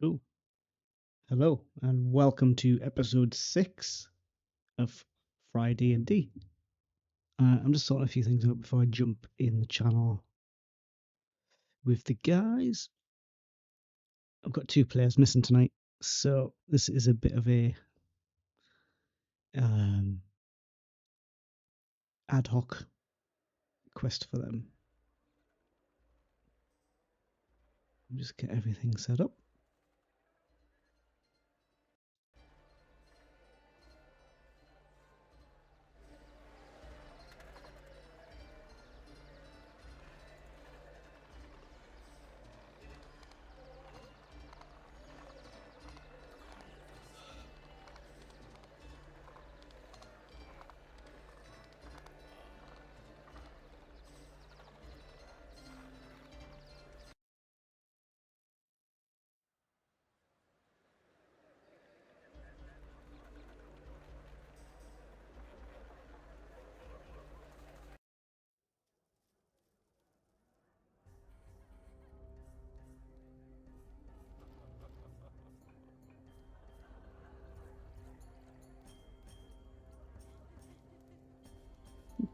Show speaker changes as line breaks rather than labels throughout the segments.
Oh, hello, and welcome to episode 6 of Friday and D. I'm just sorting a few things out before I jump in the channel with the guys. I've got 2 players missing tonight, so this is a bit of a ad hoc quest for them. Just get everything set up.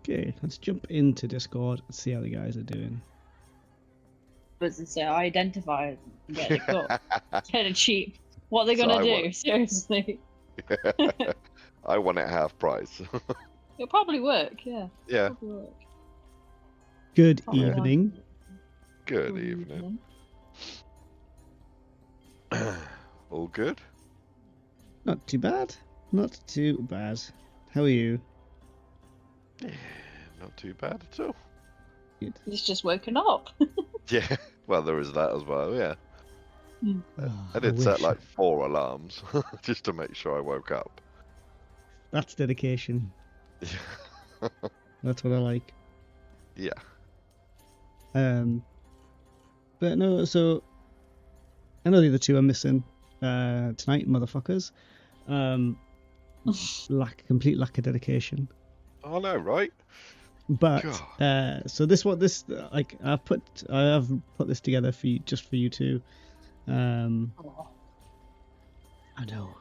Okay, let's jump into Discord and see how the guys are doing.
But so identify and get it got. Get it cheap. What are they
So
gonna
I
do?
want-
Seriously.
I want it half price.
It'll probably work, yeah.
Yeah.
Probably work.
Good
Probably
evening.
Good evening. All good?
Not too bad. Not too bad. How are you?
Yeah, not too bad at all.
Good.
He's just woken up.
Yeah, well, there is that as well, yeah.
Oh,
I did
wish.
set like 4 alarms just to make sure I woke up.
That's dedication. That's what I like.
Yeah.
But no, so I know the other two are missing tonight, motherfuckers. Complete lack of dedication.
I know, right?
But
God.
so I have put this together for you, just for you two.
Oh,
I know.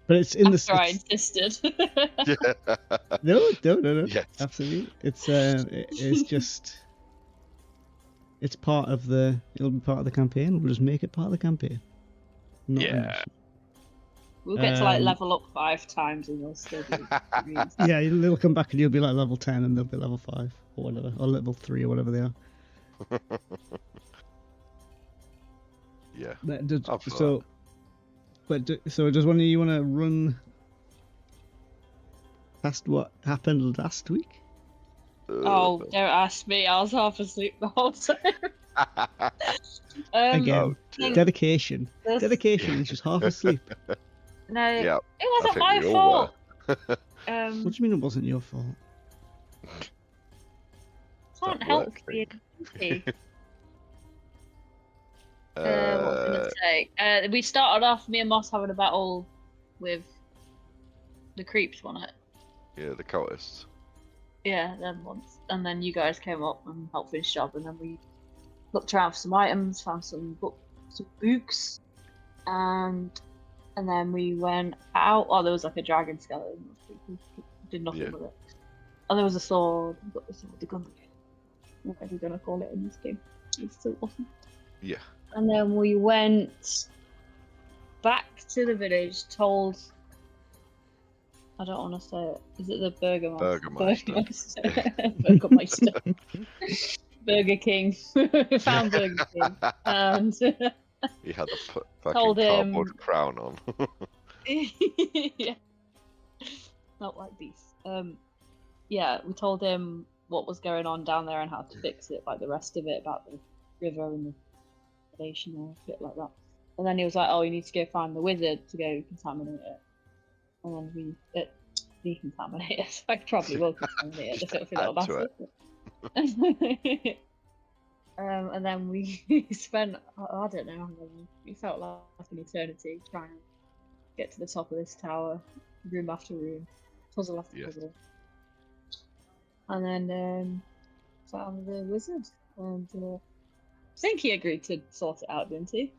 But it's in
after I
it's,
insisted.
Yeah.
no.
Yes.
Absolutely. It's just. It's part of the. It'll be part of the campaign. We'll just make it part of the campaign. Not an
Yeah.
issue.
We'll get to like level up 5 times and you'll still be
Yeah, they'll come back and you'll be like level 10 and they'll be level 5 or whatever, or level 3 or whatever they are.
Yeah.
So does one of you want to run past what happened last week?
Oh, don't ask me. I was half asleep the whole time.
Again, dedication.
this-
Dedication is just half asleep.
No,
Yeah,
it wasn't
think
my
we all
fault.
What do you mean it wasn't your fault?
Can't
That
help
work
being
thing.
goofy. What was I gonna say? We started off, me and Moss having a battle with the creeps, wasn't it?
Yeah, the cultists.
Yeah, them ones. And then you guys came up and helped finish the job, and then we looked around for some items, found some books, and then we went out. Oh, there was like a dragon skeleton. We did nothing
Yeah.
with it. And there was a sword. We got the sword, the gun. Whatever you're gonna call it in this game. It's still awesome.
Yeah.
And then we went back to the village, told. I don't want to say it. Is it the Burgermeister? Burgermeister. Burger King. We found Burger King. And
He had a fucking
Told him-
cardboard crown on.
yeah. Not like beef. Yeah, we told him what was going on down there and how to fix it, like the rest of it about the river and the foundation or shit like that. And then he was like, "Oh, you need to go find the wizard to go contaminate it." And then we decontaminate it. I probably will contaminate it if it'll feel
Add to
it. And then we spent, I don't know, it felt like an eternity trying to get to the top of this tower, room after room, puzzle after
Yes.
puzzle. And then found the wizard, and I think he agreed to sort it out, didn't he?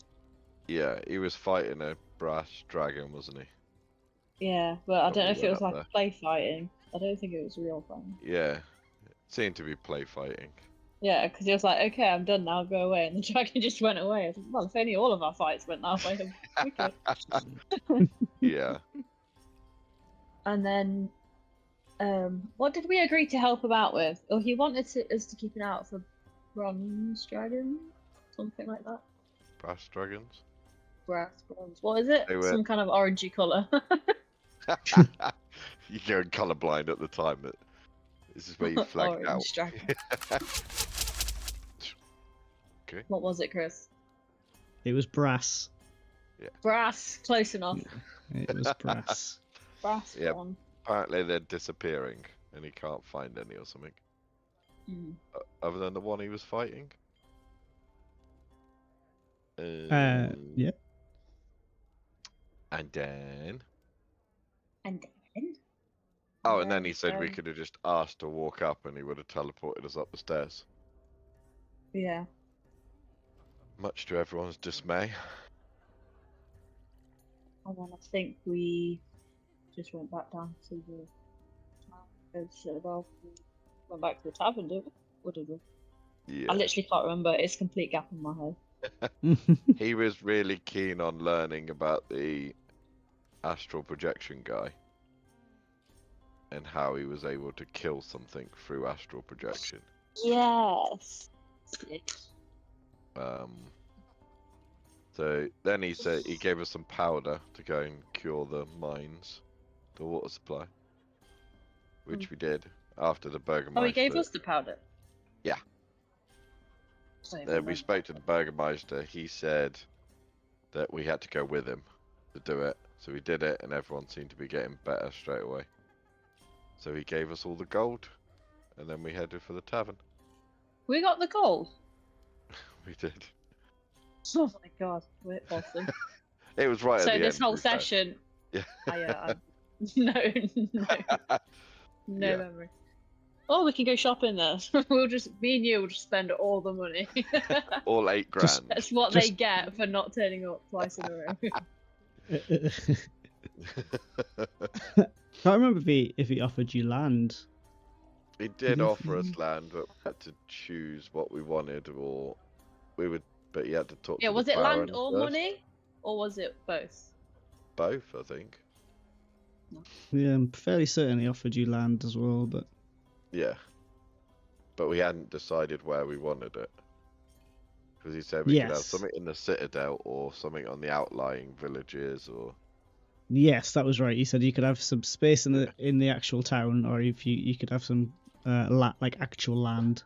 Yeah, he was fighting a brass dragon, wasn't he?
Yeah, but I
When
don't know
we
if it
went
was
up
like
there.
play fighting. I don't think it was real fighting.
Yeah, seemed to be play fighting.
Yeah, because he was like, okay, I'm done now, go away. And the dragon just went away. I was like, well, if only all of our fights went that way, we could.
Yeah.
And then, what did we agree to help him out with? Or he wanted us to keep an eye out for bronze dragon? Something like that?
Brass dragons.
Brass, bronze. What is it?
They were-
Some kind of orangey colour.
You go colourblind at the time. This is where you flagged out.
Orange dragon. What was it, Chris?
It was brass.
Brass. Close enough.
It was brass.
Brass
Yep.
one.
Apparently they're disappearing, and he can't find any or something.
Mm.
Other than the one he was fighting.
Yeah.
And then.
And then?
Oh, and then he said we
um,
could have just asked to walk up, and he would have teleported us up the stairs.
Yeah.
Much to everyone's dismay.
And then I think we just went back down to went back to the tavern, didn't we? Or did we?
Yeah.
I literally can't remember. It's a complete gap in my head.
He was really keen on learning about the astral projection guy and how he was able to kill something through astral projection.
Yes.
So then he said he gave us some powder to go and cure the mines, the water supply, which we did after the Burgermeister.
Oh, he gave us the powder.
Yeah. We spoke to the Burgermeister. He said that we had to go with him to do it. So we did it, and everyone seemed to be getting better straight away. So he gave us all the gold, and then we headed for the tavern.
We got the gold.
We did.
Oh my god, we're awesome.
It was right at
So
the
this
end,
whole
to be fair.
session,
Yeah.
no
Yeah.
memory. Oh, we can go shopping there. Me and you will just spend all the money.
All 8 grand.
That's what they get for not turning up twice in a row.
Can't remember if he offered you land.
He did
Mhm.
offer us land, but we had to choose what we wanted, or we would. But you had to talk.
Yeah,
to
was
the
it land
Baron
or
first.
money? Or was it both?
Both, I think.
Yeah, I'm fairly certain he offered you land as well, but
Yeah, but we hadn't decided where we wanted it because he said we could have
Yes.
something in the Citadel or something on the outlying villages, or
yes, that was right. He said you could have some space in the actual town, or if you could have some like actual land.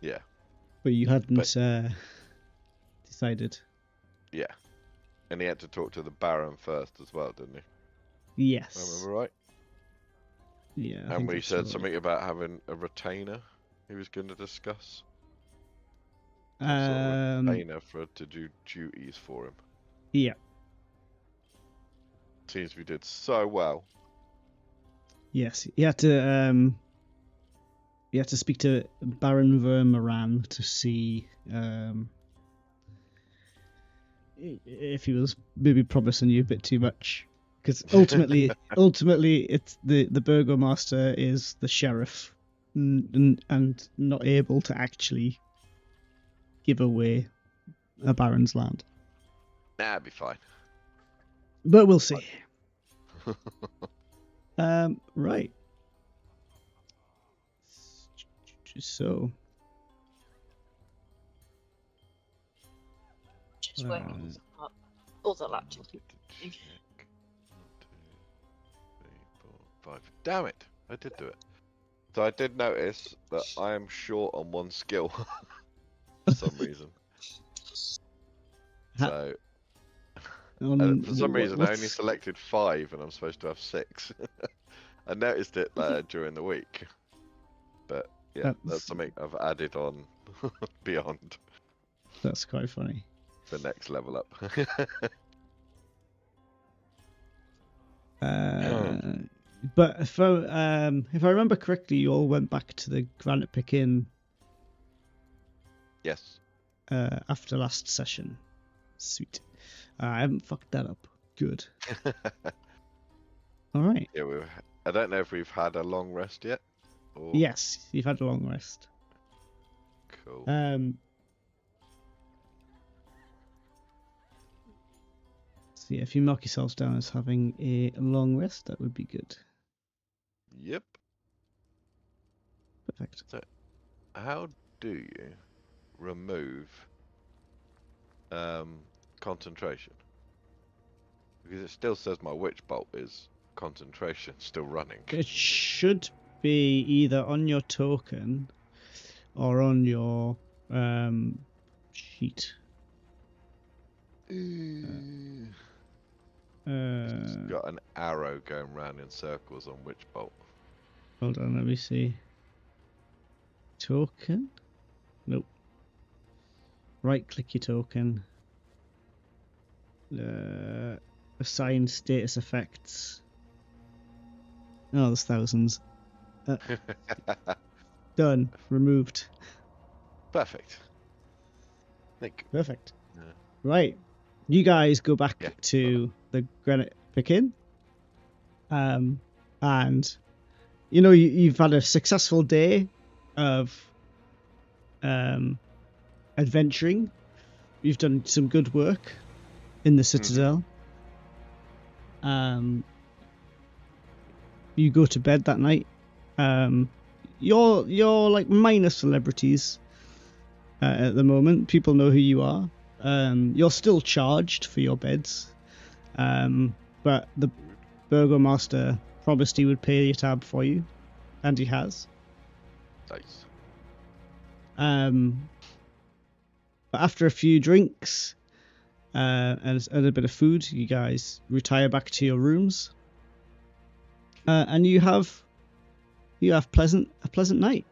Yeah.
But you hadn't decided.
yeah. And he had to talk to the Baron first as well, didn't he?
Yes.
If I remember right.
Yeah. I
And
think
we
that's
said
right.
something about having a retainer. He was going to discuss. Retainer to do duties for him.
Yeah.
Seems we did so well.
Yes, you had to speak to Baron Vermeran to see if he was maybe promising you a bit too much, because ultimately it's the Burgomaster is the sheriff and not able to actually give away a baron's land.
Nah, it'd be fine.
But we'll see. Right. So.
Just working up all the laptop.
Check. 1, 2, 3, 4, 5. Damn it! I did do it. So I did notice that I am short on one skill for some reason. So for some reason I only selected 5 and I'm supposed to have 6. I noticed it during the week. But yeah, that's something I've added on beyond
That's quite funny.
for next level up.
But if I remember correctly, you all went back to the Granite Pick Inn
Yes.
after last session. Sweet. I haven't fucked that up. Good. All right.
Yeah, I don't know if we've had a long rest yet. Or...
Yes, you've had a long rest.
Cool.
So yeah, if you mark yourselves down as having a long rest, that would be good.
Yep.
Perfect.
So, how do you remove concentration? Because it still says my witch bolt is concentration still running.
It should be either on your token or on your sheet.
It's got an arrow going round in circles on witch bolt.
Hold on, let me see. Token? Nope. Right click your token. Assign status effects. Oh, there's thousands. Done. Removed.
Perfect.
Perfect.
Yeah.
Right. You guys go back to the Granite Pick-in. And, you know, you've had a successful day of adventuring. You've done some good work in the Citadel. You go to bed that night. You're like minor celebrities at the moment. People know who you are. You're still charged for your beds, but the Burgomaster promised he would pay your tab for you, and he has.
Nice.
But after a few drinks and a bit of food, you guys retire back to your rooms, and you have a pleasant night.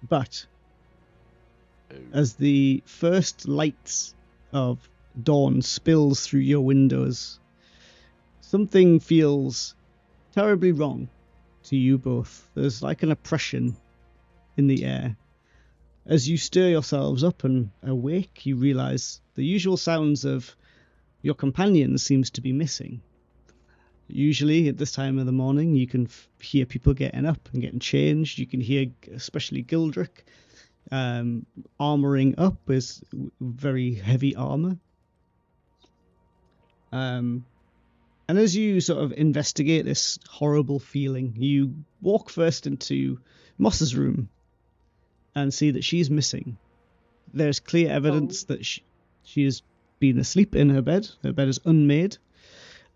But as the first lights of dawn spills through your windows, something feels terribly wrong to you both. There's like an oppression in the air. As you stir yourselves up and awake, you realize the usual sounds of your companions seems to be missing. Usually at this time of the morning, you can hear people getting up and getting changed. You can hear especially Gildrick armoring up with very heavy armor. And as you sort of investigate this horrible feeling, you walk first into Moss's room and see that she's missing. There's clear evidence that she has been asleep in her bed. Her bed is unmade.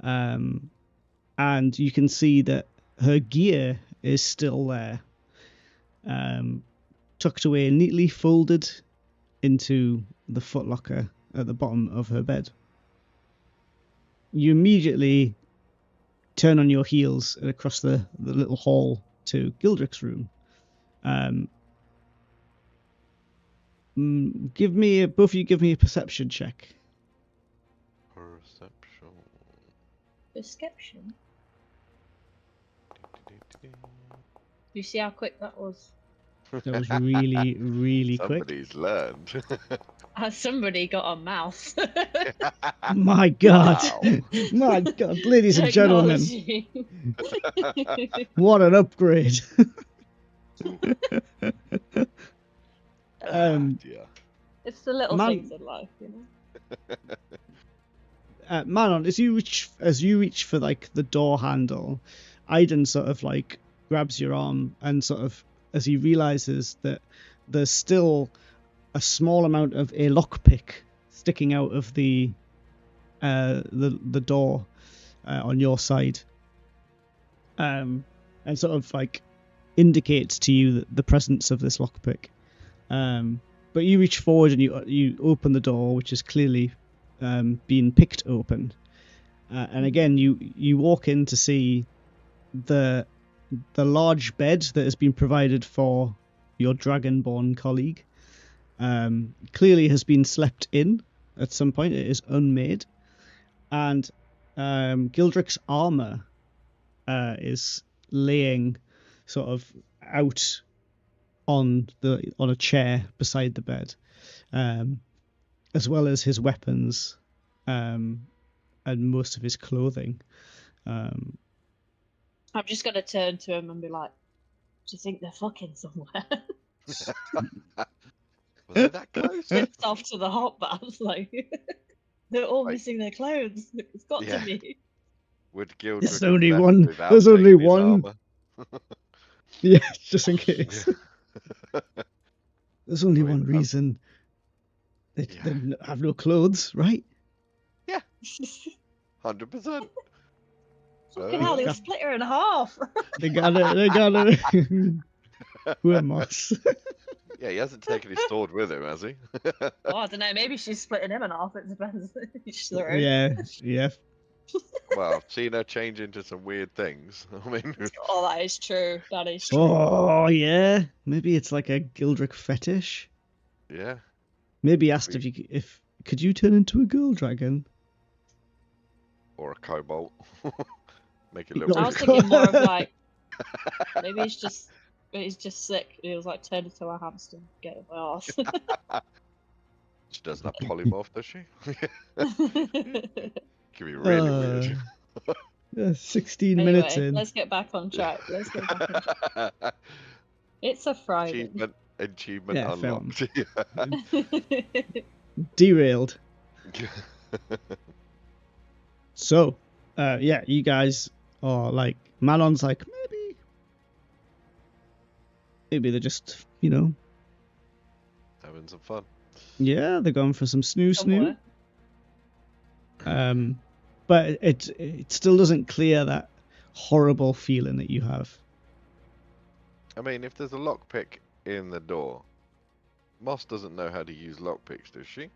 And you can see that her gear is still there, tucked away neatly, folded into the footlocker at the bottom of her bed. You immediately turn on your heels and across the little hall to Gildrick's room. Both of you give me a perception check.
Perception? You see how quick that was?
That was really, really quick.
Somebody's learned.
Somebody got a mouse.
My God. Wow. My God, ladies and gentlemen. What an upgrade.
It's the little things in life, you know.
Manon, as you reach for like the door handle, Aiden sort of like grabs your arm and sort of, as he realizes that there's still a small amount of a lockpick sticking out of the door on your side, and sort of like indicates to you the presence of this lockpick. But you reach forward and you open the door, which is clearly being picked open, and again you walk in to see the large bed that has been provided for your dragonborn colleague. Clearly has been slept in at some point. It is unmade, and Gildrick's armor is laying sort of out on a chair beside the bed. as well as his weapons, and most of his clothing.
I'm just gonna turn to him and be like, "Do you think they're fucking somewhere?"
Was it that close?
Flips off to the hot baths, like they're all
Like,
missing their clothes. It's got
yeah.
to be.
Would Gildrick
There's
have
only
left
one.
without
There's only
taking his
one.
armor?
Yeah, just in case.
Yeah.
There's only
I mean,
one reason they have no clothes, right?
100%.
Fucking hell, they'll split her in half.
They got it. Who am I?
Yeah, he hasn't taken his sword with him, has he?
Oh, I don't know. Maybe she's splitting him in half. It depends. Each their own.
Yeah.
Well, I've seen her change into some weird things. I mean,
Oh, that is true. That is true.
Oh yeah. Maybe it's like a Gildrick fetish.
yeah.
Maybe asked if could you turn into a girl dragon?
Or a cobalt. Make it
No.
look
I was thinking more of like maybe he's just sick. He was like turned into a hamster. Get it my ass.
She doesn't have polymorph, does she? Could be really weird.
16 minutes
Anyway,
in.
let's get back on track. It's a Friday.
Achievement
Yeah,
unlocked.
Derailed. So, you guys are like, Malon's like, maybe they're just,
Having some fun.
yeah, they're going for some snoo.
Somewhere.
But it still doesn't clear that horrible feeling that you have.
I mean, if there's a lockpick in the door, Moss doesn't know how to use lockpicks, does she?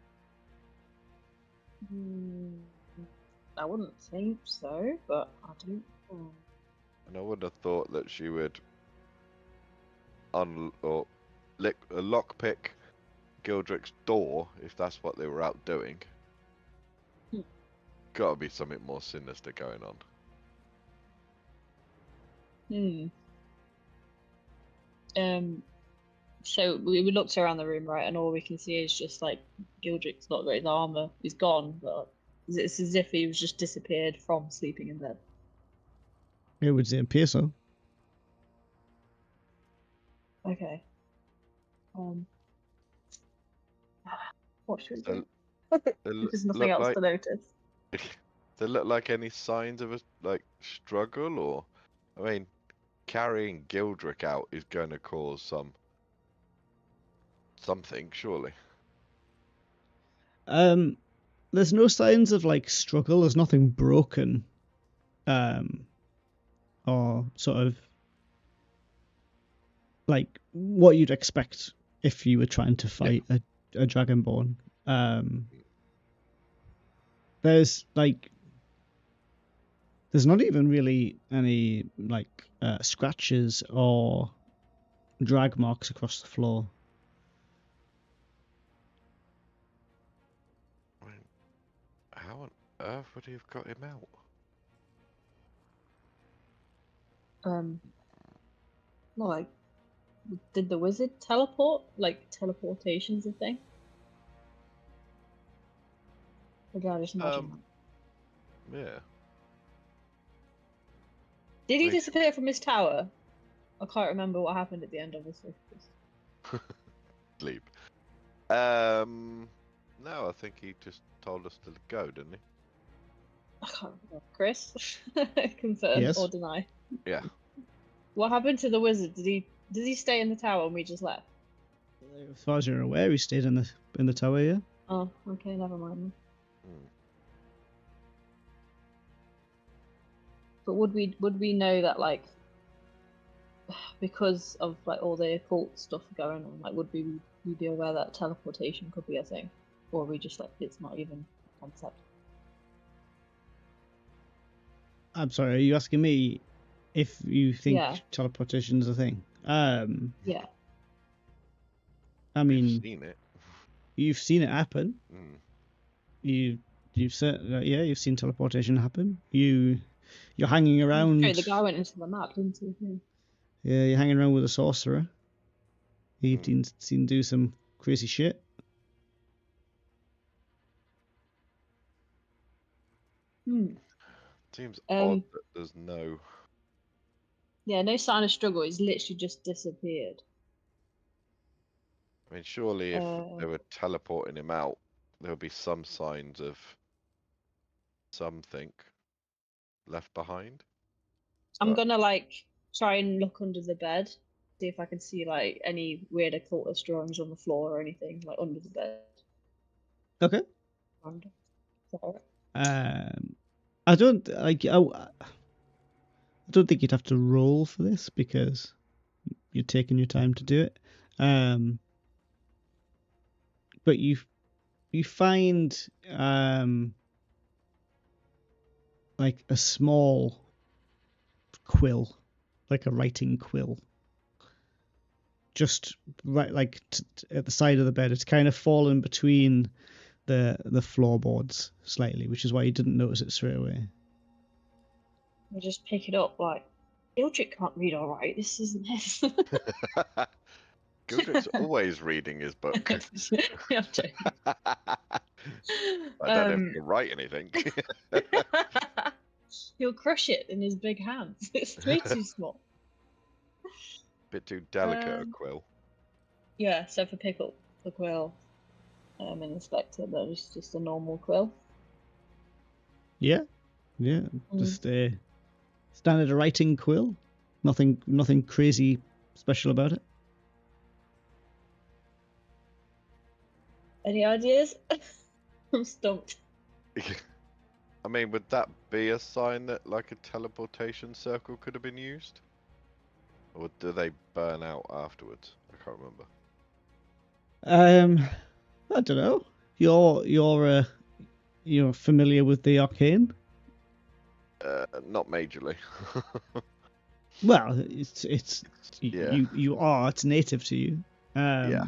I wouldn't think so, but I don't know.
And I would have thought that she would lockpick Gildrick's door if that's what they were out doing. Gotta be something more sinister going on.
So we looked around the room, right, and all we can see is just like Gildrick's not got his armor. He's gone, but it's as if he was just disappeared from sleeping in bed.
It would appear so.
Okay. What should we do? There's nothing else to notice.
They look like any signs of a struggle, or I mean, carrying Gildrick out is going to cause something, surely.
There's no signs of struggle. There's nothing broken, or sort of like what you'd expect if you were trying to fight a Dragonborn. There's not even really any scratches or drag marks across the floor.
I mean, how on earth would he have got him out?
Well, did the wizard teleport? Teleportation's a thing? Or did I just imagine that?
Yeah.
Did he disappear from his tower? I can't remember what happened at the end of this.
Sleep. No, I think he just told us to go, didn't he?
I can't remember. Chris? Confirm
Yes.
or deny?
Yeah.
What happened to the wizard? Did he stay in the tower and we just left?
As far as you're aware, he stayed in the tower, yeah?
Oh, okay, never mind. But would we know that because of all the occult stuff going on, would we be aware that teleportation could be a thing, or are we just it's not even a concept?
I'm sorry, are you asking me if you think teleportation's a thing?
Yeah.
I mean,
you've seen it.
You've seen it happen. You've seen teleportation happen. You're hanging around.
Okay, the guy went into the map, didn't he?
Yeah, you're hanging around with a sorcerer. You've seen do some crazy shit.
Seems odd that there's
no sign of struggle. He's literally just disappeared.
I mean, surely if they were teleporting him out, there would be some signs of something left behind.
I'm gonna try and look under the bed, see if I can see any weird occultist drawings on the floor or anything under the bed.
Okay. I don't I don't think you'd have to roll for this because you're taking your time to do it. But you find like a small quill, like a writing quill, just right at the side of the bed. It's kind of fallen between the floorboards slightly, which is why you didn't notice it straight away.
I just pick it up Gildrick can't read all right. This isn't his.
Gildrick's always reading his book. I don't have to write anything.
He'll crush it in his big hands. It's way too small.
Bit too delicate a quill.
Yeah, so for pick up the quill and inspect it, but it's just a normal quill.
Yeah, just a standard writing quill. Nothing crazy special about it.
Any ideas? I'm stumped.
I mean, would that be a sign that a teleportation circle could have been used? Or do they burn out afterwards? I can't remember.
I don't know. You're familiar with the arcane?
Not majorly.
Well, it's
yeah.
you are. It's native to you.
Yeah.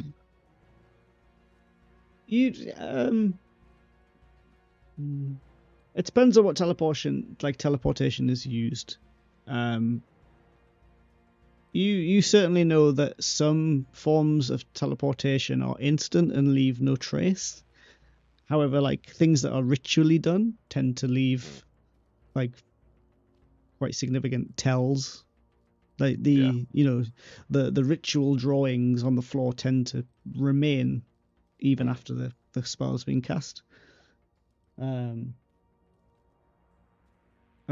It depends on what teleportation is used. You certainly know that some forms of teleportation are instant and leave no trace. However, things that are ritually done tend to leave quite significant tells. The ritual drawings on the floor tend to remain even after the spell's been cast. That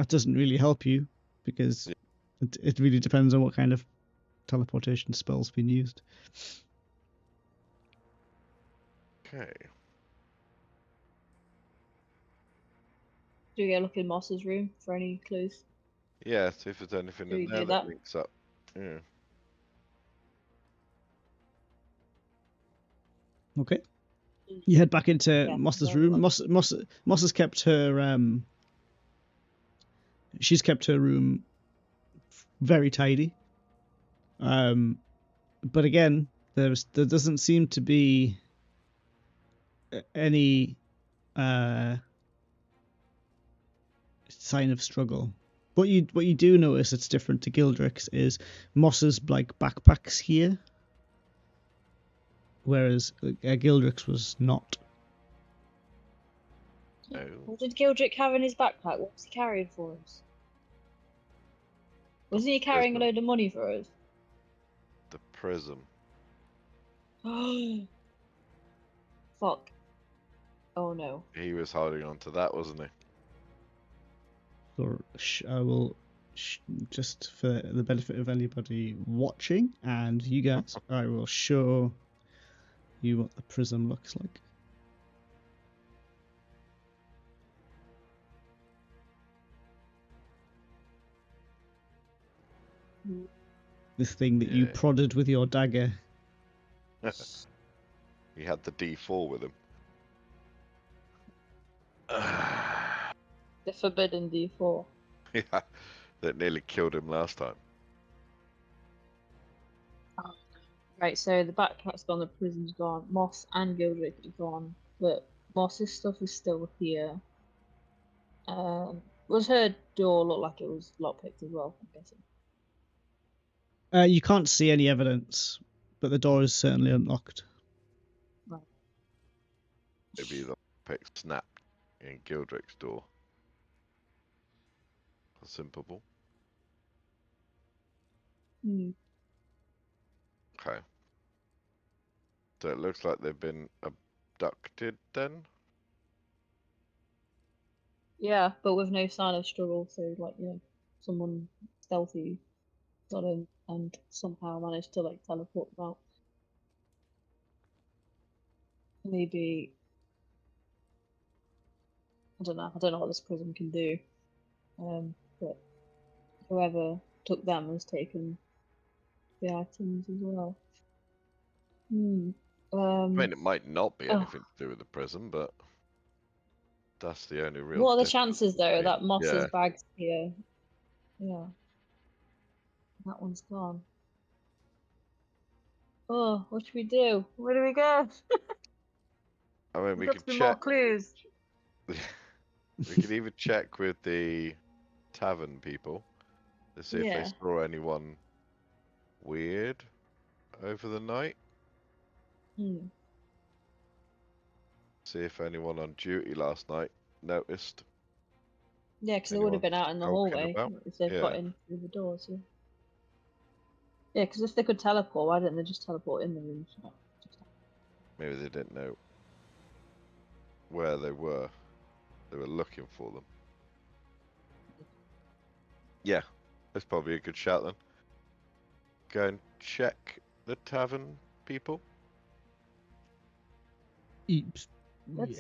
doesn't really help you because it really depends on what kind of teleportation spell's been used.
Okay.
Do we go look in Moss's room for any clues?
Yeah, see if there's anything in there that links up. Yeah.
Okay. You head back into Moss's room. Moss has kept her she's kept her room very tidy. But again, there doesn't seem to be any sign of struggle. What you do notice that's different to Gildrick's is Moss's backpacks here, whereas Gildrick's was not.
Oh.
What did Gildrick have in his backpack? What was he carrying for us? Wasn't he carrying a load of money for us?
The prism.
Fuck. Oh no.
He was holding on to that, wasn't he?
So I will, just for the benefit of anybody watching and you guys, I will show you what the prism looks like. This thing that you prodded with your dagger.
He had the D4 with him.
The forbidden D4.
Yeah, that nearly killed him last time.
Oh. Right, so the backpack's gone, the prism's gone, Moss and Gildrick are gone, but Moss's stuff is still here. Was her door look like it was lockpicked as well, I'm guessing?
You can't see any evidence, but the door is certainly unlocked.
Right. Maybe the pick snapped in Gildrick's door. Simple.
Hmm.
Okay. So it looks like they've been abducted then?
Yeah, but with no sign of struggle, so like, someone stealthy got in and somehow managed to like teleport them out. Maybe I don't know. I don't know what this prism can do. But whoever took them has taken the items as well. Hmm.
I mean, it might not be
Oh,
anything to do with the prism, but that's the only real
what are the
difference
chances though
between-
that Moss's
Yeah.
bag's here? Yeah, that one's gone. Oh, what should we do? Where do we go?
I mean, we
There's got
could
to be more
check.
clues.
We could even check with the tavern people to see if they
Yeah.
saw anyone weird over the night.
Hmm.
See if anyone on duty last night noticed
Yeah, because they would have
anyone
been out in the
skulking
hallway
about.
if they've got
Yeah.
in through the doors. Yeah. Yeah, because if they could teleport, why didn't they just teleport in the room?
Maybe they didn't know where they were. They were looking for them. Yeah, that's probably a good shout then. Go and check the tavern people.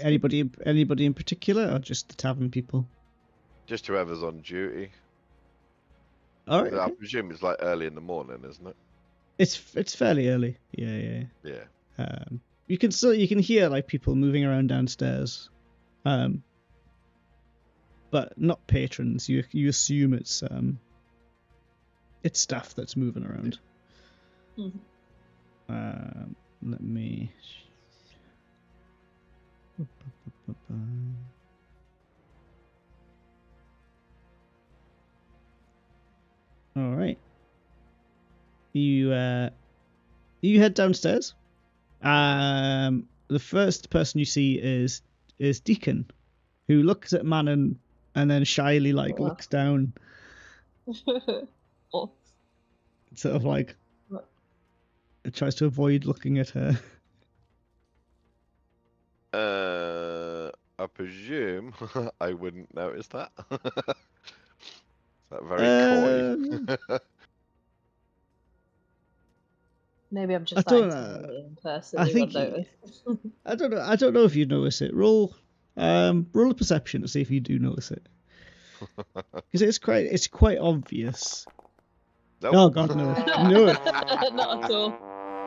Anybody in particular, or just the tavern people?
Just whoever's on duty.
All right.
I
Okay.
presume it's like early in the morning, isn't it?
It's fairly early. Yeah.
Yeah.
You can hear like people moving around downstairs, but not patrons. You assume it's staff that's moving around. Let me. All right. You head downstairs. The first person you see is Deacon, who looks at Manon and then shyly looks down,
Oh.
sort of like
What?
tries to avoid looking at her.
I presume I wouldn't notice that. Is that very coy?
Maybe I'm
I
just that
don't
intimidating in person.
I
You
think
won't notice.
I don't know. I don't know if you notice it. Roll a perception to see if you do notice it, because it's quite obvious.
Nope.
Oh God, no, no!
Not at all.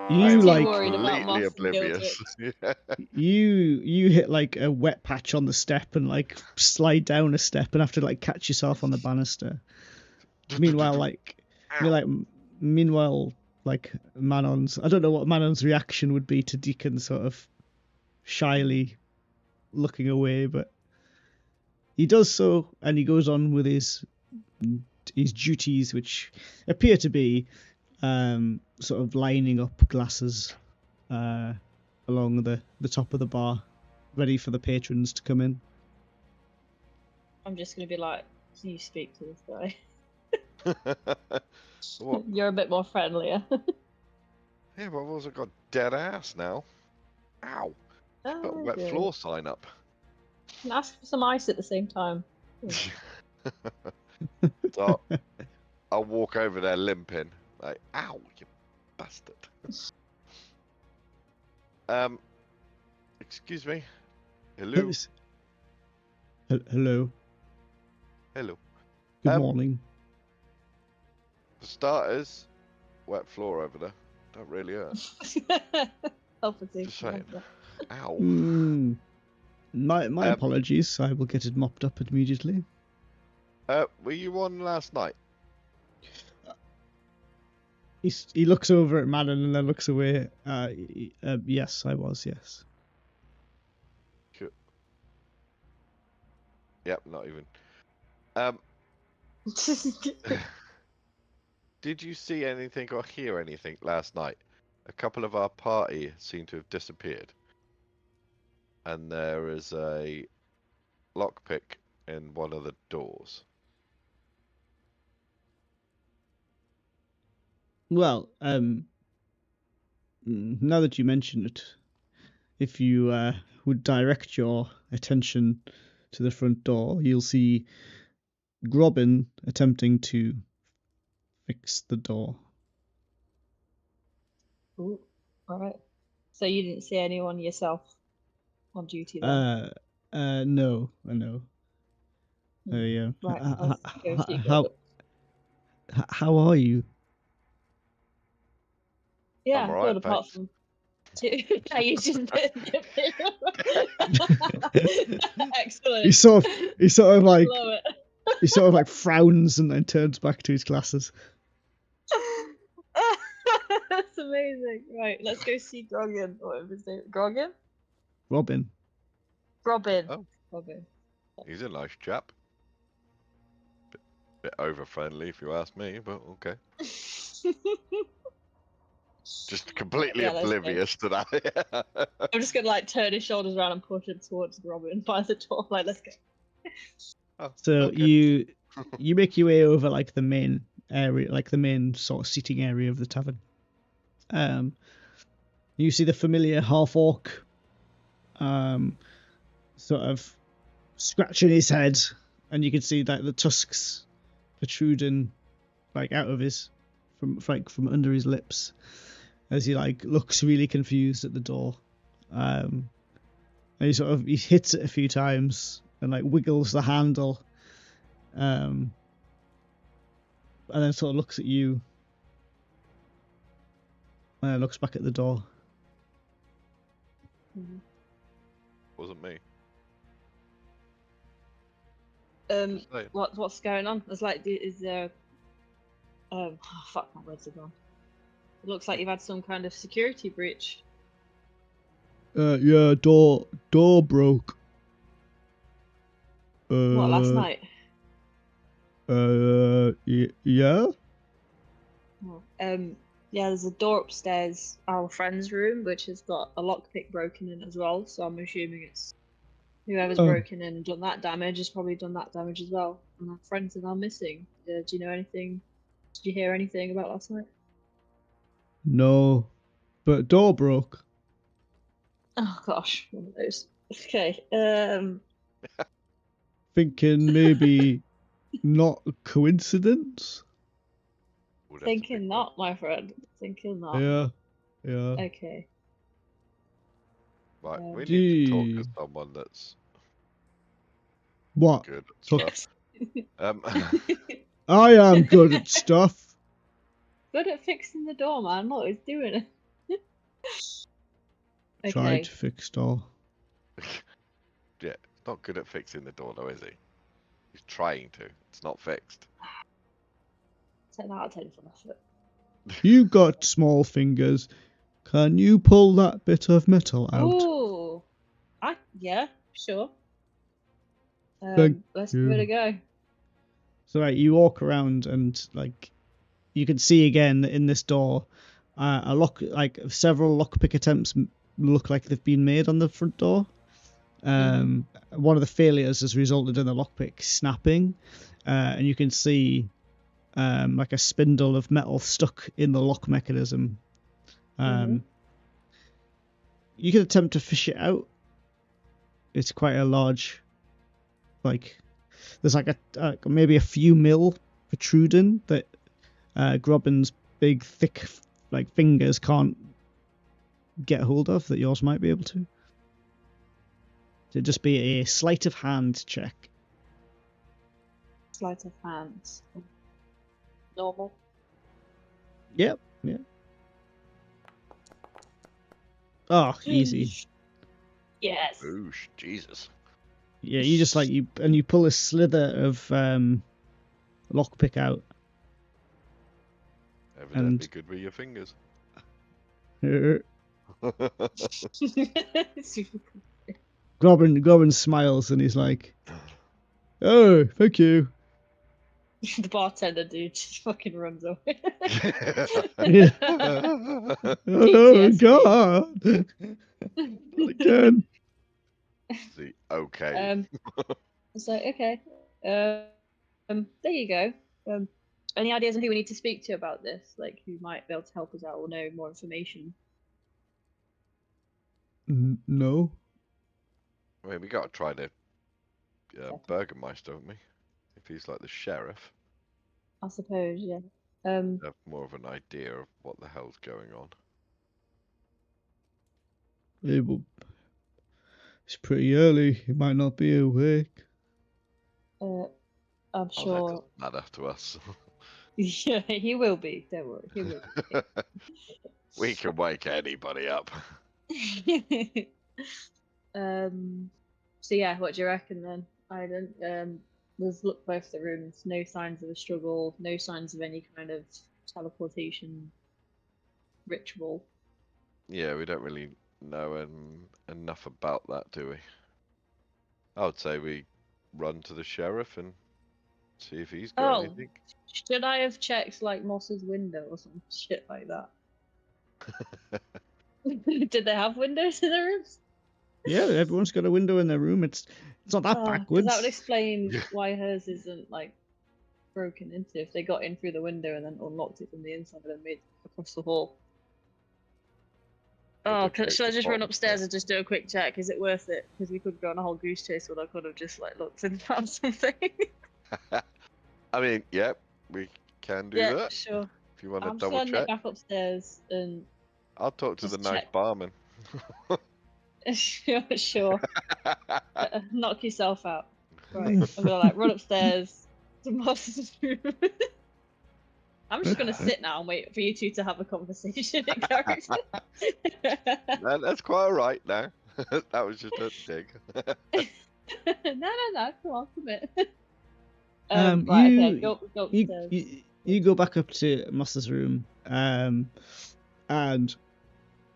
You
Too
like
worried about
completely
Moss and
oblivious.
Guildrick.
you hit like a wet patch on the step and like slide down a step and have to like catch yourself on the banister. Meanwhile, Manon's, I don't know what Manon's reaction would be to Deacon sort of shyly looking away, but he does so, and he goes on with his duties, which appear to be sort of lining up glasses along the top of the bar, ready for the patrons to come in.
I'm just gonna be like, can you speak to this guy?
What?
You're a bit more friendlier.
Yeah, but I've also got dead ass now. Ow. Got a wet
good.
floor sign up.
And ask for some ice at the same time.
So I'll walk over there limping. Like, ow, you bastard. Excuse me. Hello.
Hello.
Hello.
Good morning.
For starters, wet floor over there. Don't really hurt.
Just
saying. Ow.
My apologies. I will get it mopped up immediately.
Were you on last night?
He looks over at Manon and then looks away. Yes, I was. Yes.
Sure. Yep, not even. Did you see anything or hear anything last night? A couple of our party seem to have disappeared. And there is a lockpick in one of the doors.
Well, now that you mention it, if you would direct your attention to the front door, you'll see Robin attempting to fix the door.
Ooh, all right. So you didn't see anyone yourself on duty then?
No, I know. Yeah.
Right, let's go see
How
Robin.
how are you?
Yeah,
I'm
good.
alright,
Apart
thanks.
from two, I used to Excellent.
He sort of like
Love it.
he sort of like frowns and then turns back to his glasses.
That's amazing. Right, let's go see Grogan. What was his name? Grogan?
Robin.
Robin.
Oh.
Robin.
He's a nice chap. Bit over friendly if you ask me, but okay. Just completely
Yeah, let's go.
oblivious to that.
I'm just gonna like turn his shoulders around and push him towards Robin by the door. Like, let's go.
Oh,
So
okay.
you make your way over like the main area, like the main sort of seating area of the tavern. You see the familiar half orc, sort of scratching his head, and you can see that the tusks protruding like out of his from under his lips as he like looks really confused at the door. And he hits it a few times and like wiggles the handle, and then sort of looks at you and then looks back at the door.
Wasn't me. Just saying.
What's going on? It's like, is there? Oh, fuck, my words are gone. It looks like you've had some kind of security breach.
Yeah, door broke.
What, last night?
Yeah.
Yeah, there's a door upstairs, our friend's room, which has got a lockpick broken in as well. So I'm assuming it's whoever's broken in and done that damage has probably done that damage as well. And our friends are now missing. Do you know anything? Did you hear anything about last night?
No, but door broke.
Oh gosh, one of those. Okay.
Thinking maybe not a coincidence.
Thinking not, my friend. Thinking not.
Yeah.
Okay.
Right, we need to talk to someone that's
what
good at stuff.
I am good at stuff.
Good at fixing the door, man. Look, he's doing it. Okay.
Try to fix door.
Yeah, he's not good at fixing the door though, is he? He's trying to. It's not fixed.
10 out of 10 for effort.
You got small fingers. Can you pull that bit of metal out?
Ooh. Yeah, sure. Let's give it a go.
So right, you walk around and like you can see again in this door, several lockpick attempts look like they've been made on the front door. One of the failures has resulted in the lockpick snapping, and you can see like a spindle of metal stuck in the lock mechanism. You can attempt to fish it out. It's quite a large, like there's like maybe a few mil protruding that Grobin's big thick like fingers can't get hold of that yours might be able to. It'd just be a sleight of hand check.
Sleight of hand. Normal.
Yep. Yeah. Oh, easy.
Yes.
Oosh, Jesus.
Yeah, you just like you pull a slither of lockpick out.
Evidently good with your fingers.
Grobin smiles and he's like, "Oh, thank you."
The bartender dude just fucking runs away.
Oh God! Again.
See, okay.
So okay. There you go. Any ideas on who we need to speak to about this? Like, who might be able to help us out or know more information?
No.
I mean, we got to try the
Second.
Burgermeister, don't we? If he's like the sheriff,
I suppose, yeah.
have more of an idea of what the hell's going on.
It's pretty early. He might not be awake.
I'm
Oh, that
sure.
doesn't matter to us.
Yeah, he will be. Don't worry, he will be.
We can wake anybody up.
So yeah, what do you reckon then, Ivan? Let's look both the rooms. No signs of a struggle. No signs of any kind of teleportation ritual.
Yeah, we don't really know enough about that, do we? I would say we run to the sheriff and see if he's got anything.
Should I have checked like Moss's window or some shit like that? Did they have windows in their rooms?
Yeah, everyone's got a window in their room. It's not that backwards.
That would explain why hers isn't like broken into. If they got in through the window and then unlocked it from the inside and made across the hall. Oh, should I just run upstairs and just do a quick check? Is it worth it? Because we could go on a whole goose chase, or I could have just like looked and found something.
I mean, yep, we can do that.
Yeah, sure.
If you want to
I'm
double
just gonna
check.
nip back upstairs and.
I'll talk to the nice
check.
barman.
Sure. Knock yourself out. Right. I'm gonna like run upstairs to Moss's room. I'm just gonna sit now and wait for you two to have a conversation in character.
That's quite alright now. That was just a dig.
No. Come on, commit. Right, okay, go upstairs.
You go back up to Moss's room and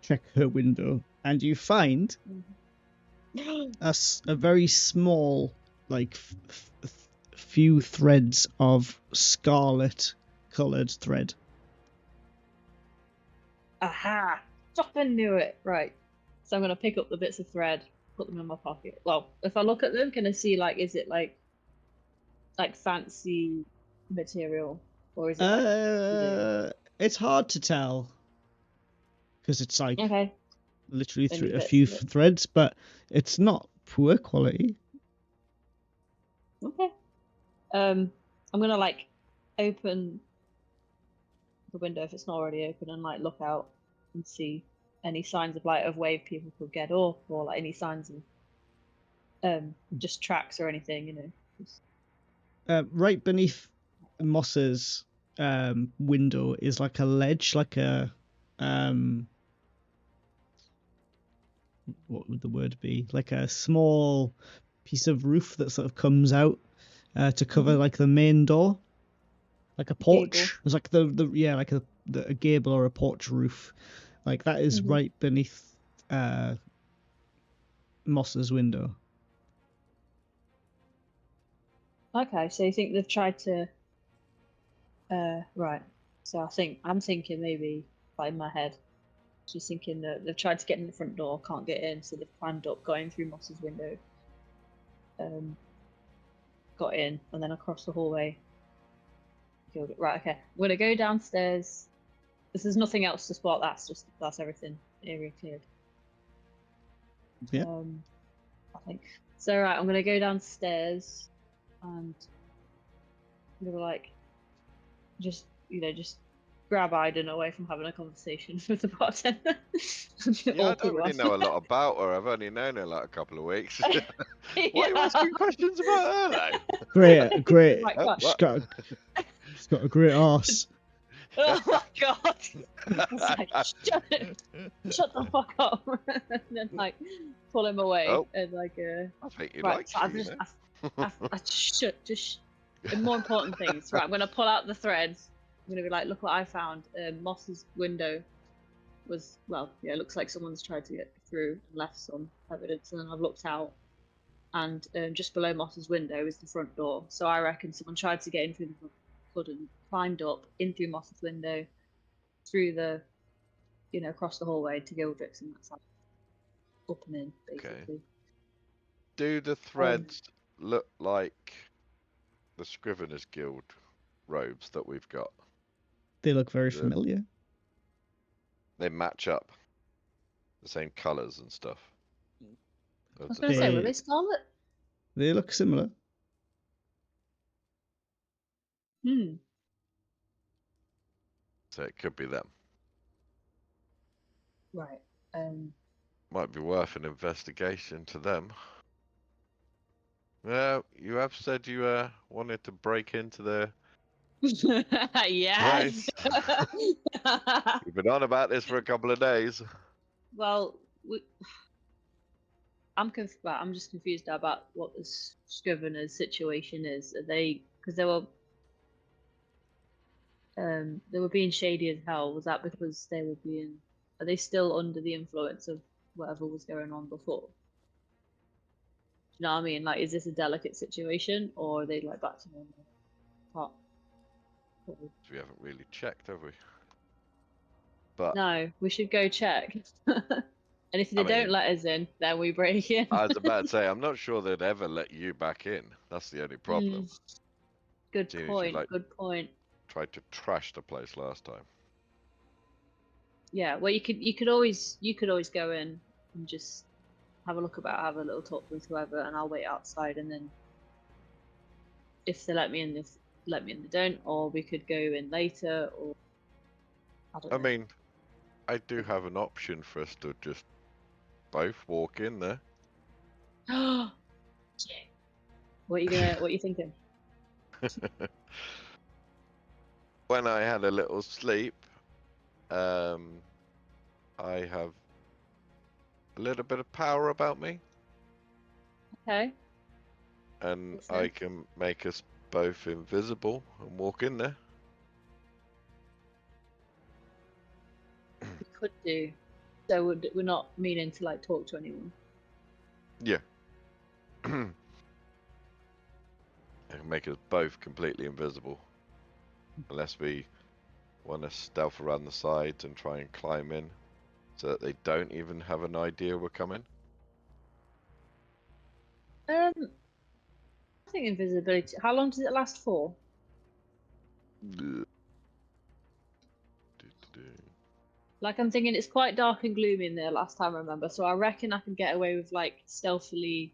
check her window, and you find a very small, like, few threads of scarlet coloured thread.
Aha! Fucking knew it. Right. So I'm gonna pick up the bits of thread, put them in my pocket. Well, if I look at them, can I see like, is it like fancy material, or is it?
It's hard to tell because it's like literally
Only
a few threads, but it's not poor quality.
Okay. I'm gonna like open the window if it's not already open and like look out and see any signs of like of wave people could get off, or like any signs of just tracks or anything, you know.
Right beneath Moss's window is like a ledge, like a what would the word be? Like a small piece of roof that sort of comes out to cover like the main door, like a porch.
Gable.
It's like the like a gable or a porch roof, like that is right beneath Moss's window.
Okay, so you think they've tried to right. So I'm thinking maybe, like in my head, just thinking that they've tried to get in the front door, can't get in, so they've planned up going through Moss's window. Got in and then across the hallway. Killed it. Right, okay. I'm gonna go downstairs. There's nothing else to spot, that's everything. Area cleared.
Yeah.
I think. So right, I'm gonna go downstairs and I'm gonna like just grab Aiden away from having a conversation with the bartender.
Yeah, I don't really know a lot about her. I've only known her like a couple of weeks. Why are you asking questions about her though?
Great.
Oh,
she's got a great arse.
Oh my god! It's like, shut the fuck up, and then like pull him away and like
I think you
right.
Like
So just more important things. Right, I'm gonna pull out the threads. I'm gonna be like, look what I found. Moss's window was it looks like someone's tried to get through and left some evidence, and then I've looked out, and just below Moss's window is the front door. So I reckon someone tried to get in through the front, couldn't, climbed up in through Moss's window, through the, across the hallway to Gildrick's, and that's up and in basically.
Okay. Do the threads look like the Scriveners Guild robes that we've got.
They look very
Yeah.
familiar.
They match up. The same colours and stuff.
I was going to say, were they scarlet?
They look similar.
So it could be them.
Right.
Might be worth an investigation to them. Well, you have said you wanted to break into their
Yes.
You've been on about this for a couple of days.
Well, I'm just confused about what the Scrivener's situation is. Are they, because they were being shady as hell. Was that because they were being? Are they still under the influence of whatever was going on before? Do you know what I mean? Like, is this a delicate situation, or are they like back to normal?
We haven't really checked, have we? But
no, we should go check. And if they don't let us in, then we break in.
I was about to say, I'm not sure they'd ever let you back in. That's the only problem.
Good point. Good point.
Tried to trash the place last time.
Yeah, well, you could always go in and just have a look about, have a little talk with whoever, and I'll wait outside. And then if they let me in, they don't, or we could go in later, or I don't know.
I mean, I do have an option for us to just both walk in there.
What are you thinking?
When I had a little sleep, I have a little bit of power about me.
Okay.
And I can make us both invisible and walk in there.
We could do. So we're not meaning to like talk to anyone.
Yeah. I can make us both completely invisible. Unless we want to stealth around the sides and try and climb in so that they don't even have an idea we're coming.
I think invisibility. How long does it last for? Like, I'm thinking it's quite dark and gloomy in there last time I remember, so I reckon I can get away with like stealthily,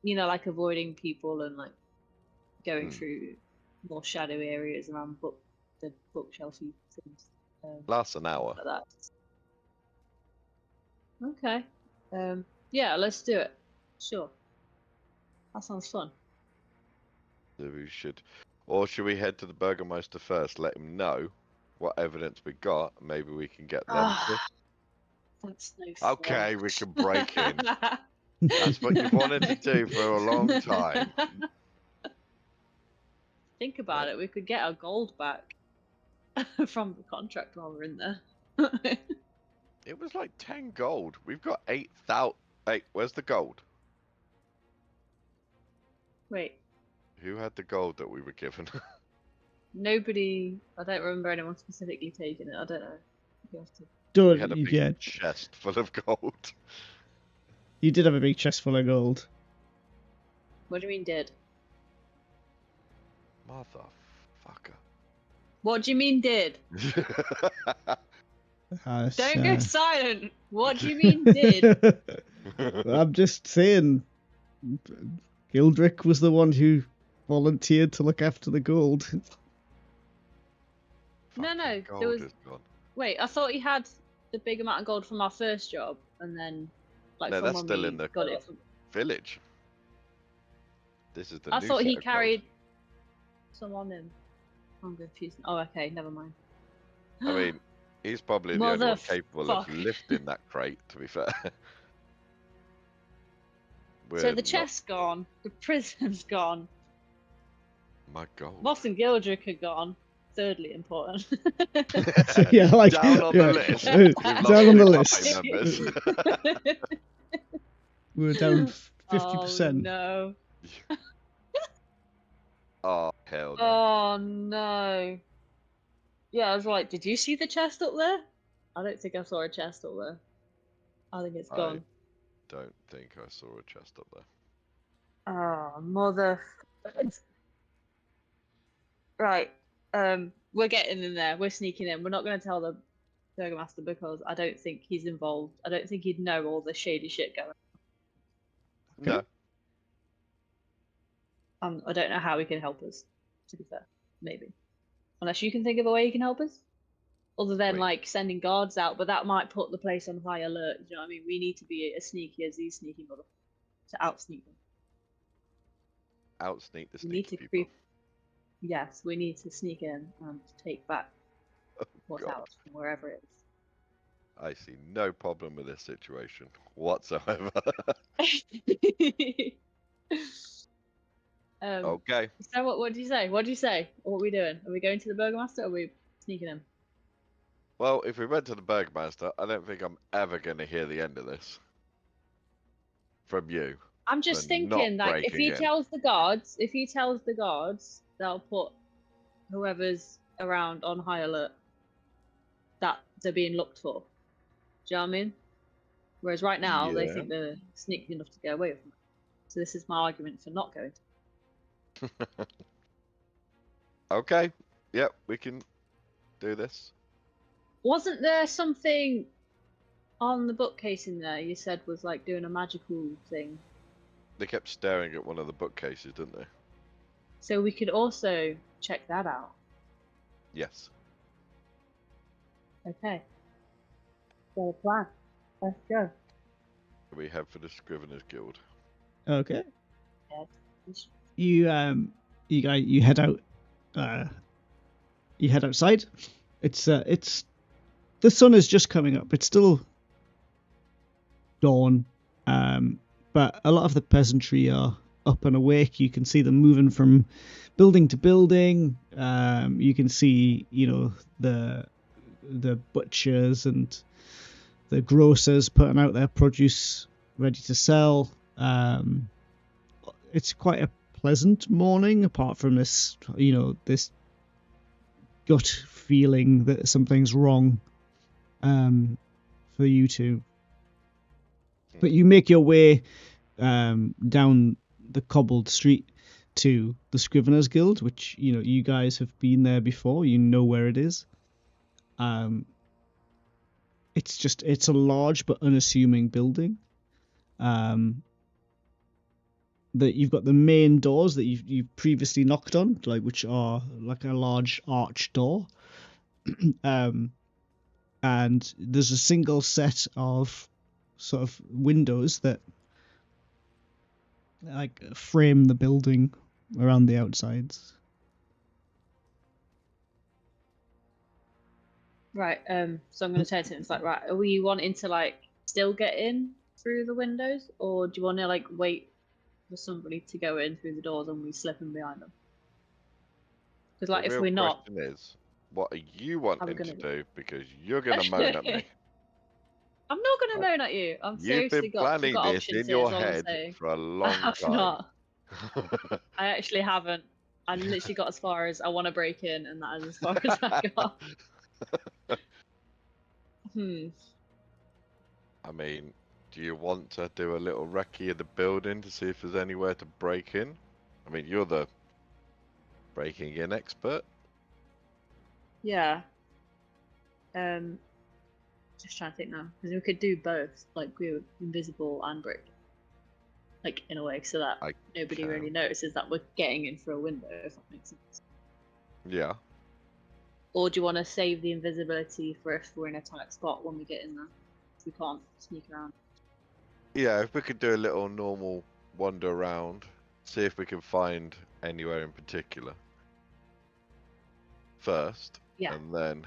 like avoiding people and like going through more shadowy areas around the bookshelfy things.
Lasts an hour.
Like that. Okay. Yeah, let's do it. Sure. That sounds fun.
So we should, or should we head to the Burgermeister first? Let him know what evidence we got. Maybe we can get them to.
That's no fun.
Okay, we can break in. That's what you've wanted to do for a long time.
Think about it. We could get our gold back from the contract while we're in there.
It was like 10 gold. We've got 8,000. Hey, where's the gold?
Wait.
Who had the gold that we were given?
Nobody. I don't remember anyone specifically taking it. I don't know. You have to.
We had a big chest full of gold.
You did have a big chest full of gold.
What do you mean did?
Motherfucker.
What do you mean did? Don't go silent. What do you mean did?
I'm just saying, Gildrick was the one who volunteered to look after the gold.
No, there was. Wait, I thought he had the big amount of gold from our first job, and then like
no,
from
that's still in the
got it from
village. This is the.
I thought he carried some on him. I'm confused. Oh, okay, never mind.
I mean, he's probably the only one capable of lifting that crate. To be fair.
So the chest's gone. The prison's gone.
My God.
Moss and Gildrick are gone. Thirdly important.
Yeah, like
down on the list.
Down on the list. We're down 50%.
Oh no.
Oh hell no.
Oh no. Yeah, I was like, did you see the chest up there? I don't think I saw a chest up there. I think it's gone.
I don't think I saw a chest up there.
Oh, mother. Right. We're getting in there. We're sneaking in. We're not going to tell the Burgomaster because I don't think he's involved. I don't think he'd know all the shady shit going
No.
on. I don't know how he can help us, to be fair. Maybe. Unless you can think of a way he can help us? Other than,
Wait.
like, sending guards out, but that might put the place on high alert. You know what I mean? We need to be as sneaky as these sneaky motherfuckers to outsneak them.
Outsneak the
We need
sneaky
to
people.
Yes, we need to sneak in and take back what's
God.
out from wherever it is.
I see no problem with this situation whatsoever. Okay.
So what do you say? What do you say? What are we doing? Are we going to the Burgomaster or are we sneaking in?
Well, if we went to the Burgomaster, I don't think I'm ever going to hear the end of this from you.
I'm just
for
thinking,
not
like, if he
breaking in.
tells the guards, they'll put whoever's around on high alert that they're being looked for. Do you know what I mean? Whereas right now, they
Yeah.
think they're sneaky enough to get away from it. So this is my argument for not going to.
Okay. Yep, we can do this.
Wasn't there something on the bookcase in there you said was like doing a magical thing?
They kept staring at one of the bookcases, didn't they?
So we could also check that out.
Yes.
Okay. So plan. Let's go.
We head for the Scriveners Guild.
Okay.
Yeah.
You head out. You head outside. It's the sun is just coming up. It's still dawn, but a lot of the peasantry are up and awake. You can see them moving from building to building. You can see, the butchers and the grocers putting out their produce ready to sell. It's quite a pleasant morning, apart from this, this gut feeling that something's wrong for you two. But you make your way down the cobbled street to the Scriveners Guild, which, you guys have been there before. You know where it is. It's a large but unassuming building. That you've got the main doors that you've previously knocked on, which are like a large arch door. And there's a single set of sort of windows that frame the building around the outsides.
Right. So I'm going to turn to him. It's like, right, are we wanting to still get in through the windows, or do you want to wait for somebody to go in through the doors and we slip in behind them? Because if we're not,
the real question is, what are you wanting to do? Because you're going to
moan
at me.
I'm not going to moan at you. I'm seriously got
planning this
options
in your
here,
head for a
I
long
have
time.
not. I actually haven't. I literally got as far as I want to break in, and that is as far as I got.
I mean, do you want to do a little recce of the building to see if there's anywhere to break in? I mean, you're the breaking in expert.
Yeah. Just trying to think now, because we could do both. We were invisible and break. In a way, so that nobody really notices that we're getting in through a window, if that makes sense.
Yeah.
Or do you want to save the invisibility for if we're in a tight spot when we get in there? If we can't sneak around.
Yeah, if we could do a little normal wander around, see if we can find anywhere in particular first.
Yeah.
And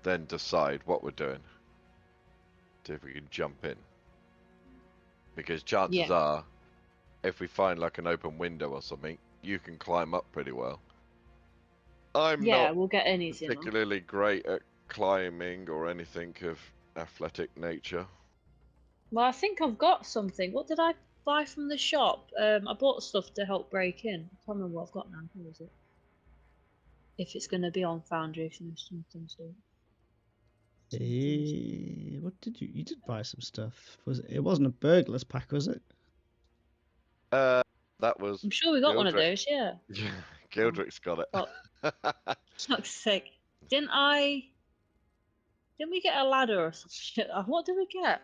then decide what we're doing. See if we can jump in. Because chances are, if we find an open window or something, you can climb up pretty well. I'm not
we'll get anything
particularly great at climbing or anything of athletic nature.
Well, I think I've got something. What did I buy from the shop? I bought stuff to help break in. I can't remember what I've got now. Who is it? If it's going to be on Foundation or something.
What did you? You did buy some stuff. It wasn't a burglar's pack, was it?
That was.
I'm sure we got one of those. Yeah.
Gildrick's got it.
Oh, fuck's sake. Didn't we get a ladder or some shit? What did we get?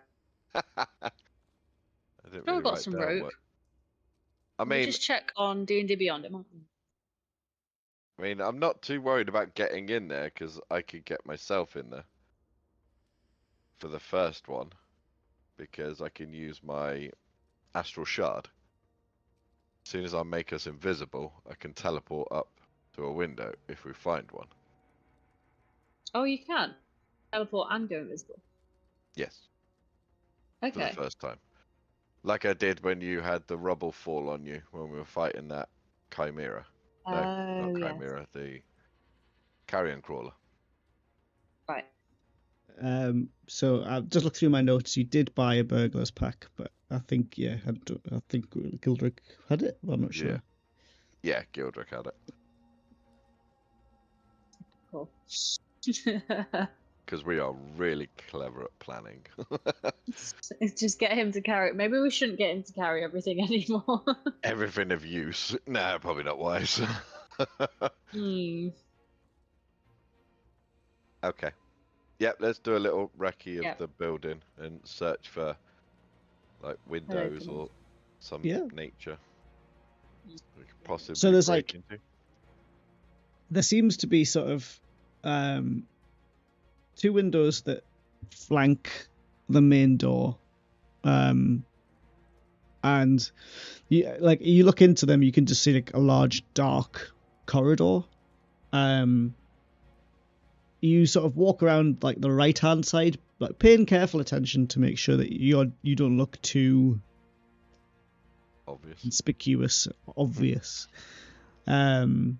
I didn't
Sure, we
really
got
write
some
down
rope.
what. I
We'll
mean,
just check on D&D Beyond it.
I'm not too worried about getting in there because I could get myself in there for the first one because I can use my astral shard. As soon as I make us invisible, I can teleport up to a window if we find one.
Oh, you can teleport and go invisible.
Yes, for the
Okay.
first time. Like I did when you had the rubble fall on you when we were fighting that chimera. No, not
Oh, yes.
chimera, the carrion crawler.
Right.
So I've just looked through my notes. You did buy a burglar's pack, but I think I think Gildrick had it. But I'm not sure.
Yeah, Gildrick had it.
Cool.
Because we are really clever at planning.
Just get him to carry. Maybe we shouldn't get him to carry everything anymore.
Everything of use. No, probably not wise. Okay. Yep, let's do a little recce of the building and search for like windows or some nature we could possibly
so there's
break into.
There seems to be sort of two windows that flank the main door, and you look into them, you can just see like a large dark corridor. You sort of walk around like the right hand side, like paying careful attention to make sure that you don't look too conspicuous, obvious. And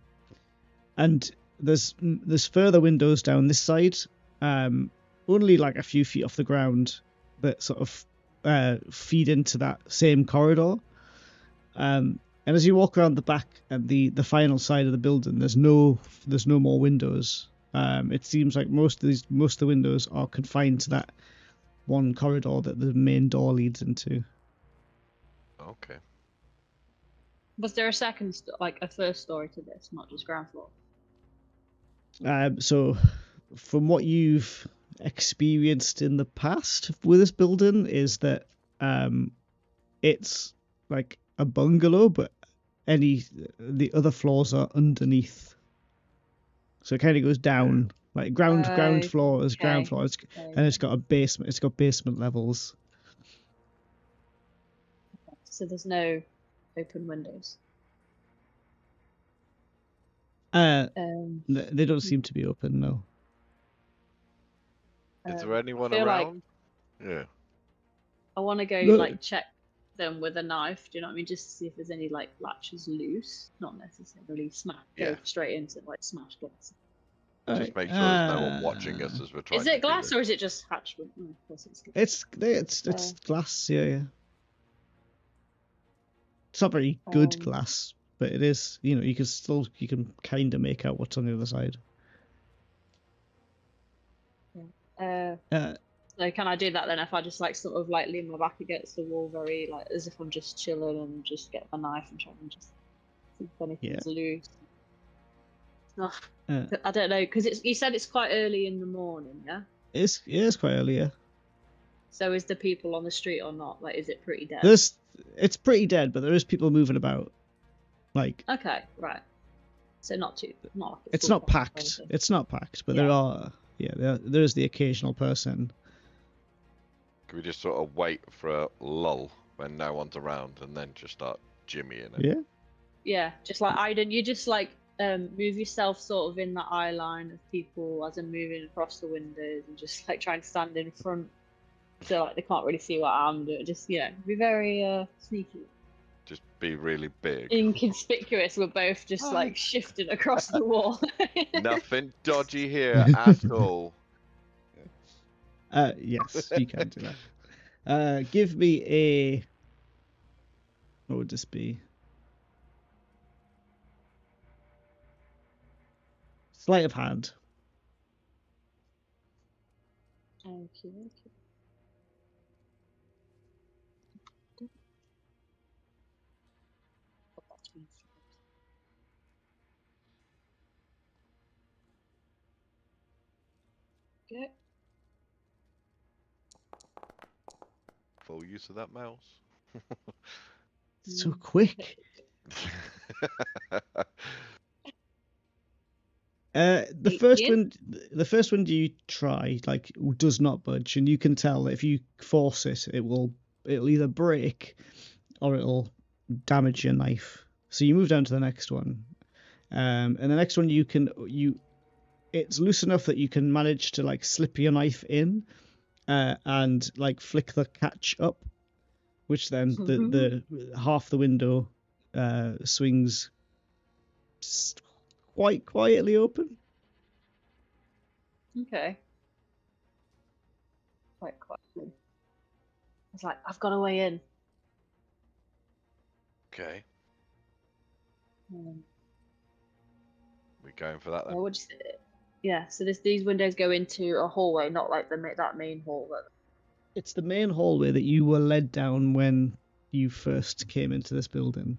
there's further windows down this side, only like a few feet off the ground, that sort of feed into that same corridor. And as you walk around the back and the final side of the building, there's no more windows. It seems like most of the windows are confined to that one corridor that the main door leads into.
Okay.
Was there a a first story to this, not just ground floor?
So, from what you've experienced in the past with this building, is that it's like a bungalow, but the other floors are underneath. So it kind of goes down, like ground floor is ground floor, and it's got a basement. It's got basement levels.
So there's no open windows.
They don't seem to be open, no.
Is there anyone around? Yeah.
I want to go check them with a knife. Do you know what I mean? Just to see if there's any latches loose. Not necessarily go straight into smash glass.
Just make sure there's no one watching us as we're trying.
Is it glass or is it just hatched?
It's glass. Yeah. It's not very good glass, but it is. You can kind of make out what's on the other side.
So can I do that then? If I just sort of lean my back against the wall, very as if I'm just chilling, and just get my knife and try and just see if anything's loose. Oh, I don't know, because you said it's quite early in the morning, yeah.
It's quite early, yeah.
So is the people on the street or not? Is it pretty dead?
It's pretty dead, but there is people moving about.
Okay, right. So not
it's not packed. It's not packed, but there are. Yeah, there is the occasional person.
Can we just sort of wait for a lull when no one's around and then just start jimmying it?
Yeah.
Yeah, just like Aiden, you just move yourself sort of in that eye line of people as I'm moving across the windows, and just trying to stand in front so they can't really see what I'm doing. Just be very sneaky.
Just be really big.
Inconspicuous. We're both just shifting across the wall.
Nothing dodgy here at all.
Yes, you can do that. Give me a. What would this be? Sleight of hand.
Okay. Okay.
Full use of that mouse.
So quick. The first
18?
one, the first one you try like does not budge, and you can tell that if you force it, it'll either break or it'll damage your knife. So you move down to the next one, and the next one it's loose enough that you can manage to like slip your knife in, and like flick the catch up, which then the half the window swings quite quietly open.
Okay. Quite quietly. I was like, I've got a way in.
Okay,
Um,
we going for that then?
what do you say? Yeah, so these windows go into a hallway, not like that main hall.
It's the main hallway that you were led down when you first came into this building.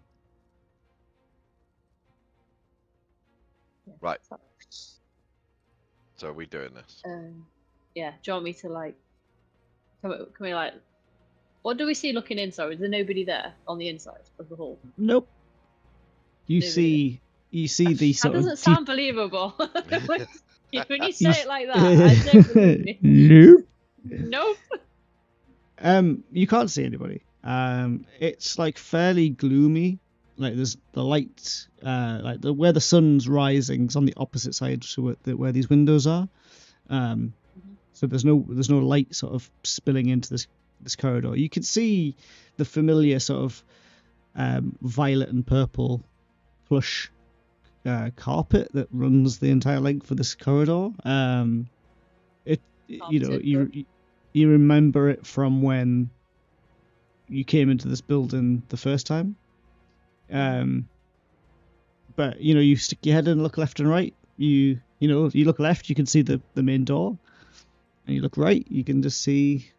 Yeah,
Right. So are we doing this?
Yeah. Do you want me to like? Can we like? What do we see looking inside? Is there nobody there on the inside of the hall?
Nope. You
Nobody
see the
That
sort
doesn't
of
sound believable. When you say it like that, I don't believe
Nope.
you. Nope.
You can't see anybody. It's like fairly gloomy. Like there's the light, like where the sun's rising is on the opposite side to where these windows are. So there's no light sort of spilling into this corridor. You can see the familiar sort of violet and purple plush carpet that runs the entire length of this corridor. You remember it from when you came into this building the first time. But you stick your head in and look left and right. You look left, you can see the main door, and you look right, you can just see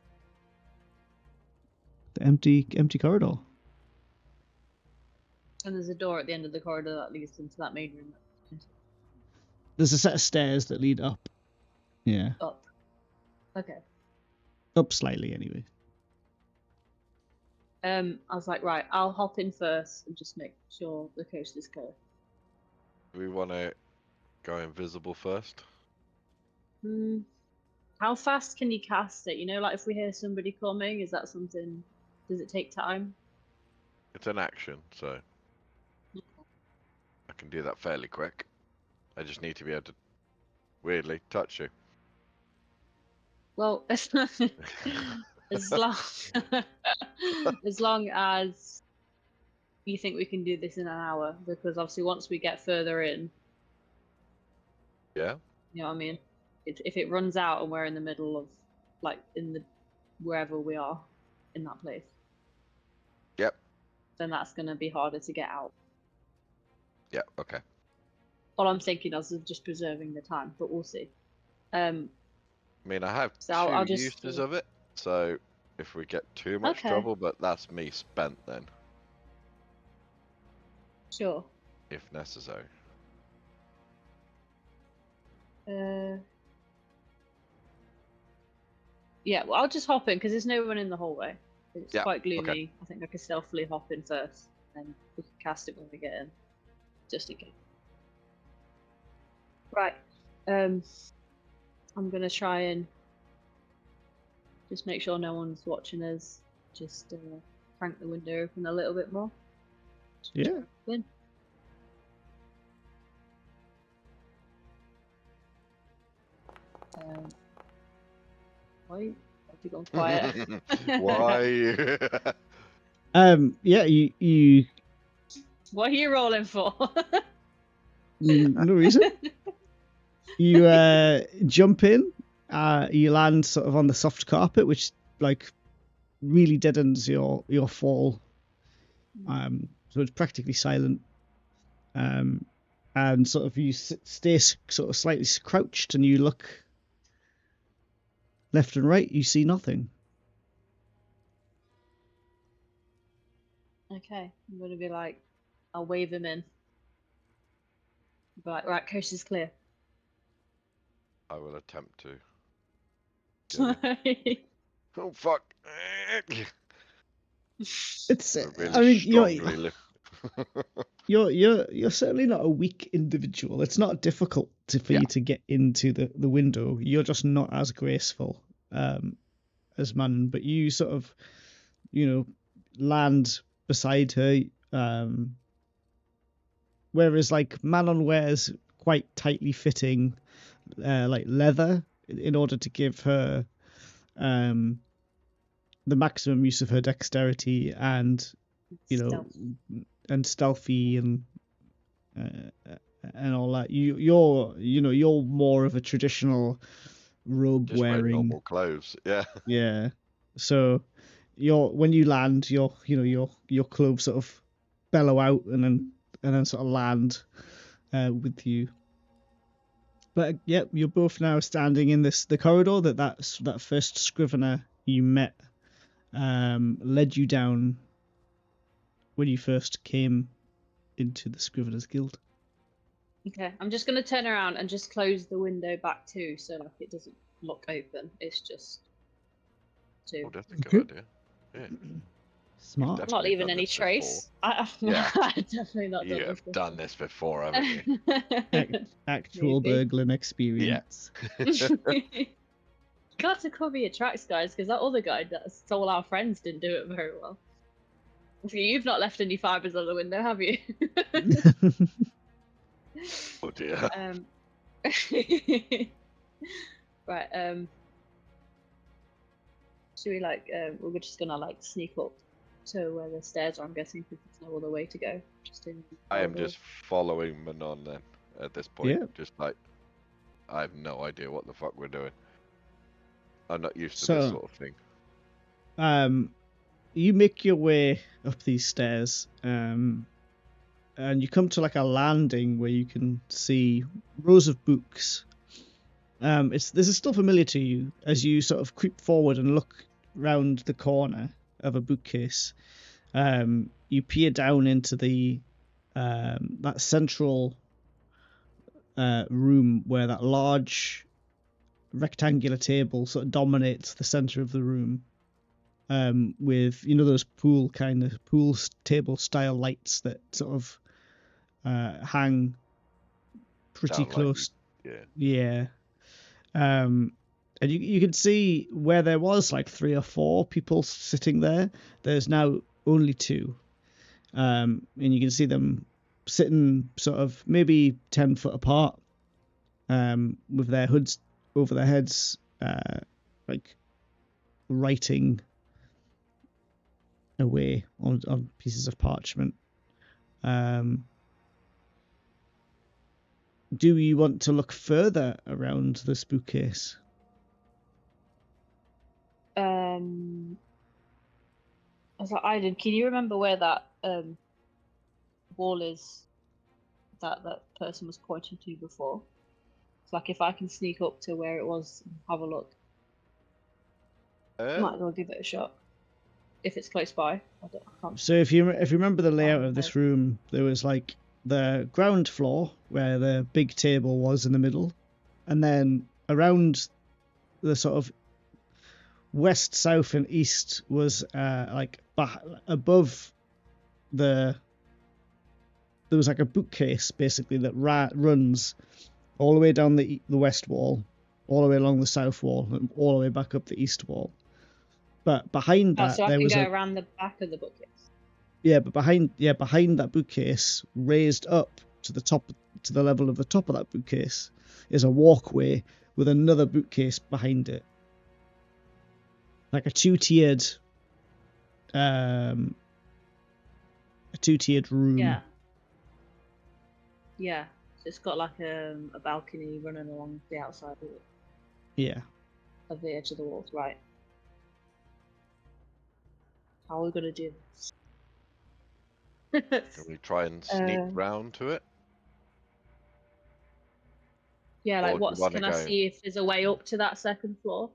the empty corridor.
And there's a door at the end of the corridor that leads into that main room.
There's a set of stairs that lead up. Yeah.
Up. Okay.
Up slightly, anyway.
I was like, right, I'll hop in first and just make sure the coast is clear.
Do we want to go invisible first?
How fast can you cast it? Like if we hear somebody coming, is that something? Does it take time?
It's an action, so I can do that fairly quick. I just need to be able to, weirdly, touch you.
Well, as long as long as you think we can do this in an hour, because obviously once we get further in,
Yeah.
you know what I mean. If it runs out and we're in the middle of, like, in the wherever we are in that place.
Yep.
Then that's gonna be harder to get out.
Yep. Okay.
All I'm thinking is just preserving the time, but we'll see. I
mean, I have
so I'll
two
just
uses of it, so if we get too much trouble, but that's me spent then.
Sure.
If necessary.
Yeah, well, I'll just hop in because there's no one in the hallway. It's quite gloomy.
Okay.
I think I could stealthily hop in first, and we can cast it when we get in, just in case. Right. I'm gonna try and just make sure no one's watching us. Just crank the window open a little bit more.
Yeah.
In. Why have you gone quiet?
Why?
Yeah, you
What are you rolling for?
no reason. You jump in, you land sort of on the soft carpet, which like really deadens your fall. So it's practically silent. And sort of you stay sort of slightly crouched, and you look left and right. You see nothing.
Okay, I'm gonna be like, I'll wave him in. Be like, right, coast is clear.
I will attempt to. Oh fuck!
It's.
Really
I mean,
strongly lift.
you're certainly not a weak individual. It's not difficult for you to get into the window. You're just not as graceful as Manon, but you sort of, land beside her. Whereas like Manon wears quite tightly fitting, like leather in order to give her the maximum use of her dexterity and and stealthy and all that. You're more of a traditional robe
Just wear
wearing.
normal clothes. Yeah.
Yeah. So when you land, your clothes sort of bellow out and then sort of land with you. But yep, you're both now standing in the corridor that first scrivener you met led you down when you first came into the Scriveners Guild.
Okay, I'm just gonna turn around and just close the window back too, so like it doesn't look open. It's just two.
Oh, that's a good idea. Yeah.
Smart.
I'm not leaving any trace. I've definitely not done
You
this
have
before.
done this before, haven't you?
Actual burgling experience.
Got to cover your tracks, guys, because that other guy that stole our friends didn't do it very well. You've not left any fibers on the window, have you?
Oh dear.
Right. Should we we're just gonna sneak up to where the stairs are, I'm guessing, because there's no other way to go.
I am just following Manon then at this point.
Yeah.
Just like, I have no idea what the fuck we're doing. I'm not used to
So,
this sort of thing.
You make your way up these stairs, and you come to like a landing where you can see rows of books. This is still familiar to you as you sort of creep forward and look round the corner of a bookcase. You peer down into the that central room where that large rectangular table sort of dominates the center of the room. With those pool table style lights that sort of hang pretty close. Yeah. And you can see where there was like 3 or 4 people sitting there. There's now only 2. And you can see them sitting sort of maybe 10 foot apart, with their hoods over their heads, like writing away on pieces of parchment. Do you want to look further around this bookcase?
I was like, Aiden, can you remember where that wall is that person was pointing to before? It's like if I can sneak up to where it was and have a look. Might as well give it a shot. If it's close by. I can't.
So if you remember the layout of this room, there was like the ground floor where the big table was in the middle, and then around the sort of west, south, and east was above there was like a bookcase basically that runs all the way down the west wall, all the way along the south wall, and all the way back up the east wall. But behind that,
so I can go around the back of the bookcase.
Yeah, but behind that bookcase, raised up to the level of the top of that bookcase, is a walkway with another bookcase behind it, like a two-tiered room.
Yeah. So it's got like a balcony running along the outside of it.
Yeah.
Of the edge of the walls, right? How are we gonna do this?
Can we try and sneak round to it?
Yeah, like can I see if there's a way up to that second floor,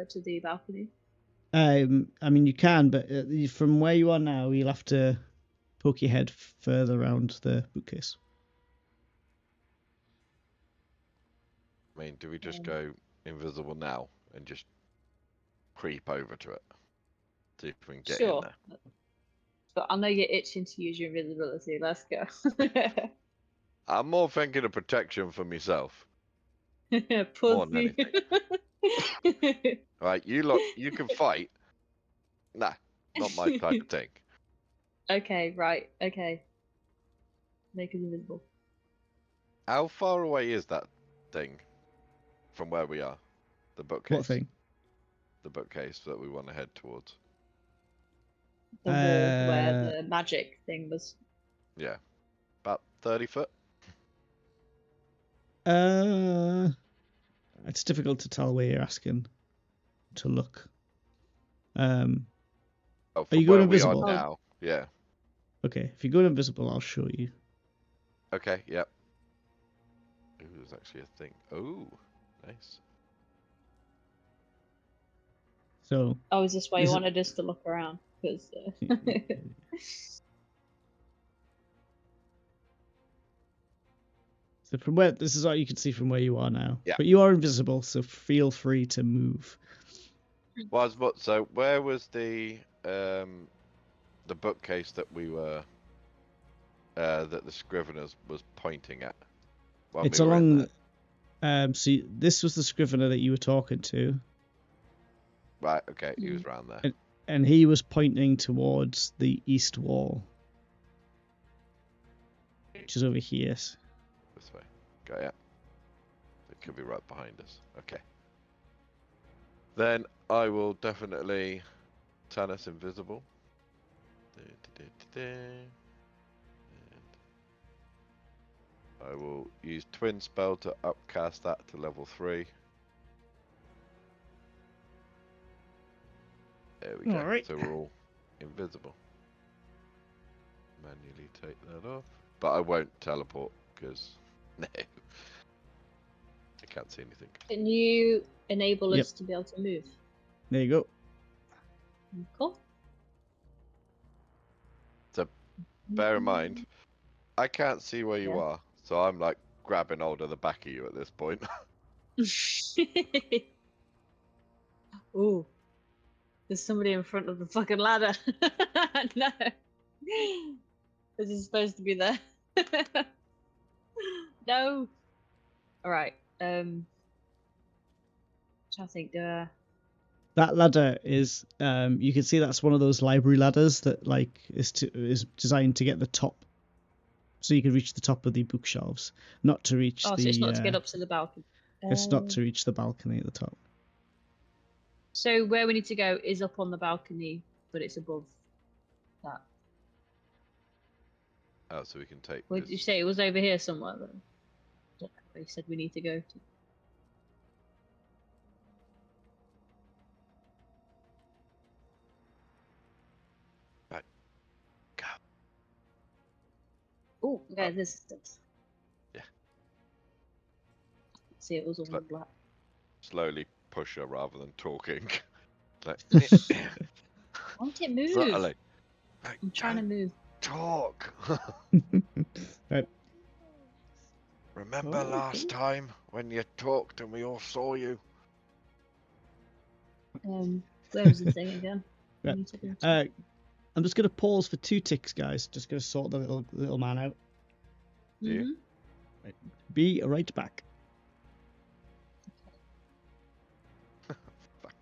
to the balcony?
I mean, you can, but from where you are now, you'll have to poke your head further around the bookcase.
I mean, do we just go invisible now and just creep over to it. See if we can get
Sure.
in there.
But I know you're itching to use your invisibility. Let's go.
I'm more thinking of protection for myself. More than
Pussy.
Right, you lot, you can fight. Nah, not my type of thing.
Okay, right. Okay. Make us invisible.
How far away is that thing from where we are? The bookcase.
What thing?
The bookcase that we want to head towards.
The wall where the magic thing was.
Yeah, about 30 foot.
It's difficult to tell where you're asking to look.
Oh,
are
from
you
where
going
we are
invisible?
now? Yeah.
Okay, if you go invisible, I'll show you.
Okay. Yep. Ooh, there's actually a thing. Ooh, nice.
So.
Oh, is this why you wanted us to look around? Because.
So from where this is all you can see from where you are now.
Yeah.
But you are invisible, so feel free to move.
So where was the bookcase that we were that the Scriveners was pointing at?
It's along. See, this was the Scrivener that you were talking to.
Right. Okay. He was around there.
And he was pointing towards the east wall, which is over here.
This way. Got ya. It could be right behind us. Okay. Then I will definitely turn us invisible. And I will use Twin Spell to upcast that to level 3. There we go.
Alright.
So we're all invisible. Manually take that off. But I won't teleport because no. I can't see anything.
Can you enable us to be able to move?
There you go.
Cool.
So bear in mind, I can't see where you are, so I'm like grabbing hold of the back of you at this point.
Ooh. There's somebody in front of the fucking ladder. No. This is supposed to be there. No. Alright. I think
that ladder is you can see that's one of those library ladders that like is designed to get the top, so you can reach the top of the bookshelves, not to reach
so it's not to get up to the balcony.
It's not to reach the balcony at the top.
So where we need to go is up on the balcony, but it's above that.
Oh, so we can take.
What did you say? It was over here somewhere. Then. They said we need to go to.
Right. Go.
Oh, okay, this is this.
Yeah.
See, it was all in black.
Slowly push her rather than talking. Like,
Won't it move?
subtly.
I'm trying to move.
Talk.
Right.
Remember last time when you talked and we all saw you?
Where was the thing again?
Yeah. I'm just gonna pause for 2 ticks, guys. Just gonna sort the little man out.
Yeah.
Right. Be right back.
Fuck.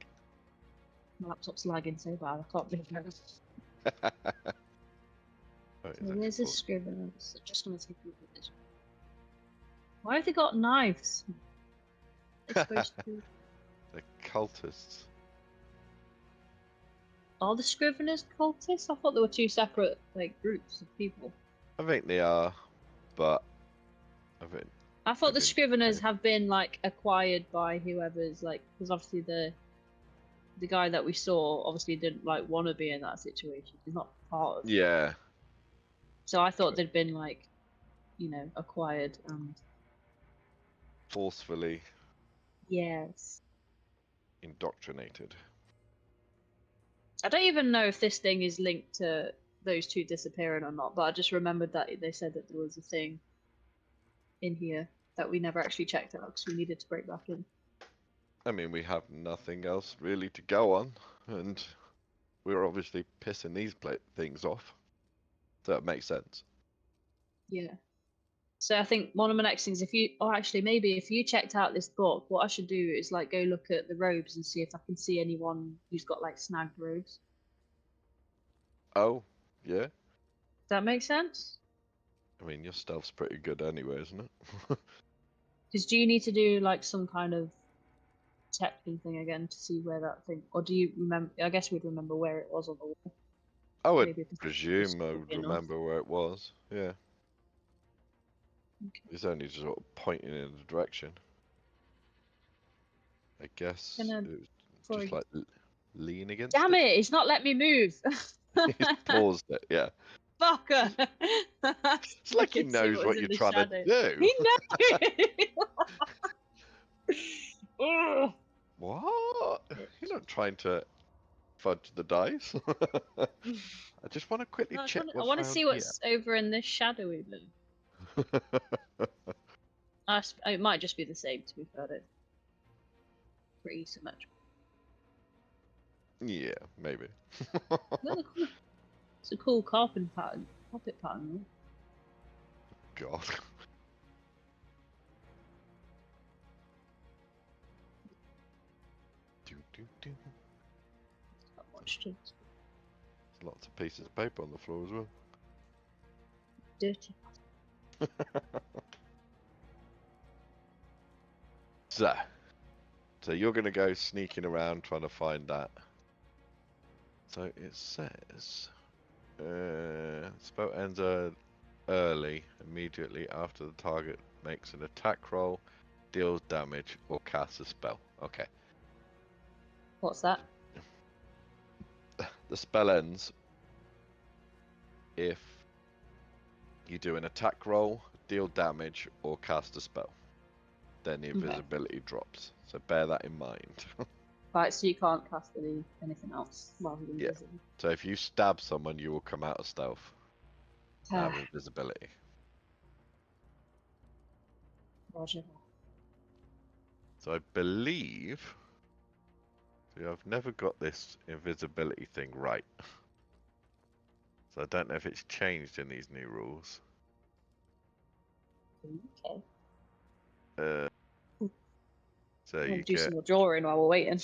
My laptop's lagging so bad, I can't believe it.
Oh,
So there's a Scrivener. So just want to take a look at this. Why have they got knives? It's supposed to...
The cultists.
Are the Scriveners cultists? I thought there were 2 separate like groups of people.
I think they are, but
I thought the Scriveners have been like acquired by whoever's like, because obviously the guy that we saw obviously didn't like want to be in that situation. He's not part of.
Yeah.
So I thought they'd been like, you know, acquired and
Forcefully.
Yes.
Indoctrinated.
I don't even know if this thing is linked to those 2 disappearing or not, but I just remembered that they said that there was a thing in here that we never actually checked out because we needed to break back in.
I mean, we have nothing else really to go on, and we're obviously pissing these things off. So that makes sense.
Yeah. So I think one of my next things, maybe if you checked out this book, what I should do is like go look at the robes and see if I can see anyone who's got like snagged robes.
Oh, yeah.
Does that make sense?
I mean, your stealth's pretty good anyway, isn't it?
Because do you need to do like some kind of checking thing again to see where that thing, or do you remember? I guess we'd remember where it was on the wall.
I would
Maybe because
presume I
would
would
be enough.
remember where it was. Yeah.
Okay.
It's only just sort of pointing in the direction. I guess
Gonna-
it was just like lean against
Damn it! It's not let me move.
He's paused it, yeah.
Fucker!
It's like he knows what you're trying to do.
He knows.
What? You're not trying to fudge the dice. I just want to quickly
No,
check
I want to see what's over in this shadowy room. It might just be the same, to be fair. It's pretty symmetrical.
Yeah, maybe.
It's a cool carpet pattern. Though.
God. Do. There's lots of pieces of paper on the floor as well.
Dirty.
So you're gonna go sneaking around trying to find that. So it says, spell ends early, immediately after the target makes an attack roll, deals damage, or casts a spell. Okay.
What's that?
The spell ends if you do an attack roll, deal damage, or cast a spell. Then the invisibility drops. So bear that in mind.
Right, so you can't cast anything else rather than
Yeah.
invisible.
So if you stab someone, you will come out of stealth. Have invisibility.
Roger.
So I believe. See, I've never got this invisibility thing right. So I don't know if it's changed in these new rules.
Okay.
So
I'll
you
do
get.
some more drawing while we're waiting.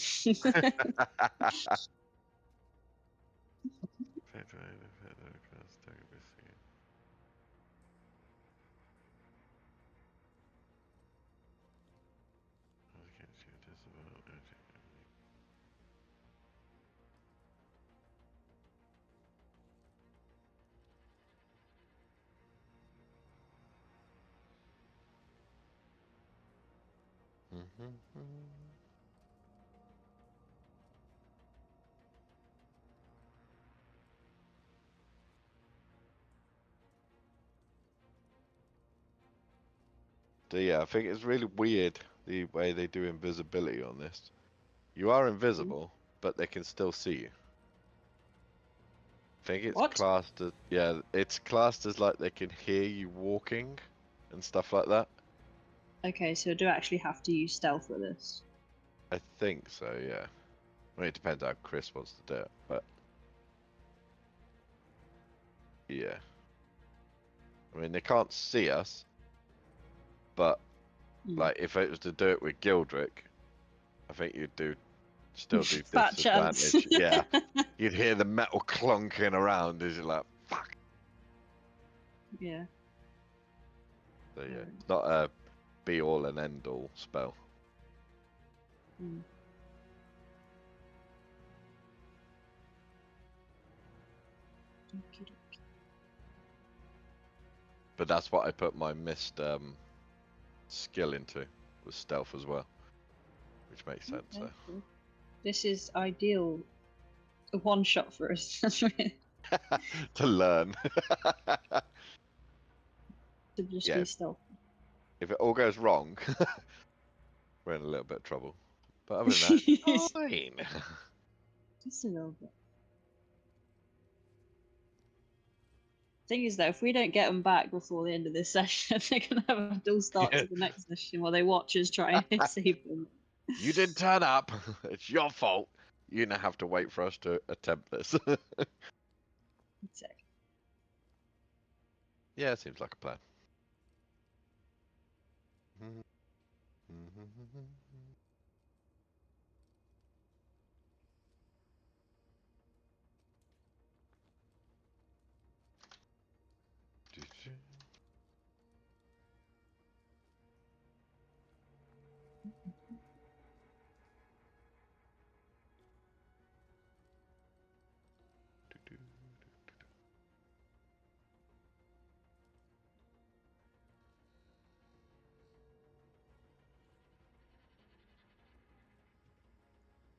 So yeah, I think it's really weird the way they do invisibility on this. You are invisible, but they can still see you. I think it's classed as, yeah, it's classed as like they can hear you walking and stuff like that.
Okay, so do I actually have to use stealth with this?
I think so, yeah. I mean, it depends how Chris wants to do it, but yeah. I mean, they can't see us, but like if it was to do it with Gildrick, I think you'd still do
Fat chance.
disadvantage. Yeah, you'd hear the metal clunking around as you're like, fuck.
Yeah.
So yeah, it's not a be all and end all spell. But that's what I put my missed skill into, was stealth as well, which makes sense.
Okay, cool. This is ideal. A one shot for us.
To learn.
To just be stealth.
If it all goes wrong, we're in a little bit of trouble. But other than that, fine.
Just a little bit. Thing is, though, if we don't get them back before the end of this session, they're gonna have a dual start to the next session while they watch us try and save them.
You didn't turn up. It's your fault. You now have to wait for us to attempt this.
Exactly.
Yeah, it seems like a plan.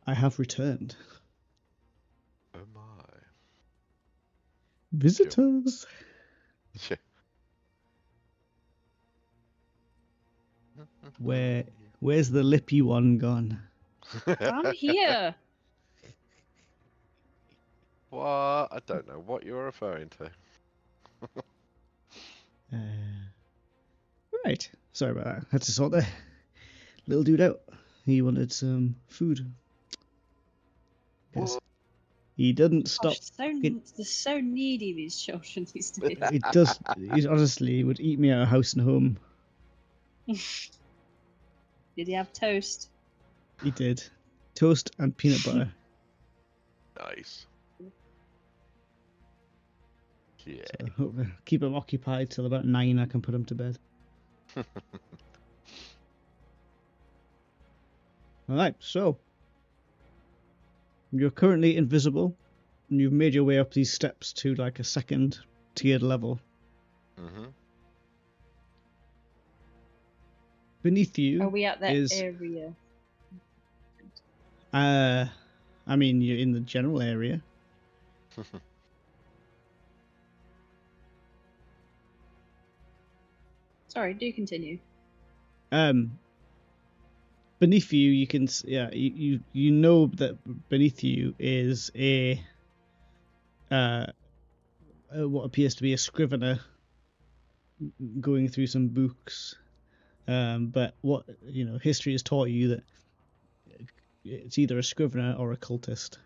I have returned.
Oh my.
Visitors. Where's the lippy one gone?
I'm here.
What? I don't know what you're referring to.
Right. Sorry about that. Had to sort the little dude out. He wanted some food. Yes. He didn't stop.
Gosh, they're so needy, these children these days.
It does. It honestly would eat me out of house and home.
Did he have toast?
He did. Toast and peanut butter.
Nice. Yeah.
So I hope keep him occupied till about 9. I can put him to bed. Alright, so you're currently invisible and you've made your way up these steps to like a second tiered level.
Mm-hmm.
Beneath you
Are we at that
is
area?
I mean you're in the general area.
Sorry, do continue.
Beneath you, you can you know that beneath you is a what appears to be a scrivener going through some books. But what history has taught you that it's either a scrivener or a cultist.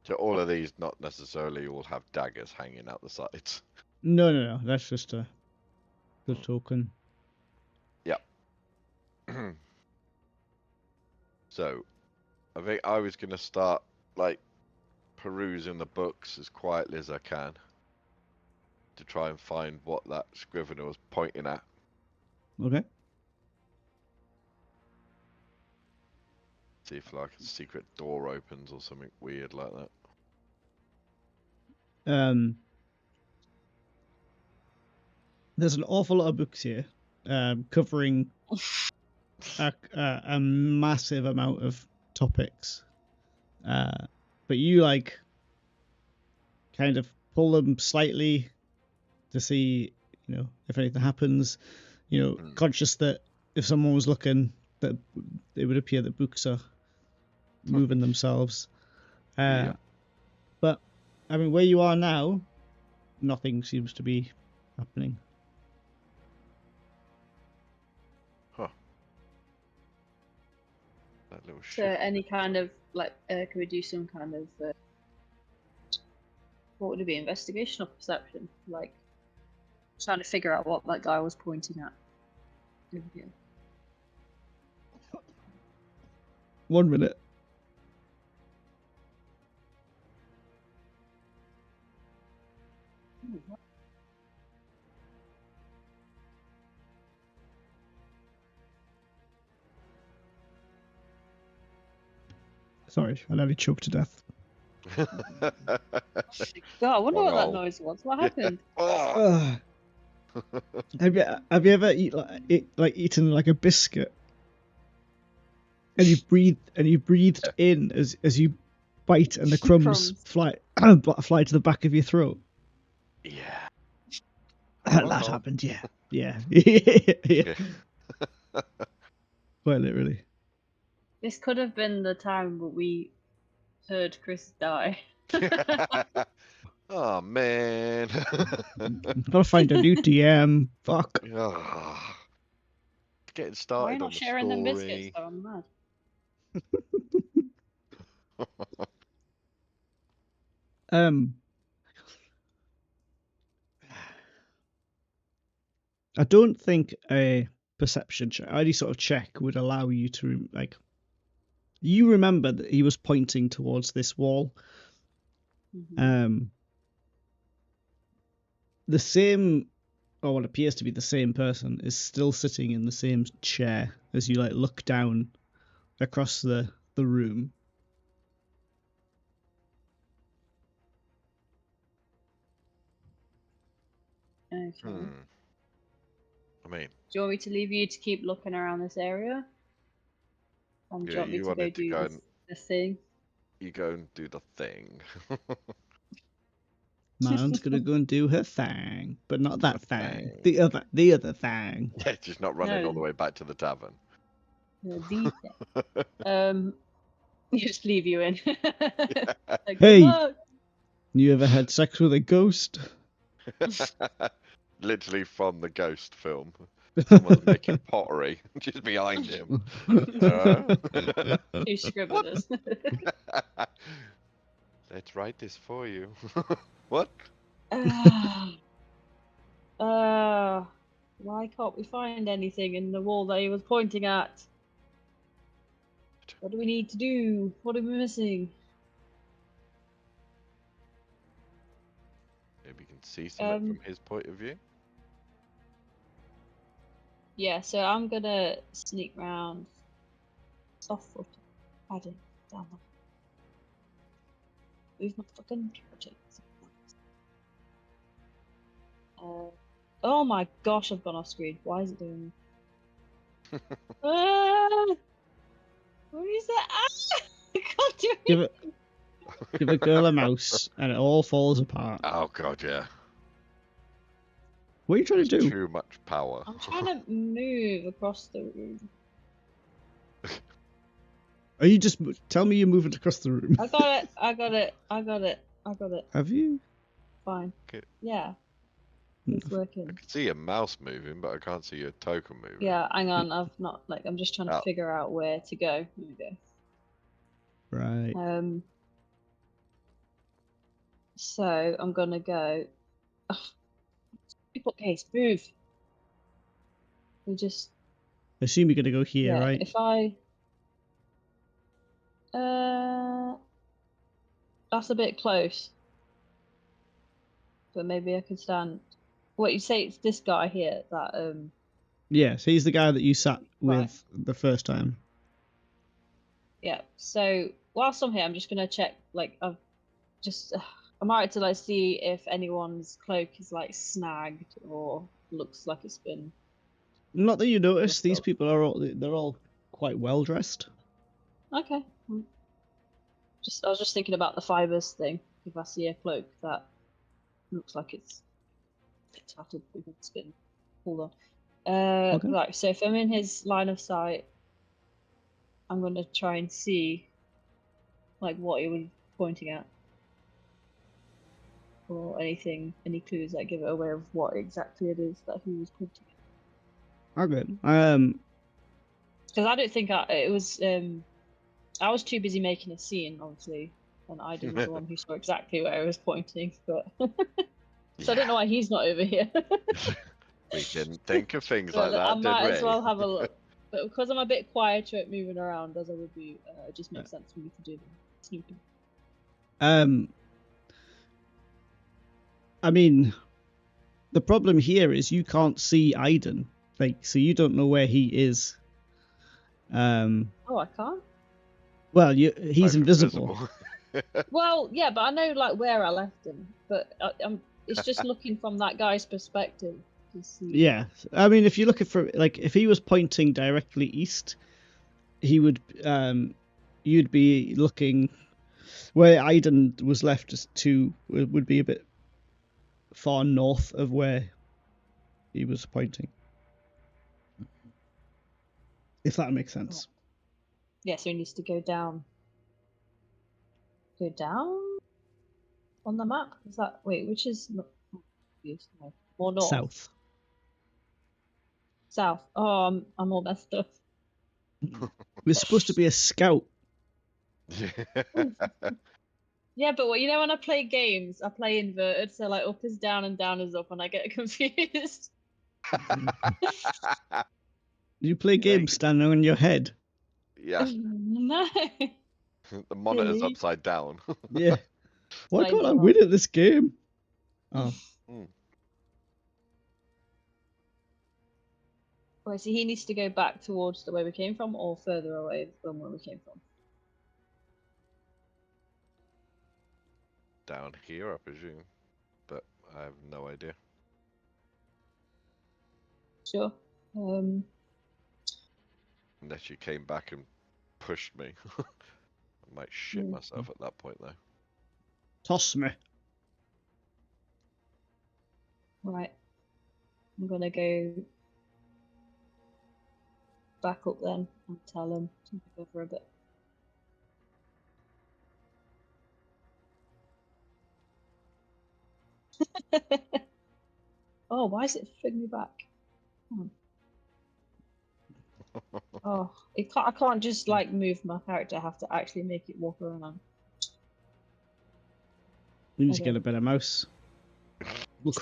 So all of these not necessarily all have daggers hanging out the sides.
No. That's just a good token.
Yep. So, I think I was gonna start like perusing the books as quietly as I can to try and find what that scrivener was pointing at.
Okay.
See if like a secret door opens or something weird like that.
There's an awful lot of books here, covering a massive amount of topics. But you like kind of pull them slightly to see, if anything happens. Conscious that if someone was looking, that it would appear that books are moving themselves.
Yeah.
But I mean, where you are now, nothing seems to be happening.
Huh. That little
So
shit.
any kind of like, can we do some kind of what would it be? Investigation or perception? Like trying to figure out what that guy was pointing at. Over here.
1 minute. Sorry, I nearly choked to death.
God, I wonder what that
Wow.
noise was. What happened?
Have you ever eaten like a biscuit, and you breathed in as you bite, and the crumbs fly to the back of your throat?
Yeah.
That happened. Yeah. Yeah. Quite literally.
This could have been the time that we heard Chris die.
Oh man.
Gotta find a new DM. Fuck.
getting
Why are you
started
not
on the
sharing them biscuits?
story.
Though? I'm mad.
Um, I don't think a perception check, any sort of check, would allow you to like. You remember that he was pointing towards this wall.
Mhm.
The same, or what appears to be the same person, is still sitting in the same chair as you like look down across the room.
Okay.
I mean,
Do you want me to leave you to keep looking around this area? Do
yeah,
you want me
you
to go
wanted to
do
go
this,
and
the thing?
you go and do the thing.
Man's gonna go and do her thing, but not that thing.
Thing.
The other thing.
Yeah, just not running all the
No,
way back to the tavern.
the thing. Just leave you in. Like, good
Hey,
luck.
you ever had sex with a ghost?
Literally from the Ghost film. Someone's making pottery just behind him.
Two scribblers.
Let's write this for you. What?
Why can't we find anything in the wall that he was pointing at? What do we need to do? What are we missing?
Maybe you can see something
Um,
from his point of view.
yeah, so I'm gonna sneak round. Soft foot. Padding. Down there. Move my fucking carrot. Oh my gosh, I've gone off screen. Why is it doing this? What is that? Ah! I can't do
Give
it.
it, give a girl a mouse, and it all falls apart.
Oh god, yeah.
What are you trying to
There's
do?
too much power.
I'm trying to move across the room.
Are you just tell me you're moving across the room?
I got it. I got it. I got it. I got it.
Have you?
Fine.
Okay.
Yeah, it's
I
working.
can see your mouse moving, but I can't see your token moving.
Yeah, hang on. I've not like. I'm just trying to figure out where to go. Here we go.
Right.
So I'm gonna go. Ugh, bookcase, move. We just.
I assume you're gonna go here,
Yeah.
right?
If I. That's a bit close. But maybe I could stand. What you say? It's this guy here that
Yes, he's the guy that you sat with
Right.
the first time.
Yeah. So whilst I'm here, I'm just gonna check. Like I've just. I'm alright to like see if anyone's cloak is like snagged or looks like it's been.
Not that you notice.
ripped
These
up.
people are they're all quite well dressed.
Okay. I was just thinking about the fibers thing. If I see a cloak that looks like it's tattered with its been pulled on.
Okay.
Right. So if I'm in his line of sight, I'm gonna try and see like what he was pointing at. Or anything, any clues that give it away of what exactly it is that he was pointing at.
Okay.
Because I don't think it was. I was too busy making a scene, obviously, and Iden was the one who saw exactly where I was pointing. But so I don't know why he's not over here.
We didn't think of things
But
like that,
I
did
might
we?
as well have a look. But because I'm a bit quieter at moving around as I would be, it just makes sense for me to do the snooping.
I mean, the problem here is you can't see Iden, like, so you don't know where he is.
Oh, I can't.
Well, he's invisible.
Well, yeah, but I know like where I left him. But it's just looking from that guy's perspective to see.
Yeah, I mean, if you look at like if he was pointing directly east, he would you'd be looking where Iden was left to would be a bit far north of where he was pointing. If that makes sense.
Yeah, so he needs to go down. Go down on the map? Is that wait? Which is not more north?
South.
South. Oh, I'm all messed up.
We're supposed to be a scout.
Yeah, but when I play games, I play inverted, so like up is down and down is up, and I get confused.
You play games standing on your head.
Yeah.
No.
The monitor's
Silly.
upside down.
Yeah. Why
Upside
can't I
down.
win at this game? Oh.
Right, so he needs to go back towards the way we came from, or further away from where we came from.
Down here, I presume. But I have no idea.
Sure.
Unless you came back and pushed me. I might shit myself at that point, though.
Toss me.
Right. I'm gonna go back up then and tell him to move over a bit. Oh, why is it flipping me back? Oh, I can't just like move my character. I have to actually make it walk around.
We need to get a better mouse. We'll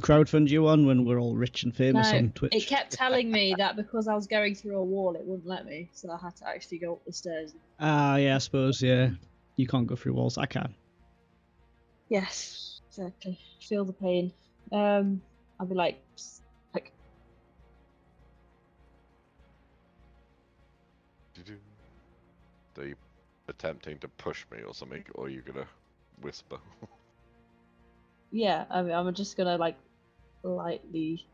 crowdfund you on when we're all rich and famous on Twitch.
It kept telling me that because I was going through a wall, it wouldn't let me, so I had to actually go up the stairs.
Ah, yeah, I suppose, yeah. You can't go through walls. I can.
Yes, exactly. Feel the pain. I'll be like.
Are you attempting to push me or something, or are you gonna whisper?
Yeah, I mean, I'm just gonna like lightly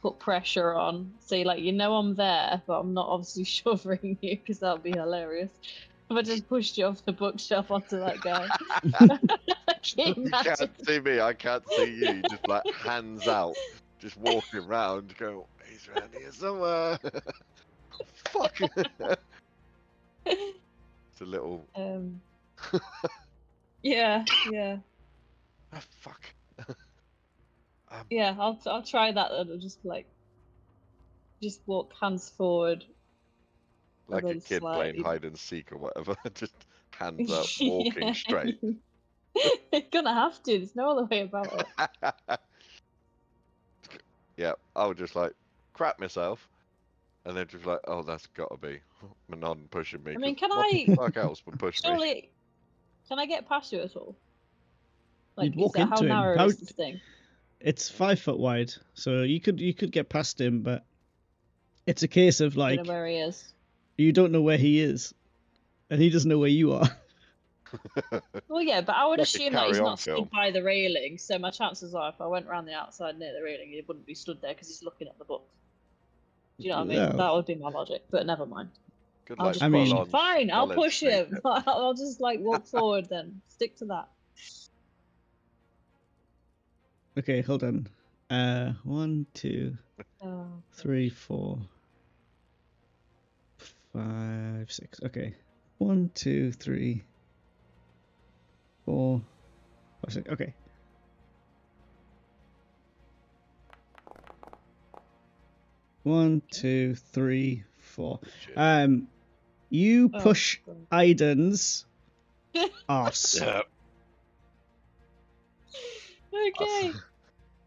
put pressure on. Say like, I'm there, but I'm not obviously shoving you because that'll be hilarious. If I just pushed you off the bookshelf onto that guy.
You can't see me, I can't see you. Just like hands out, just walking around, going, he's around here somewhere. Fuck. It's a little.
Yeah.
Ah, fuck.
Yeah, I'll try that and I'll just like walk hands forward.
Like a kid playing hide and seek or whatever, just hands up, walking straight.
You're gonna have to. There's no other way about it.
Yeah, I would just like crap myself, and then just like, oh, that's gotta be Manon pushing me.
I mean,
what the fuck else would push me?
Can I get past you at all?
Like, you'd walk into
how
him.
Narrow is this thing?
It's 5 foot wide, so you could get past him, but it's a case of like,
don't know where he is.
You don't know where he is, and he doesn't know where you are.
Well, yeah, but I would
Like
assume that he's not stood by the railing, so my chances are if I went around the outside near the railing, he wouldn't be stood there because he's looking at the book. Do you know what I mean?
No.
That would be my logic, but never mind.
Good
I'll
luck,
just push him.
Fine,
I'll push him. I'll just like walk forward then. Stick to that.
Okay, hold on. 1, 2, 3, 4, 5, 6. Okay. 1, 2, 3, 4, 5, 6. Okay. One, 2, 3, 4. You push Aiden's arse.
Yeah.
Okay.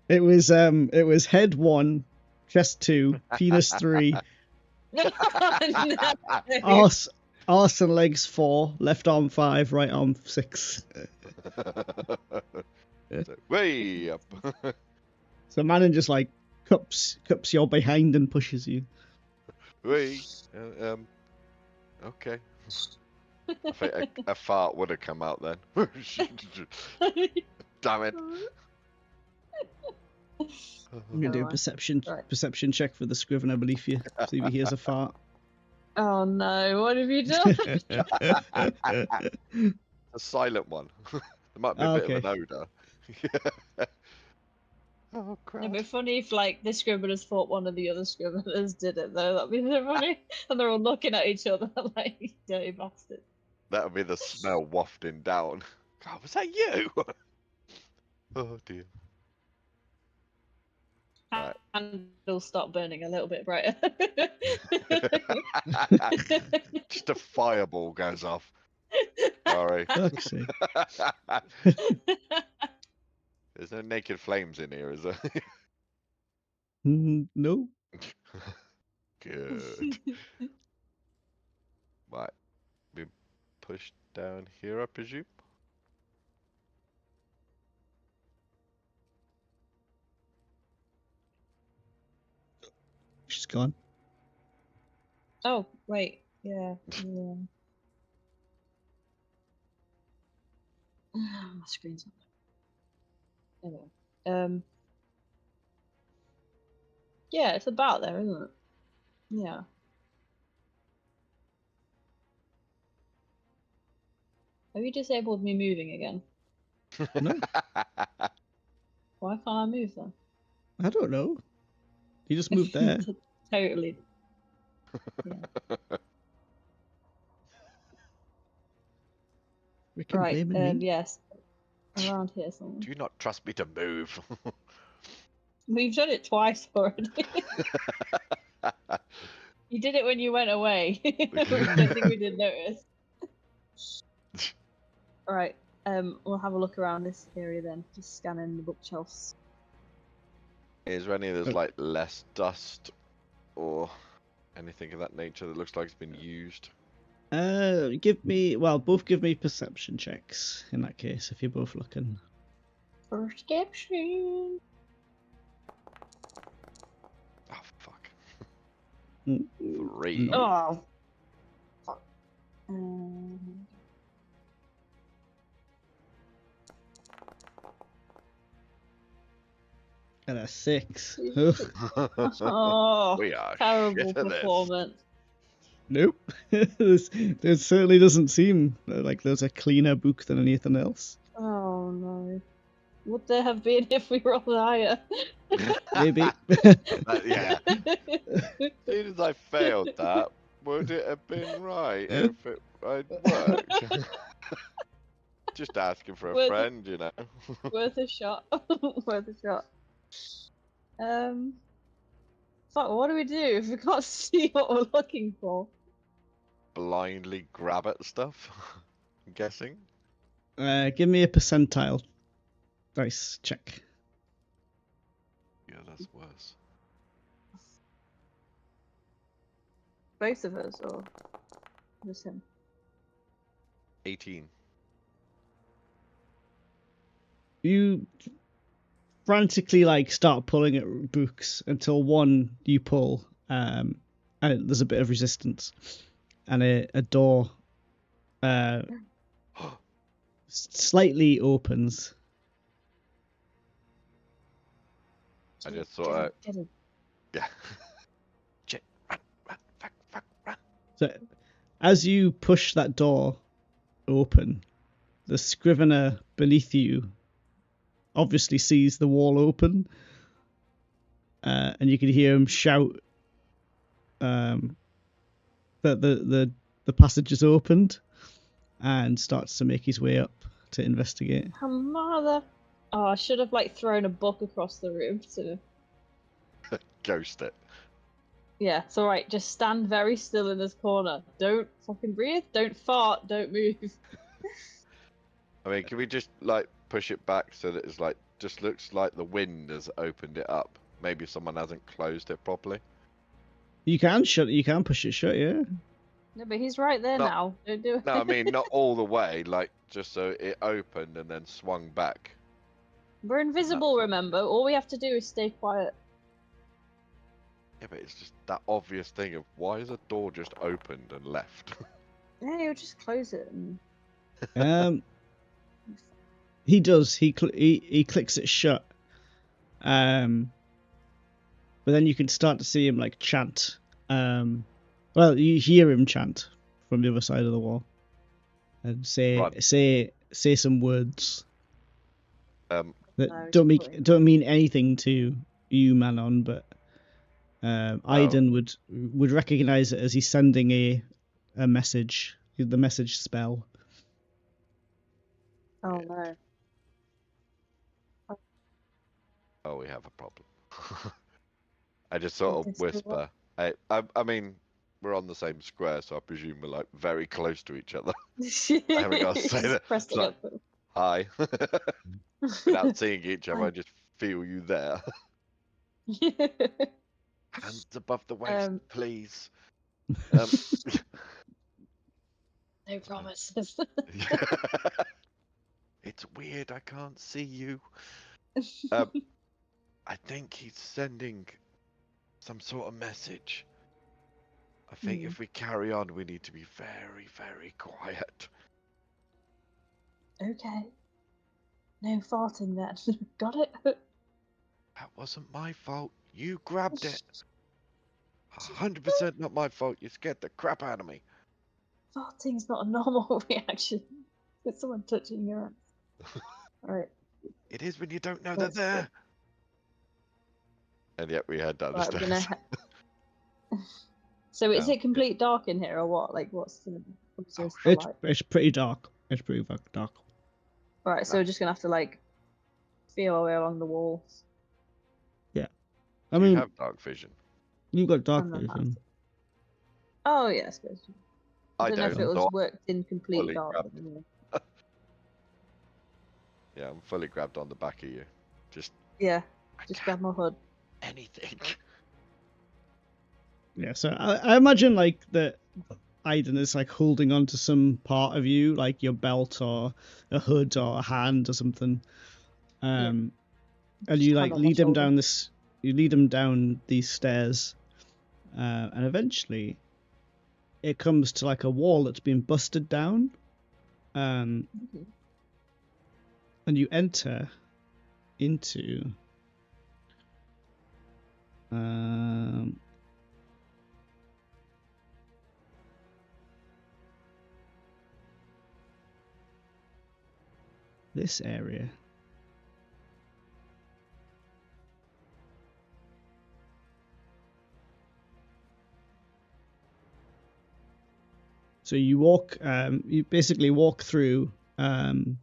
It was head 1, chest 2, penis 3, arse and legs 4, left arm 5, right arm 6.
Way up.
So Manon just like cups your behind and pushes you.
Way. Okay. I think a fart would have come out then. Damn it.
I'm gonna do a perception check for the Scrivener beneath you. See if he hears a fart.
Oh no! What have you done?
A silent one. There might be a bit of an odor. Oh crap!
It'd be funny if like the Scriveners thought one of the other Scriveners did it though. That'd be so funny. And they're all looking at each other like dirty bastards.
That would be the smell wafting down. God, was that you? Oh dear. Right.
Candles start burning a little bit brighter.
Just a fireball goes off. Sorry.
Fuck's sake.
There's no naked flames in here, is there?
No.
Good. Right. We push down here, I presume?
She's gone.
Oh, wait. Yeah. Yeah. My screen's not there. Anyway. Yeah, it's about there, isn't it? Yeah. Have you disabled me moving again?
No,
Why can't I move then?
I don't know. You just moved there.
Totally. Yeah.
We can
Right.
blame me.
Yes. Around here somewhere.
Do you not trust me to move?
We've done it twice already. You did it when you went away. I don't think we did notice. Alright. We'll have a look around this area then. Just scanning the bookshelves.
Is there any there's like less dust or anything of that nature that looks like it's been used?
Both give me perception checks in that case, if you're both looking.
Perception.
Oh fuck.
Mm,
3.
no.
Oh. Fuck.
And a 6.
Oh.
We are
Terrible
shit at this.
performance.
Nope. There certainly doesn't seem like there's a cleaner book than anything else.
Oh no. Would there have been if we rolled higher?
Maybe.
Yeah. As soon as I failed that, would it have been right if I'd worked? Just asking for a
Worth it.
friend, you know.
Worth a shot. Worth a shot. Fuck, what do we do if we can't see what we're looking for?
Blindly grab at stuff. I'm guessing.
Give me a percentile dice check.
Yeah, that's worse.
Both of us, or just him?
18.
You frantically start pulling at books until one you pull, and there's a bit of resistance, and a door slightly opens.
I just thought,
Get him.
yeah. Shit, run.
So, as you push that door open, the scrivener beneath you obviously sees the wall open, and you can hear him shout that the passage is opened, and starts to make his way up to investigate.
Oh, mother. Oh, I should have thrown a book across the room to.
Ghost it.
Yeah, it's alright. Just stand very still in this corner. Don't fucking breathe. Don't fart. Don't move.
I mean, can we just push it back so that it's just looks like the wind has opened it up? Maybe someone hasn't closed it properly.
You can push it shut, yeah.
No, but he's right there now. Don't do it.
No, I mean not all the way. Just so it opened and then swung back.
We're invisible, remember? All we have to do is stay quiet.
Yeah, but it's just that obvious thing of why is a door just opened and left?
Yeah, you'll just close it.
He does. He clicks it shut. But then you can start to see him chant. Well, you hear him chant from the other side of the wall, and say some words that don't mean anything to you, Manon, but Aiden would recognize it as he's sending a message, the message spell.
Oh no.
Oh, we have a problem. I just sort
Okay,
of
so what-
whisper. I mean, we're on the same square, so I presume we're like very close to each other. I haven't got to say
Just
that. It's
pressing
like,
up.
hi. Without seeing each other, I just feel you there. Hands above the waist, please. Um,
No promises.
it's weird. I can't see you. I think he's sending some sort of message. I think if we carry on, we need to be very, very quiet.
Okay. No farting then. Got it?
That wasn't my fault. You grabbed it. 100% not my fault. You scared the crap out of me.
Farting's not a normal reaction. It's someone touching your ass. Alright.
It is when you don't know they're there. And yet we head down the
Right,
stairs.
So is
No.
it complete dark in here or what? Like what's the light?
It's pretty dark. It's pretty dark.
Right, so we're just gonna have to like feel our way along the walls.
Yeah.
Do you have dark vision?
You've got dark
And then
vision.
Oh yeah, I suppose. I don't know if it was
so
worked in complete
fully
dark.
grabbed.
But anyway.
Yeah, I'm fully grabbed on the back of you. Just
Yeah, just grab my hood.
anything.
Yeah, so I imagine like that Aiden is like holding on to some part of you, like your belt or a hood or a hand or something. And you like lead him down this. You lead him down these stairs, and eventually, it comes to like a wall that's been busted down. And you enter into this area. So you walk, you basically walk through an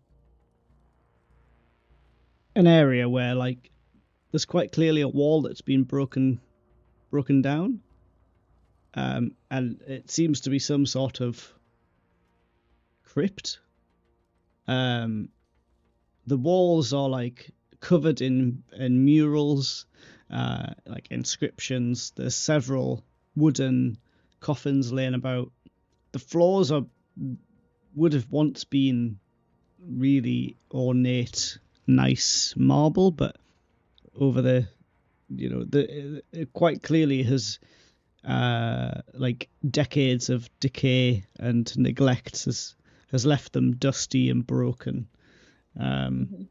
area where like there's quite clearly a wall that's been broken down, and it seems to be some sort of crypt. The walls are like covered in murals, like inscriptions. There's several wooden coffins laying about. The floors would have once been really ornate, nice marble, but over it quite clearly has like decades of decay and neglect has left them dusty and broken.
The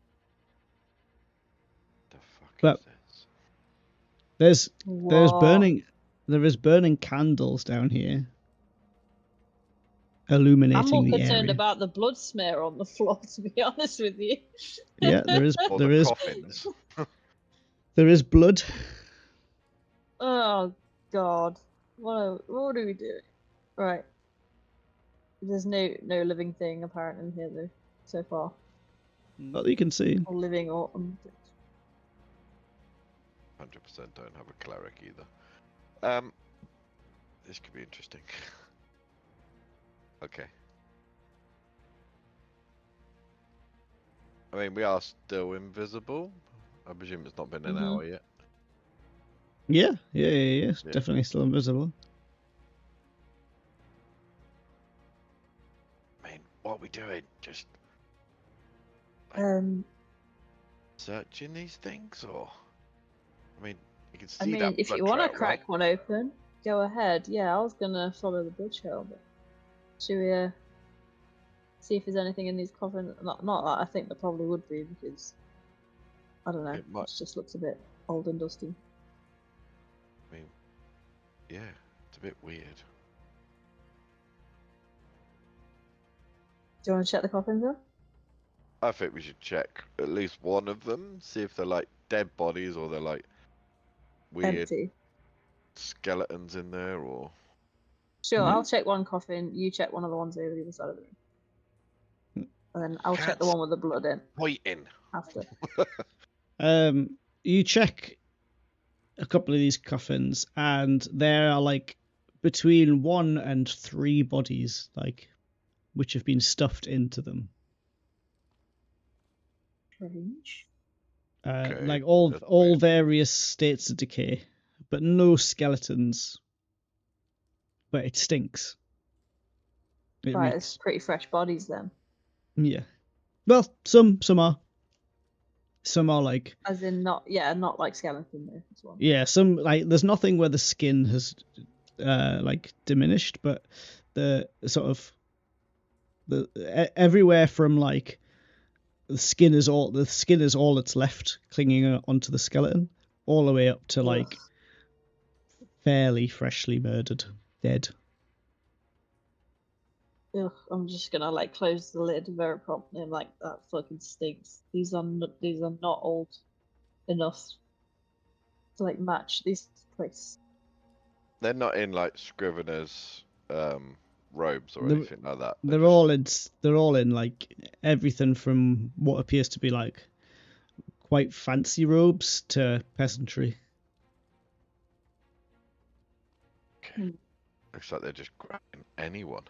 fuck
But
is this?
there is burning candles down here, illuminating
I'm more
the
concerned
area.
about the blood smear on the floor, to be honest with you.
Yeah, there is
Coffins.
there is blood.
Oh God, what are we doing? Right. There's no living thing apparent in here though, so far.
Not that you can see.
Or living or
100% don't have a cleric either. This could be interesting. Okay. I mean, we are still invisible. I presume it's not been an hour yet.
Yeah. It's definitely still invisible.
I mean, what are we doing? Just searching these things, or I mean, you can see that.
if you want to crack one open, go ahead. Yeah, I was gonna follow the blood trail, but should we see if there's anything in these coffins? Not that I think there probably would be, because I don't know. It just looks a bit old and dusty.
I mean, yeah, it's a bit weird.
Do you want to check the coffins though?
I think we should check at least one of them, see if they're like dead bodies or they're like weird
Empty.
skeletons in there, or.
Sure, I'll check one coffin. You check one of the ones over the other side of the room, and then I'll check the one with the blood in.
Pointing.
After.
You check a couple of these coffins, and there are like between 1 and 3 bodies, like, which have been stuffed into them.
Strange.
Okay,
Like
that's
all
weird.
various states of decay, but no skeletons. But it stinks. It
Right,
reeks.
it's pretty fresh bodies then.
Yeah. Well, some are. Some are like,
As in not like skeleton though as well.
yeah, some like there's nothing where the skin has like diminished, but the sort of everywhere from like the skin is all that's left clinging onto the skeleton, all the way up to like fairly freshly murdered, dead.
Ugh, I'm just gonna like close the lid very promptly. I'm like, that fucking stinks. These are not old enough to like match this place.
They're not in like Scrivener's robes or
They're-
anything like that.
They're all in like everything from what appears to be like quite fancy robes to peasantry.
Okay. Looks like they're just grabbing anyone.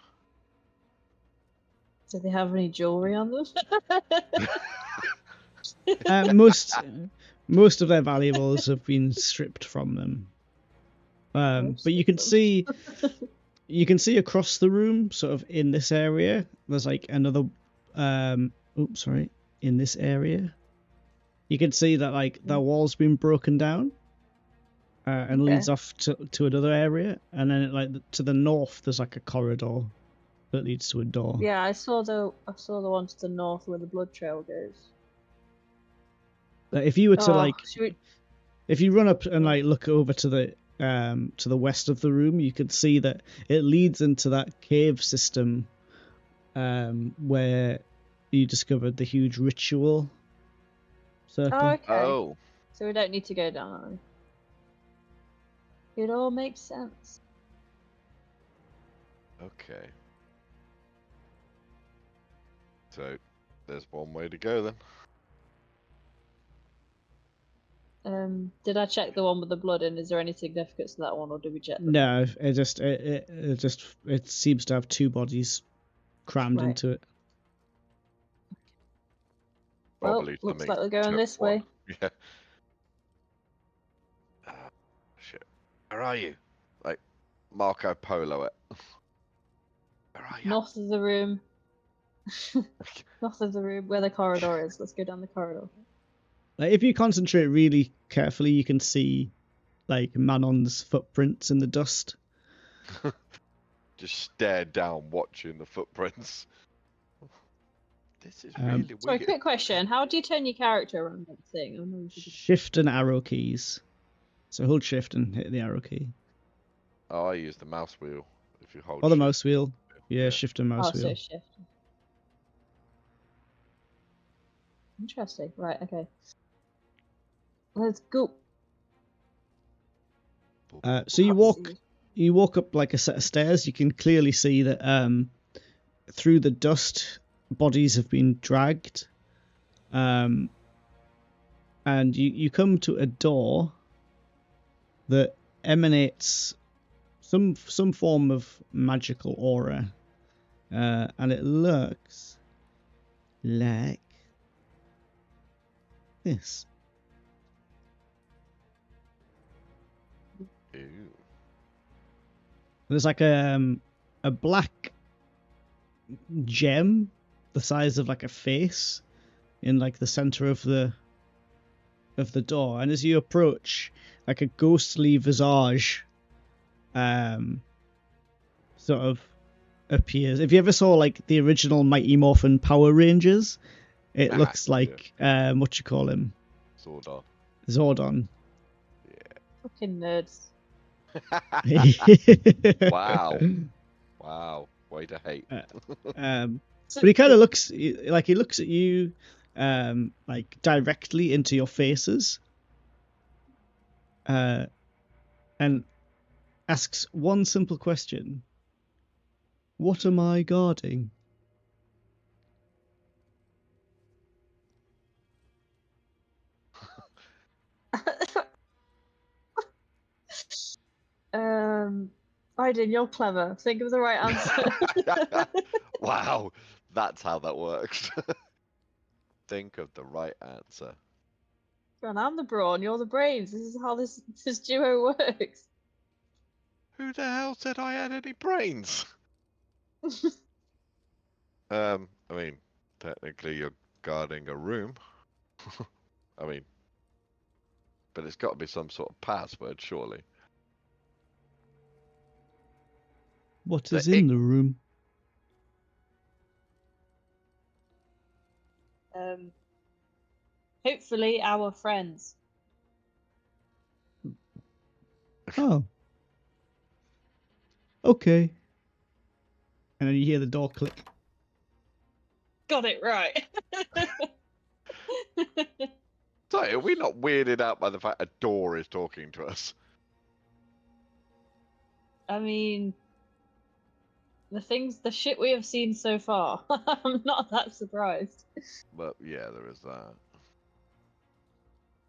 Do they have any jewelry on them?
Most of their valuables have been stripped from them. But you can see across the room, sort of in this area, there's like another. In this area, you can see that like the wall's been broken down, and leads off to another area, and then like to the north, there's like a corridor that leads to a door.
Yeah, I saw the one to the north where the blood trail goes.
If you were to if you run up and like look over to the west of the room, you could see that it leads into that cave system, where you discovered the huge ritual circle.
Oh, okay.
Oh,
So we don't need to go down. It all makes sense.
okay. So there's one way to go then.
Did I check the one with the blood in? Is there any significance to that one, or did we check?
No, it seems to have 2 bodies crammed
Right.
into it.
Well,
Probably
looks
something
like we're going
took
this
one.
way.
Yeah. Shit. Where are you? Like Marco Polo it. Where are you?
North of the room. North of the room, where the corridor is. Let's go down the corridor.
Like, if you concentrate really carefully, you can see like Manon's footprints in the dust.
Just stare down, watching the footprints. This is really
Sorry,
weird.
quick question. How do you turn your character around that thing? I don't know if you could...
Shift and arrow keys. So hold shift and hit the arrow key.
Oh, I use the mouse wheel. If you hold.
Or the
shift.
mouse wheel. Yeah, shift and mouse
Oh,
wheel.
so shift. Interesting. Right, okay. Let's go.
So you walk up like a set of stairs. You can clearly see that through the dust, bodies have been dragged. And you come to a door that emanates some form of magical aura, and it looks like this.
Ew.
There's like a black gem the size of like a face in like the center of the door, and as you approach, like a ghostly visage sort of appears. If you ever saw like the original Mighty Morphin Power Rangers, it looks like what you call him? Zordon.
Fucking nerds.
Wow. Wow. Way to hate.
But he kind of looks like he looks at you like directly into your faces, and asks one simple question: what am I guarding?
Aiden, you're clever. Think of the right answer.
Wow, that's how that works. Think of the right answer.
John, I'm the brawn, you're the brains. This is how this duo works.
Who the hell said I had any brains? I mean, technically you're guarding a room. I mean, but it's got to be some sort of password, surely.
What is in the room?
Hopefully our friends.
Oh. Okay. And then you hear the door click.
Got it right.
Sorry, are we not weirded out by the fact a door is talking to us?
I mean, the shit we have seen so far, I'm not that surprised.
But yeah, there is that.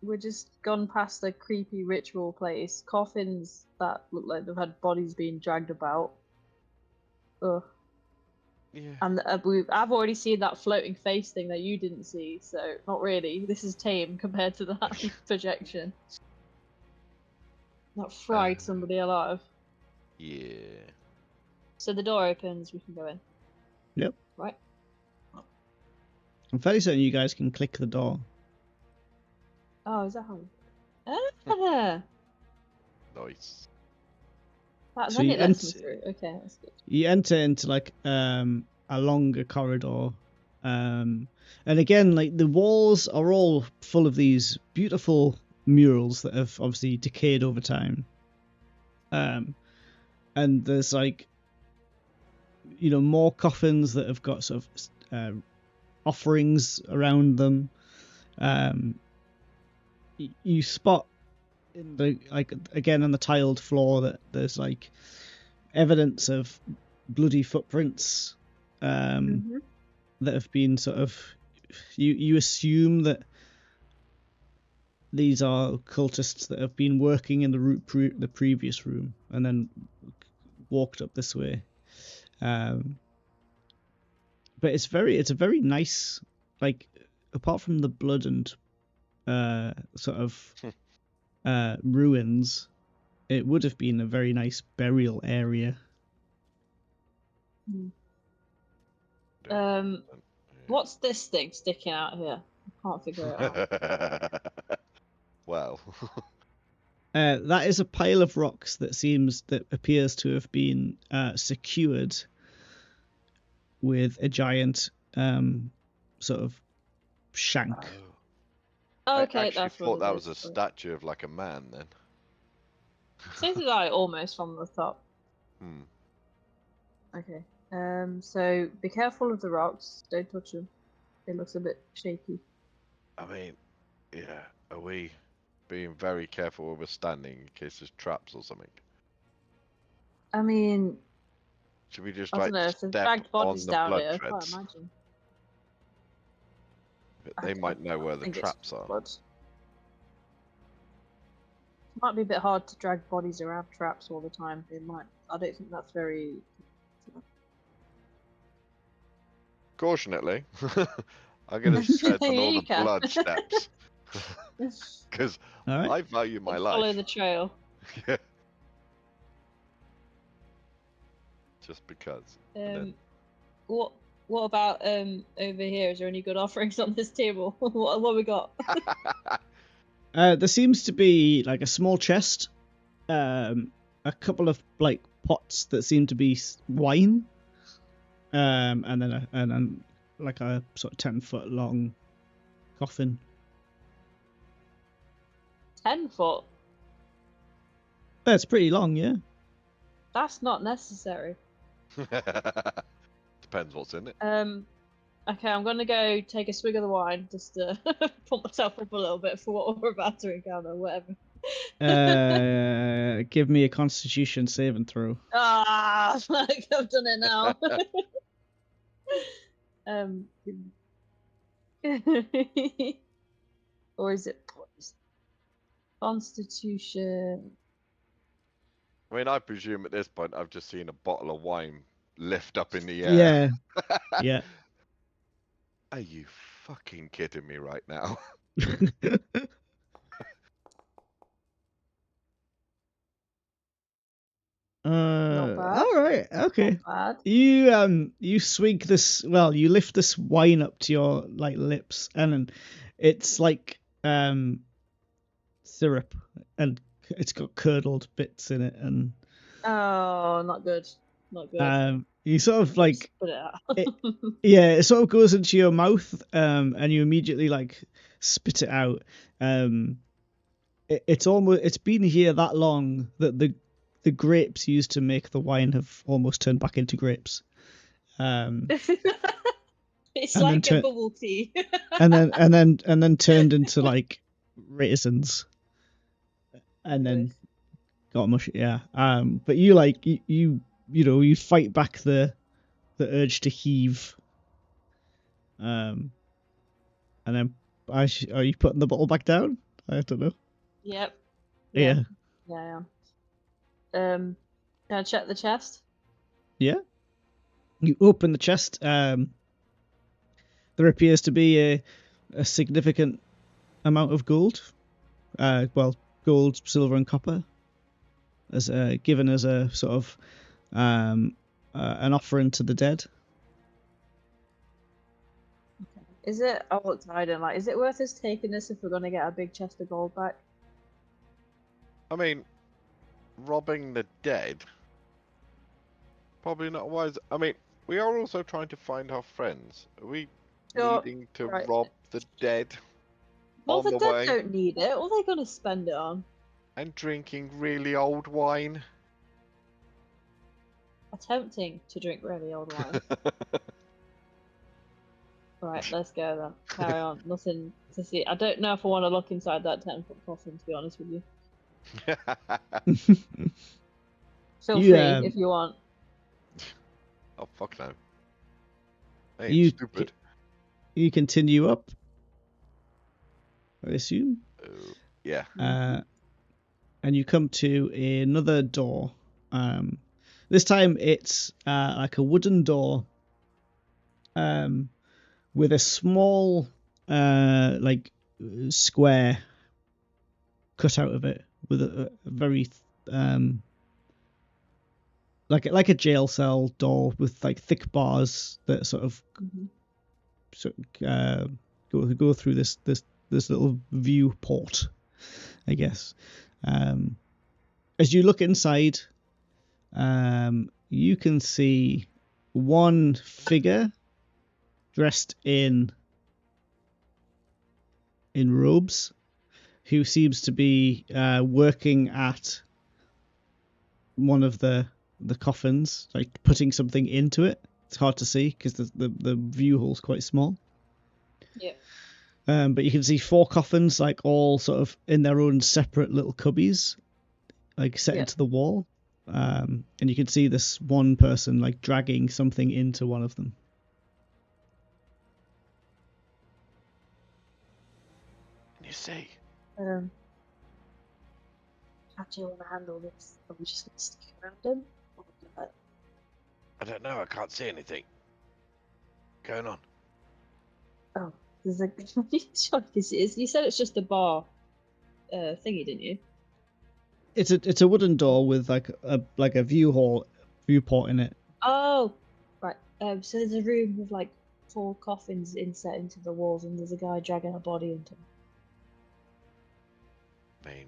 We're just gone past a creepy ritual place. Coffins that look like they've had bodies being dragged about. Ugh.
Yeah.
And I've already seen that floating face thing that you didn't see, so not really. This is tame compared to that projection. That fried somebody alive.
Yeah.
So the door opens, we can go in.
Yep.
Right?
I'm fairly certain you guys can click the door.
Oh, is that how? Ah!
Nice.
And
So
then
you
it lets me through. Okay, that's good.
You enter into like a longer corridor, and again, like the walls are all full of these beautiful murals that have obviously decayed over time. And there's like, more coffins that have got sort of offerings around them. You spot in the again on the tiled floor that there's like evidence of bloody footprints that have been sort of you assume that these are cultists that have been working in the previous room and then walked up this way. But it's a very nice, like, apart from the blood and sort of ruins, it would have been a very nice burial area.
What's this thing sticking out here? I can't figure it out.
Wow.
That is a pile of rocks that appears to have been secured with a giant sort of shank.
Oh, okay,
I actually
that's
thought
what
that
it
was a statue of like a man then.
Seems like almost from the top. Okay. So be careful of the rocks. Don't touch them. It looks a bit shaky.
I mean, yeah. Are we being very careful where we're standing in case there's traps or something?
I mean,
Should we just
I
like
don't know if there's
step
dragged
on
bodies
the
down
blood
here. I can't
threads?
imagine.
They might know where the traps are.
Blood. It might be a bit hard to drag bodies around traps all the time. It might. I don't think that's very.
Fortunately, I'm gonna tread on all
You
the
can.
blood steps because
All right.
I value my life.
Follow the trail.
Yeah. Just because.
What about over here? Is there any good offerings on this table? what we got?
There seems to be like a small chest, a couple of like pots that seem to be wine, and then like a sort of 10-foot long coffin.
10 foot.
That's pretty long, yeah.
That's not necessary.
Depends what's in it.
Okay, I'm gonna go take a swig of the wine just to pump myself up a little bit for what we're about to encounter, whatever.
Give me a Constitution saving throw.
Ah, like I've done it now. Or is it Constitution?
I mean, I presume at this point I've just seen a bottle of wine lift up in the air.
Yeah, yeah.
Are you fucking kidding me right now?
Not bad.
All right, okay.
Not bad.
You swig this. Well, you lift this wine up to your like lips, and then it's like syrup, and it's got curdled bits in it, and
Oh, not good. Not good.
you sort of like
Put it out.
yeah, it sort of goes into your mouth, and you immediately like spit it out. It's been here that long that the grapes used to make the wine have almost turned back into grapes.
It's
And
like
then
a bubble tea.
and then turned into like raisins, and then
Nice.
got mush. Yeah. But you like you fight back the urge to heave. And then are you putting the bottle back down? I don't know.
Yep.
Yeah.
Yeah. Can I check the chest?
Yeah. You open the chest. There appears to be a significant amount of gold. Well, gold, silver, and copper, as given as a sort of an offering to the dead.
Is it? I looked hiding. Like, is it worth us taking this if we're gonna get a big chest of gold back?
I mean, robbing the dead? Probably not wise. I mean, we are also trying to find our friends. Are we
Sure,
needing to
right.
rob the dead
Well,
on
the
the
dead
way
don't need it. What are they gonna spend it on?
and drinking really old wine?
Attempting to drink really old wine. Right, let's go then. Carry on. Nothing to see. I don't know if I want to look inside that 10-foot coffin, to be honest with you. Feel
You,
free if you want.
Oh, fuck no. I ain't
You
stupid.
you continue up, I assume.
Yeah.
And you come to another door. This time it's like a wooden door, with a small like square cut out of it, with a very like a jail cell door with like thick bars that sort of go through this little viewport, I guess. As you look inside, you can see one figure dressed in robes, who seems to be working at one of the coffins, like putting something into it. It's hard to see because the view hole's quite small.
Yeah.
But you can see 4 coffins, like all sort of in their own separate little cubbies, like set into the wall. And you can see this one person like dragging something into one of them.
You see?
How do you want to handle this? Are we just going to stick around him?
I don't know. I can't see anything going on.
Oh, there's a. You said it's just a bar thingy, didn't you?
It's a wooden door with like a viewport in it.
Oh, right. So there's a room with like 4 coffins inset into the walls, and there's a guy dragging a body into them.
I mean,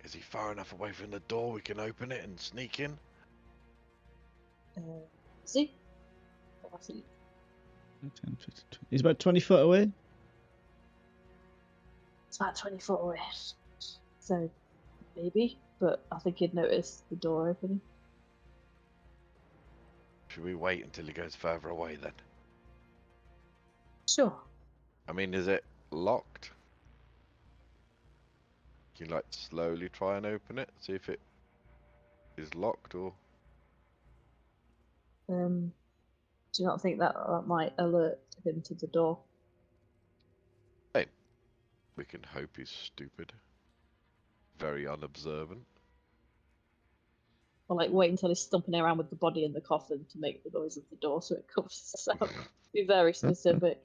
is he far enough away from the door we can open it and sneak in?
See?
He's about 20 foot away.
It's about 20 foot away. So, maybe, but I think he'd notice the door opening.
Should we wait until he goes further away then?
Sure.
I mean, is it locked? Can you like slowly try and open it? See if it is locked or...
Do you not think that might alert him to the door?
Hey, we can hope he's stupid. Very unobservant.
Or like wait until he's stomping around with the body in the coffin to make the noise of the door so it comes out. Be very specific.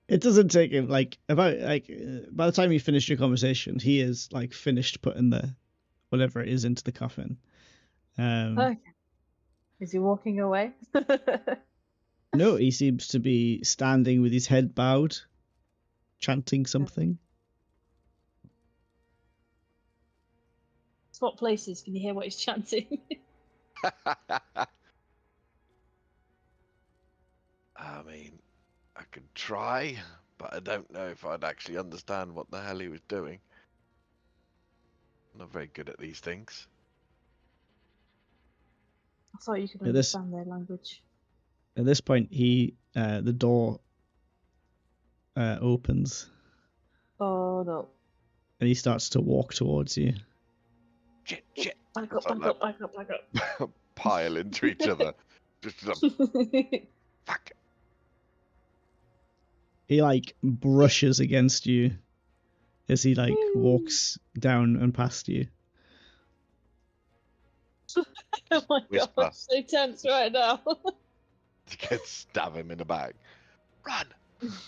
It doesn't take him by the time you finish your conversation, he is like finished putting the whatever it is into the coffin.
Okay. Is he walking away?
No, he seems to be standing with his head bowed, chanting something.
What places can you hear what he's chanting?
I mean, I could try, but I don't know if I'd actually understand what the hell he was doing. I'm not very good at these things.
I thought you could understand their language.
At this point, the door opens.
Oh no.
And he starts to walk towards you.
Shit.
Back up.
Pile into each other. Just fuck.
He like brushes against you as he like walks down and past you.
Oh my god, I'm so tense right now.
You can stab him in the back. Run!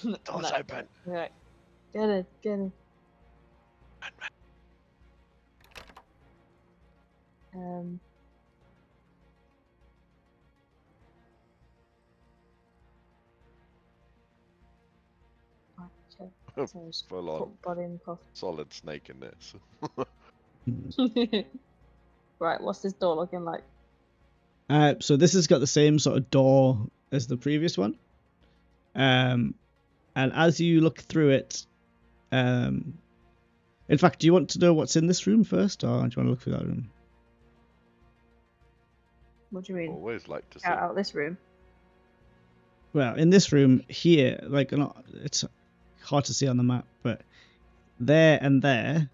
The door's open.
Right. Get it.
Run. Full on solid snake in this.
Right, what's this door looking like?
So this has got the same sort of door as the previous one. And as you look through it, in fact, do you want to know what's in this room first, or do you want to look through that room?
What do you mean?
Always like to see.
Out this room.
Well, in this room here, it's hard to see on the map, but there and there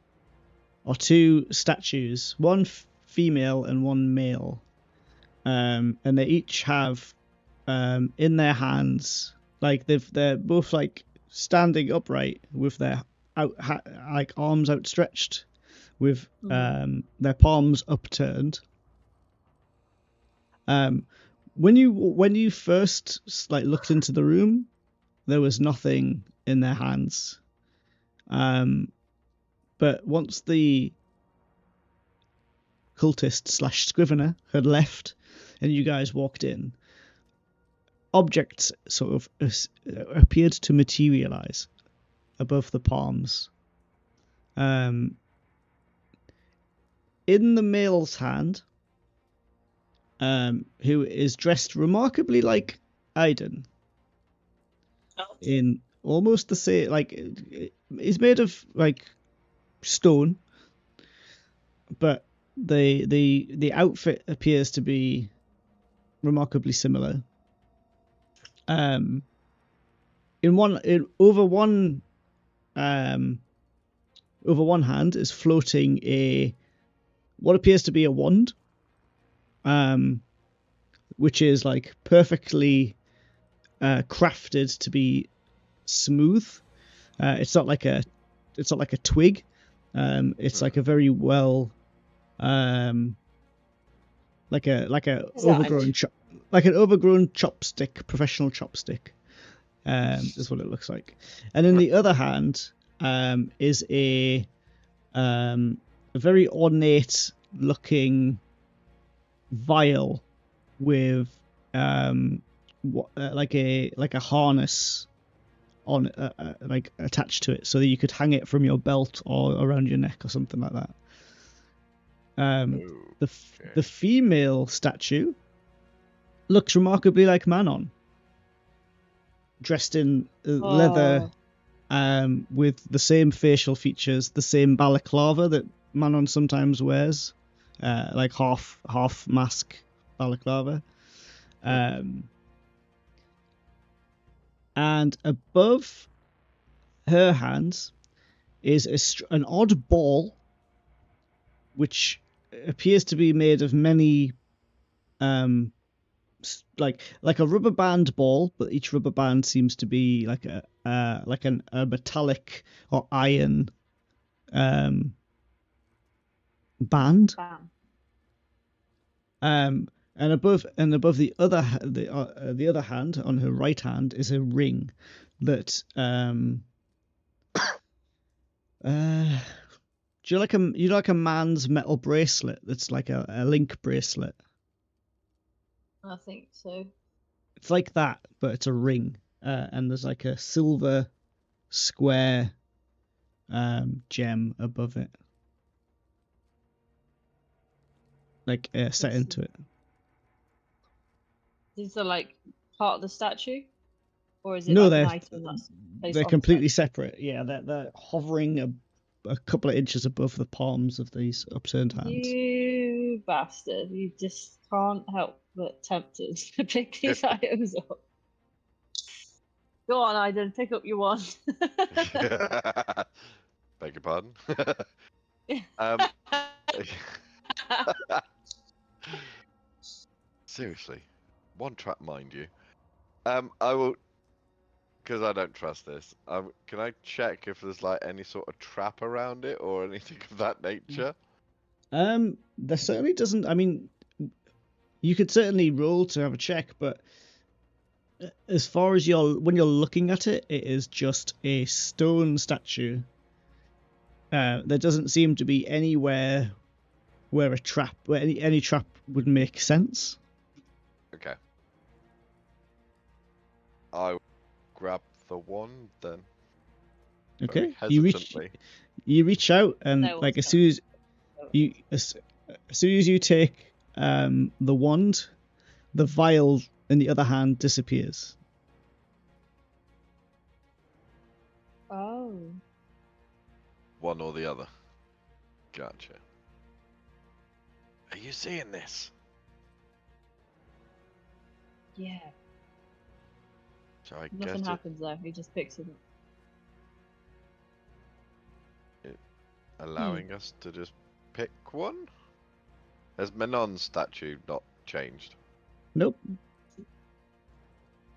are two statues, one female and one male, and they each have in their hands, like they're both like standing upright with their arms outstretched, with their palms upturned. When you first like looked into the room, there was nothing in their hands. But once the cultist / scrivener had left and you guys walked in, objects sort of appeared to materialize above the palms. In the male's hand, who is dressed remarkably like Aiden, in almost the same, like he's made of like stone, but the outfit appears to be remarkably similar. Over one hand is floating what appears to be a wand, which is like perfectly crafted to be smooth. It's not like a twig. It's like a very well, like an overgrown chopstick, professional chopstick, is what it looks like. And in the other hand, is a very ornate looking vial with like a harness on like attached to it, so that you could hang it from your belt or around your neck or something like that. The female statue looks remarkably like Manon, dressed in leather, with the same facial features, the same balaclava that Manon sometimes wears, like half mask balaclava. And above her hands is an odd ball, which appears to be made of many, like a rubber band ball, but each rubber band seems to be like a metallic or iron band.
Bam.
And above the other hand, on her right hand, is a ring that do you like a man's metal bracelet that's like a link bracelet?
I think so.
It's like that, but it's a ring, and there's like a silver square gem above it, like set into it.
These are like part of the statue, or is it
No,
like an item that's placed
they're
on
completely
the
separate. Yeah, they're hovering a couple of inches above the palms of these upturned hands.
You bastard! You just can't help but tempt us to pick these items up. Go on, Aiden, pick up your one.
Beg your pardon. Seriously, one trap, mind you. I will, because I don't trust this. Can I check if there's like any sort of trap around it or anything of that nature?
There certainly doesn't. I mean, you could certainly roll to have a check, but as far as when you're looking at it, it is just a stone statue. There doesn't seem to be anywhere where any trap would make sense.
Okay. I'll grab the wand then.
Okay.
Hesitantly.
You reach out and like as soon as you take the wand, the vial in the other hand disappears.
Oh.
One or the other. Gotcha. Are you seeing this?
Yeah.
So I
Nothing
guess
happens though. He just picks it up.
Allowing us to just pick one? Has Manon's statue not changed?
Nope.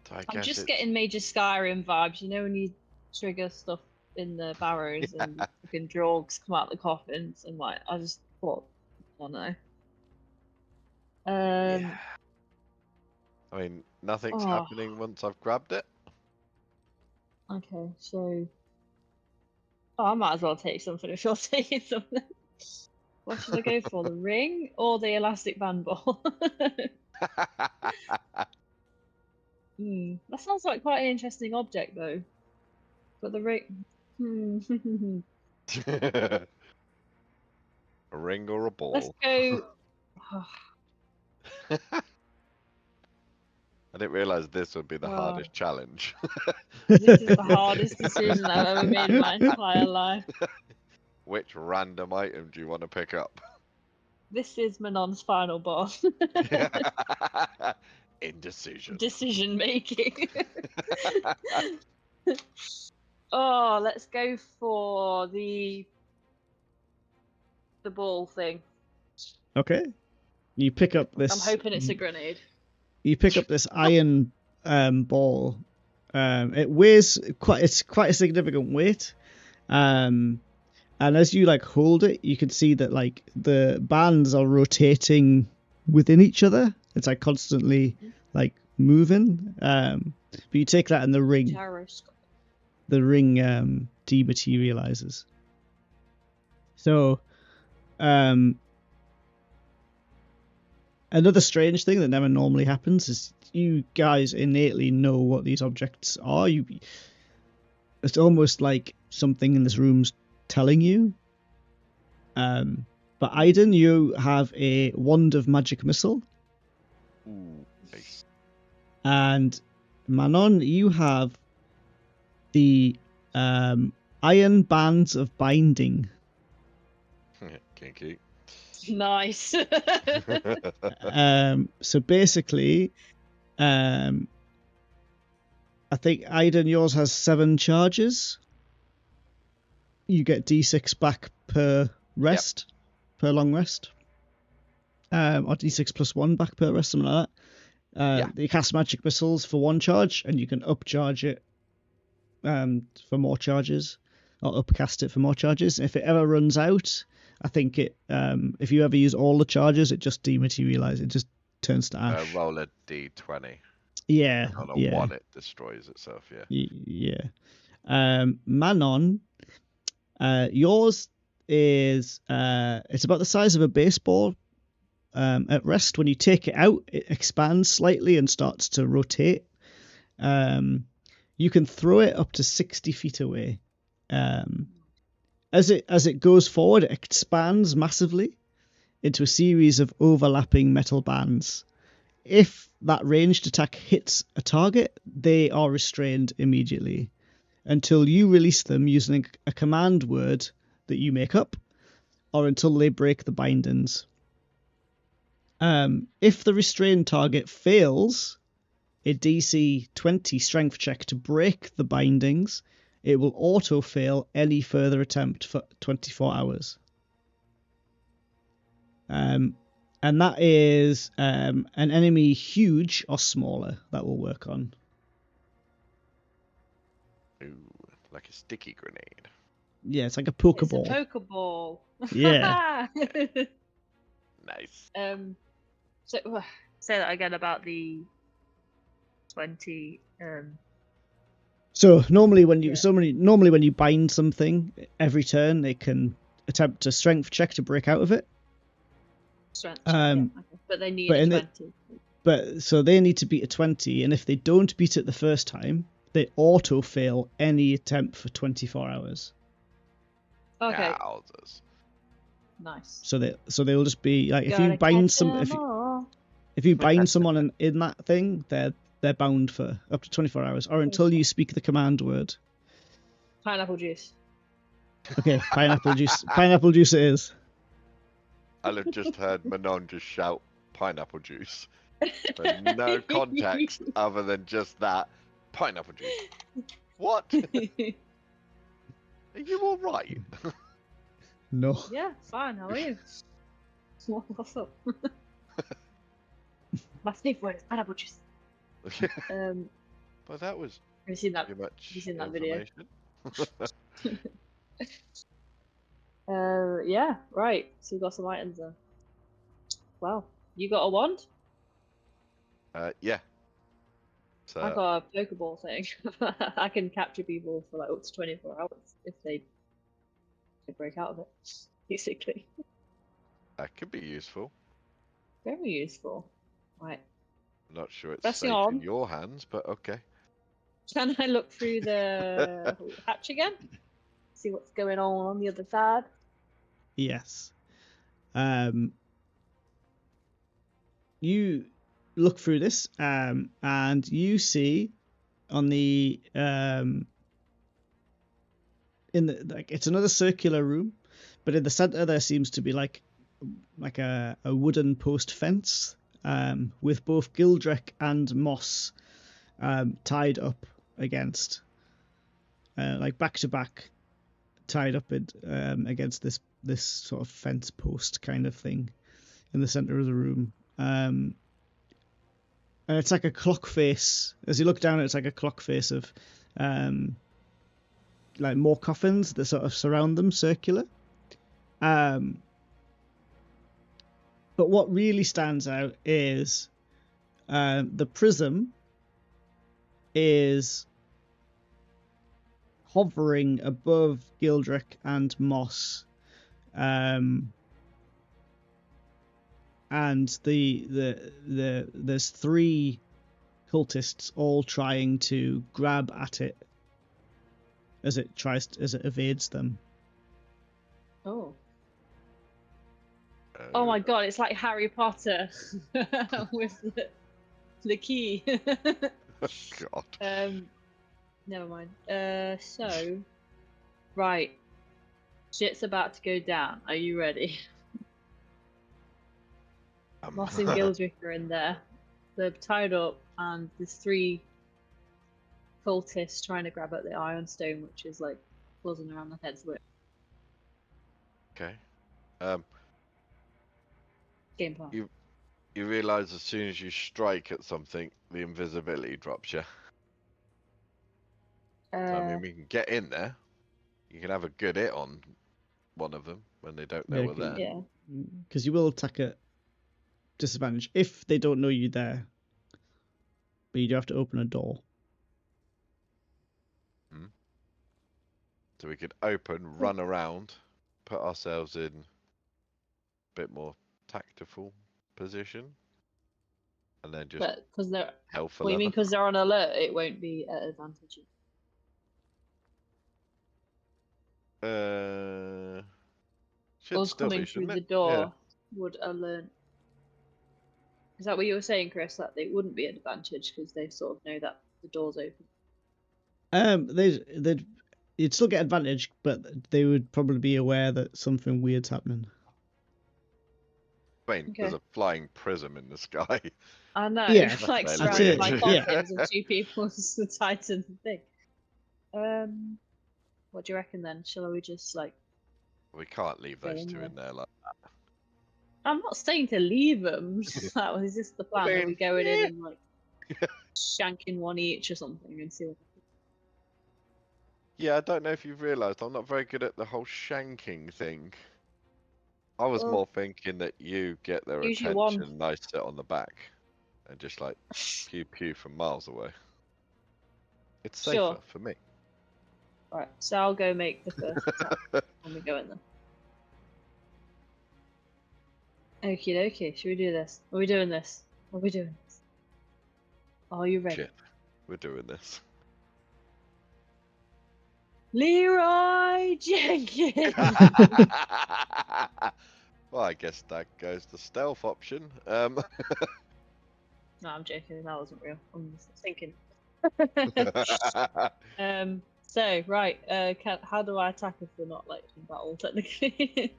So
I'm just getting Major Skyrim vibes. You know when you trigger stuff in the barrows and fucking drogs come out the coffins and like I just thought, I don't know.
Yeah. I mean, nothing's happening once I've grabbed it.
Okay, so I might as well take something if you're taking something. What should I go for? The ring or the elastic band ball? That sounds like quite an interesting object though. But the ring
A ring or a ball?
Let's go.
I didn't realise this would be the hardest challenge.
This is the hardest decision I've ever made in my entire life.
Which random item do you want to pick up?
This is Manon's final boss.
Indecision.
Decision making. Oh, let's go for the ball thing.
Okay. You pick up this.
I'm hoping it's a grenade.
You pick up this iron ball. It weighs quite a significant weight. And as you like hold it, you can see that like the bands are rotating within each other. It's like constantly like moving. But you take that and the ring dematerializes. So another strange thing that never normally happens is you guys innately know what these objects are. It's almost like something in this room's telling you. But Aiden, you have a wand of magic missile.
Ooh, nice.
And Manon, you have the iron bands of binding.
Kinky.
Nice.
So basically, I think Aiden, yours has 7 charges. You get D6 back per rest, per long rest. Or D6 plus 1 back per rest, something like that. You cast magic missiles for 1 charge, and you can upcharge it for more charges, or upcast it for more charges. If it ever runs out, I think it if you ever use all the charges, it just dematerializes. It just turns to ash.
Roll a d20.
Yeah,
On a
yeah,
1, it destroys itself. Yeah.
yeah. Manon, yours is it's about the size of a baseball. At rest, when you take it out, it expands slightly and starts to rotate. You can throw it up to 60 feet away. As it goes forward, it expands massively into a series of overlapping metal bands. If that ranged attack hits a target, they are restrained immediately until you release them using a command word that you make up, or until they break the bindings. If the restrained target fails a DC 20 strength check to break the bindings, it will auto-fail any further attempt for 24 hours. And that is an enemy huge or smaller that will work on.
Ooh, like a sticky grenade.
Yeah, it's like a
It's
Pokeball.
a Pokeball.
Yeah.
Nice.
So say that again about the 20.
So normally when you
Yeah.
normally when you bind something, every turn they can attempt a strength check to break out of it.
Strength check, yeah. Okay. But they need
but
a
in
20.
But so they need to beat a 20, and if they don't beat it the first time, they auto fail any attempt for 24 hours.
Okay.
Yowzers.
Nice.
So they'll just be like, if you
Gotta
bind
catch
some
'em all.
if you bind someone in that thing, they're bound for up to 24 hours, or until you speak the command word.
Pineapple juice.
Okay, pineapple juice. Pineapple juice it is.
I'll have just heard Manon just shout pineapple juice. For no context other than just that. Pineapple juice. What? Are you alright?
No.
Yeah, fine. How are you? What's up? My favourite word is pineapple juice.
But that was
Have you seen that?
too much
Have you seen that video?
information.
Yeah, right. So we've got some items there. Wow. You got a wand?
Yeah. So
I got a Pokeball thing. I can capture people for like up to 24 hours if they break out of it, basically.
that could be useful.
Very useful. Right.
I'm not sure it's
Pressing
safe
on.
in your hands, but okay.
Can I look through the hatch again? See what's going on the other side?
Yes. You look through this, and you see on the in the it's another circular room, but in the center there seems to be like a wooden post fence, with both Gildrek and Moss tied up against, like back to back, tied up against this sort of fence post kind of thing in the center of the room. And it's like a clock face. As you look down, it's like a clock face of like more coffins that sort of surround them, circular. But what really stands out is the prism is hovering above Gildrek and Moss, and there's three cultists all trying to grab at it as it evades them.
Oh. Oh my god, it's like Harry Potter with the key.
God.
Never mind. So, right. Shit's about to go down. Are you ready? Moss and Gildrick are in there. They're tied up, and there's three cultists trying to grab at the Iron Stone, which is like buzzing around the heads with.
Okay.
Game plan.
You realise as soon as you strike at something, the invisibility drops you. So, I mean, we can get in there. You can have a good hit on one of them when they don't know we're there.
Yeah.
Because you will attack at disadvantage if they don't know you're there. But you do have to open a door.
So we could open, run around, put ourselves in a bit more tactful position, and then just
But because they're,
hell for
what do you mean?
leather.
Because they're on alert, it won't be at advantage.
Should
Us
still
coming
be,
through
shouldn't
the
it?
door would alert. Is that what you were saying, Chris? That they wouldn't be at advantage because they sort of know that the door's open.
You'd still get advantage, but they would probably be aware that something weird's happening.
I mean, there's a flying prism in the sky.
I know,
Yeah,
like
that's
surrounded by
weird.
coffins and 2 people tied to the thing. What do you reckon then? Shall we just like?
We can't leave
Go
those
in
two
there.
in there like that.
I'm not saying to leave them. That was just the plan. That we going in and like shanking one each or something and see what happens.
Yeah, I don't know if you've realised, I'm not very good at the whole shanking thing. I was
Well,
more thinking that you get their
usually
attention
one.
and I sit on the back and just like pew pew from miles away. It's safer
Sure.
for me.
Right, so I'll go make the first attack when we go in there. Okie dokie, should we do this? Are we doing this? Are we doing this? Are you ready?
Shit, we're doing this.
Leroy Jenkins!
Well, I guess that goes the stealth option.
No, I'm joking, that wasn't real. I'm just thinking. So, right, how do I attack if we're not like in battle technically?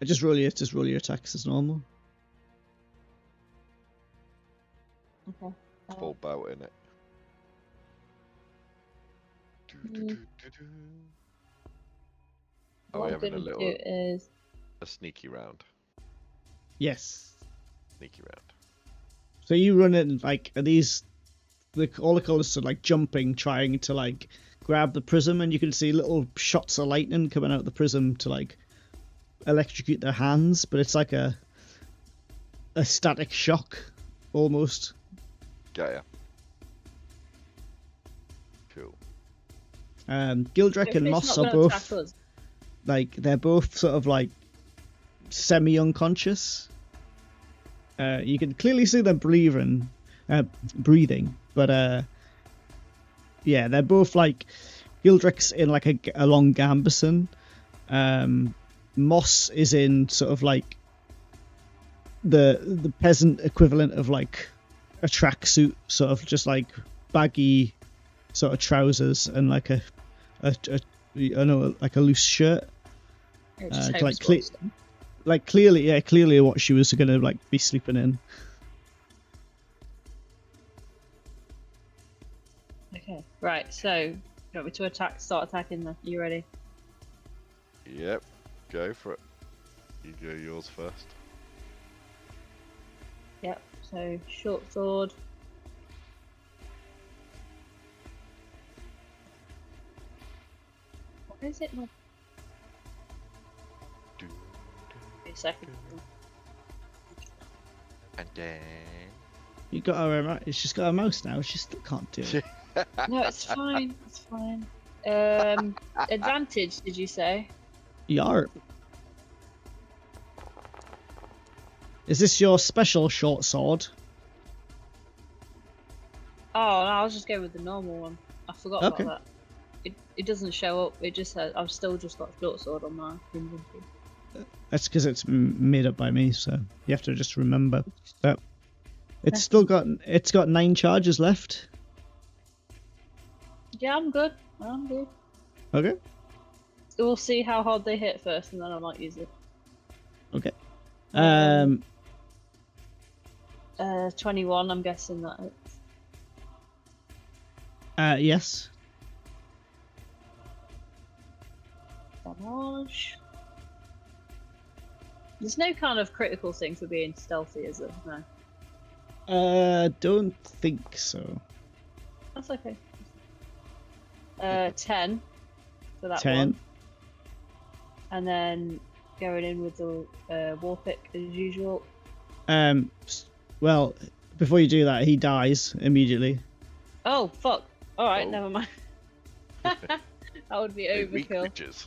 Just roll your attacks as normal.
Okay.
Full bout in it. Are we
What I'm
having a
gonna
little
do is
a sneaky round?
Yes.
Sneaky round.
So you run in like all the colours are like jumping, trying to like grab the prism, and you can see little shots of lightning coming out of the prism to like electrocute their hands, but it's like a static shock almost.
Got ya. Cool.
Gildrek and Moss are both like they're both sort of like semi-unconscious. You can clearly see them breathing, but yeah, they're both like Gildrek's in like a long gambeson. Moss is in sort of like the peasant equivalent of like a tracksuit, sort of just like baggy sort of trousers and like a loose shirt. Clearly what she was gonna like be sleeping in.
Okay, right. So, you want me to start attacking them? You ready?
Yep. Go for it. You go yours first.
Yep. So short sword. What is it? Wait a second.
And then
You got her. She's got a mouse now. She still can't do it.
No, it's fine. It's fine. Advantage? Did you say?
Yarp. Is this your special short sword?
Oh, no, I was just going with the normal one. I forgot
Okay.
about that. It doesn't show up. It just says I've still just got short sword on my inventory.
That's because it's made up by me, so you have to just remember that. It's got 9 charges left.
Yeah, I'm good. I'm good.
Okay.
So we'll see how hard they hit first, and then I might use it.
Okay.
21. I'm guessing that.
Yes.
Damage. There's no kind of critical thing for being stealthy, is there? No.
Don't think so.
That's okay. 10 for that
10.
one. And then going in with the war pick as usual.
Well, before you do that, he dies immediately.
Oh fuck! All right,
Oh.
never mind. That would be
They're weak
overkill.
creatures.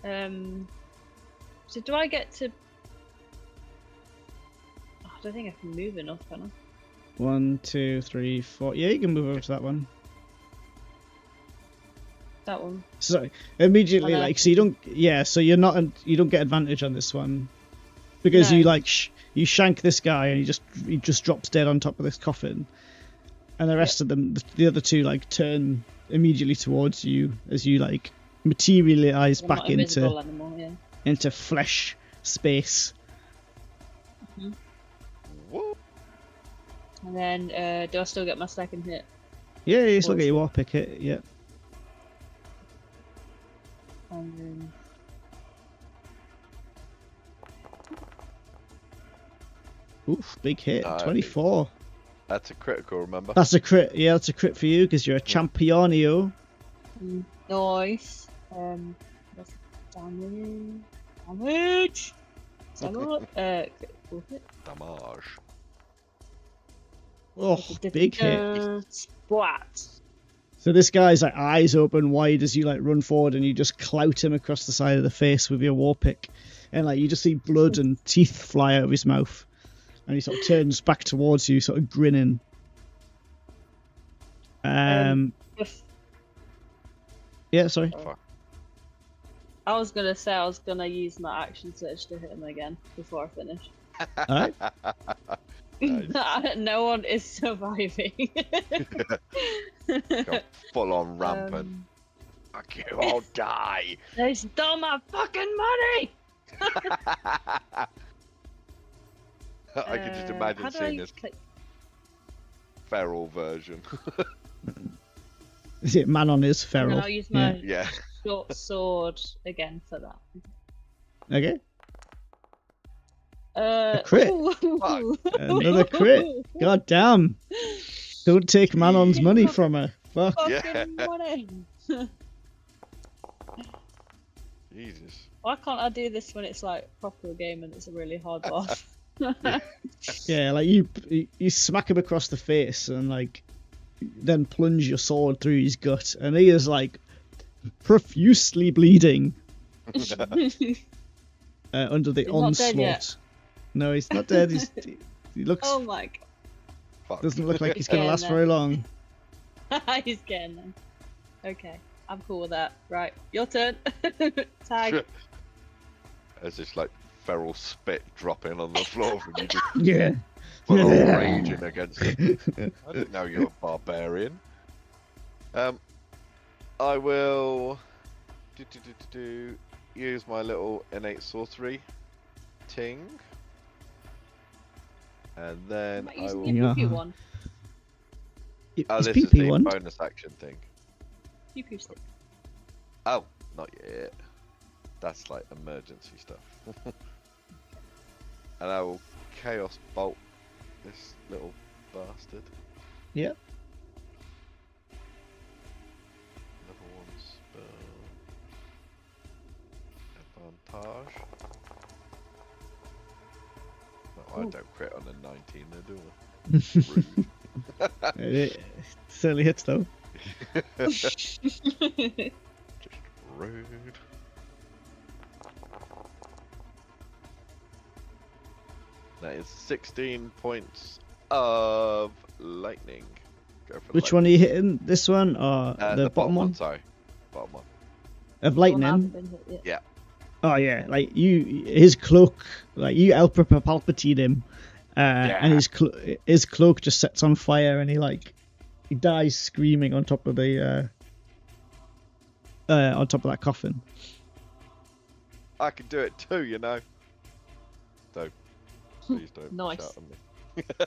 So do I get to? Oh, I don't think I can move enough, can I?
1, 2, 3, 4. Yeah, you can move over to that one.
That one.
So immediately,
Oh, no.
like, so you don't. Yeah, so you're not. You don't get advantage on this one because
No.
you like you shank this guy and he just drops dead on top of this coffin, and the rest of them, the other two, like turn immediately towards you as you like materialize
I'm
back
not invisible anymore. Yeah.
into flesh space.
Whoa.
And then do I still get my second hit?
Yeah, you still
Or
get
is
your
it-
war picket. Yeah.
And then
Oof, big hit.
Nice.
24.
That's a critical, remember?
That's a crit. Yeah, that's a crit for you because you're a championio.
nice. That's damage. Damage. Critical hit.
Damage.
Oh, big hit.
Splat.
So this guy's like eyes open wide as you like run forward and you just clout him across the side of the face with your war pick, and like you just see blood and teeth fly out of his mouth, and he sort of turns back towards you, sort of grinning.
If
Yeah, sorry.
Fuck.
I was gonna say I was gonna use my action surge to hit him again before I finish.
Alright.
Nice.
No one is surviving.
Got full on rampant. Fuck you, I'll die.
They stole my fucking money.
I could just imagine
how do
seeing
I
this
click?
feral version.
Is it man on his
And
feral?
I'll use my
Yeah.
short sword again for that.
Okay.
Crit.
Fuck.
Another crit. God damn. Don't take Manon's money from her. Fuck.
Yeah.
Fucking money.
Jesus.
Why can't I do this when it's like proper game and it's a really hard boss?
Yeah, like you smack him across the face and like then plunge your sword through his gut, and he is like profusely bleeding under the
He's not dead yet.
onslaught. No, he's not dead. He looks
Oh my
Fuck.
doesn't look like he's gonna
Yeah,
last
no.
very long.
god. He's getting them. Okay, I'm cool with that. Right, your turn. Tag.
There's this like feral spit dropping on the floor from you just
Yeah.
full on raging against it. I didn't know you were a barbarian. I will use my little innate sorcery ting. And then
Might
I
use
will.
the
Yeah.
pew one.
Oh,
Is
this is
PP
the
one?
bonus action thing.
Pew stick.
Oh, not yet. That's like emergency stuff. And I will chaos bolt this little bastard.
Yep.
Level 1 spell. Advantage. No, I
Ooh.
don't crit on a 19 there, do I? Rude.
It certainly hits though.
Just rude. That is 16 points of lightning. Go for
Which one are you hitting? This one or the bottom one?
Sorry, bottom one.
Of
One hasn't
lightning?
been hit yet.
Oh yeah, like his cloak, like you Emperor Palpatine him, and his cloak just sets on fire, and he dies screaming on top of the on top of that coffin.
I can do it too, you know. So please don't
Nice.
shout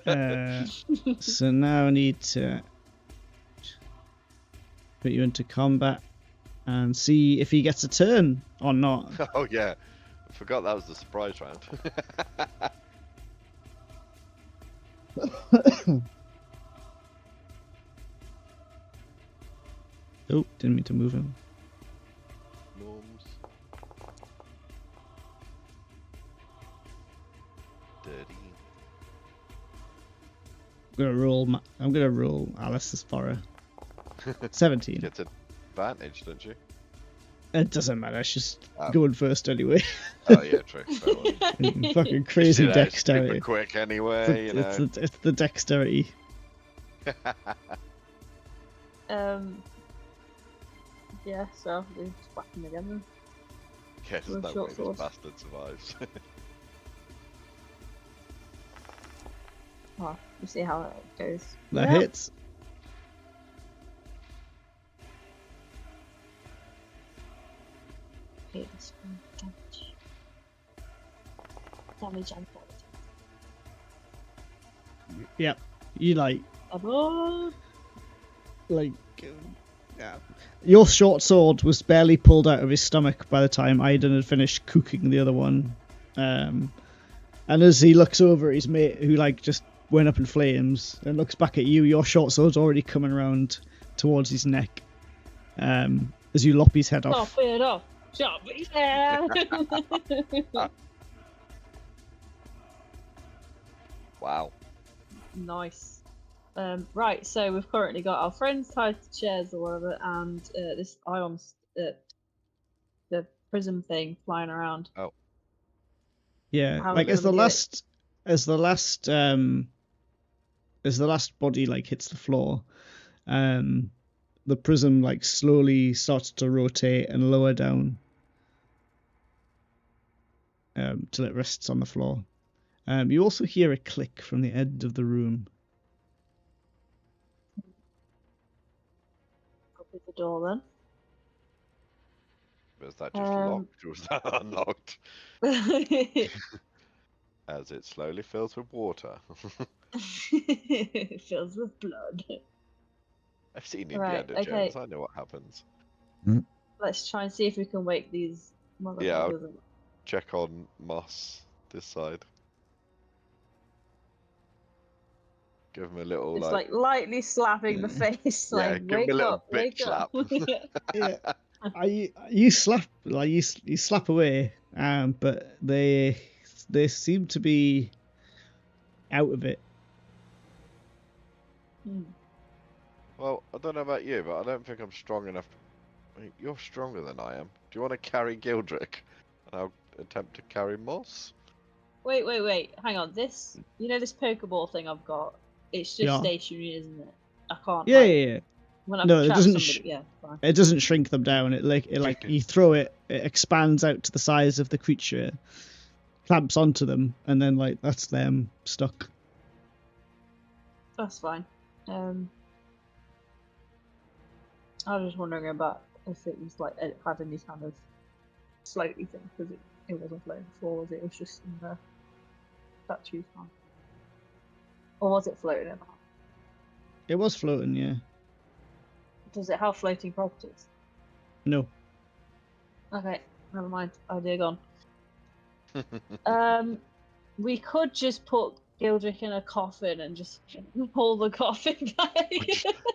at me.
So now I need to put you into combat and see if he gets a turn or not.
Oh yeah, I forgot that was the surprise round.
Oh, didn't mean to move him.
Norms.
I'm gonna roll Alice as Farah. 17.
Gets advantage, don't you?
It doesn't matter. She's
Oh.
going first anyway.
Oh yeah, true. Fair one.
Fucking crazy
You know, it's super
dexterity.
quick anyway.
It's the dexterity.
Yeah, so we just whack him again then.
Yeah, there's
With
no way
short
this
swords.
bastard survives.
Oh, we'll see how it goes.
That
Yeah.
hits.
Okay, this one, damage. Damage and damage.
Yep. You like
Oh,
yeah. Your short sword was barely pulled out of his stomach by the time Aiden had finished cooking the other one. And as he looks over at his mate, who just went up in flames, and looks back at you, your short sword's already coming around towards his neck. As you lop his head off.
chop it off. Chop it off.
Wow.
Nice. Right, so we've currently got our friends tied to chairs or whatever, and this ion, the prism thing flying around.
Oh.
Yeah,
How are
like
we
as the
gonna do it?
last body hits the floor, the prism slowly starts to rotate and lower down, till it rests on the floor. You also hear a click from the end of the room.
Open the door then.
Was that just locked or was that unlocked?
It
As it slowly fills with water.
fills with blood.
I've seen Indiana
Right,
Jones.
okay.
I know what happens.
Let's try and see if we can wake these motherfuckers up.
Check on Moss this side. Give him a little
It's lightly slapping the face,
Yeah, give him a
wake
little
up,
bitch
wake up.
Yeah, you slap you slap away, but they seem to be out of it.
Well, I don't know about you, but I don't think I'm strong enough. I mean, you're stronger than I am. Do you want to carry Gildrick? And I'll attempt to carry Moss?
Wait, hang on. This Pokeball thing I've got, it's just stationary, isn't it? I can't.
Yeah.
When I
No, it
trap
doesn't.
somebody, fine.
It doesn't shrink them down. It you throw it, it expands out to the size of the creature, clamps onto them, and then that's them stuck.
That's fine. I was just wondering about if it was it had any kind of floaty thing, because it wasn't floating before, was it? It was just in the statue's hand. Or was it floating in the hand?
It was floating, yeah.
Does it have floating properties?
No.
Okay, never mind. Idea gone. We could just put Gildrick in a coffin and just pull the coffin back.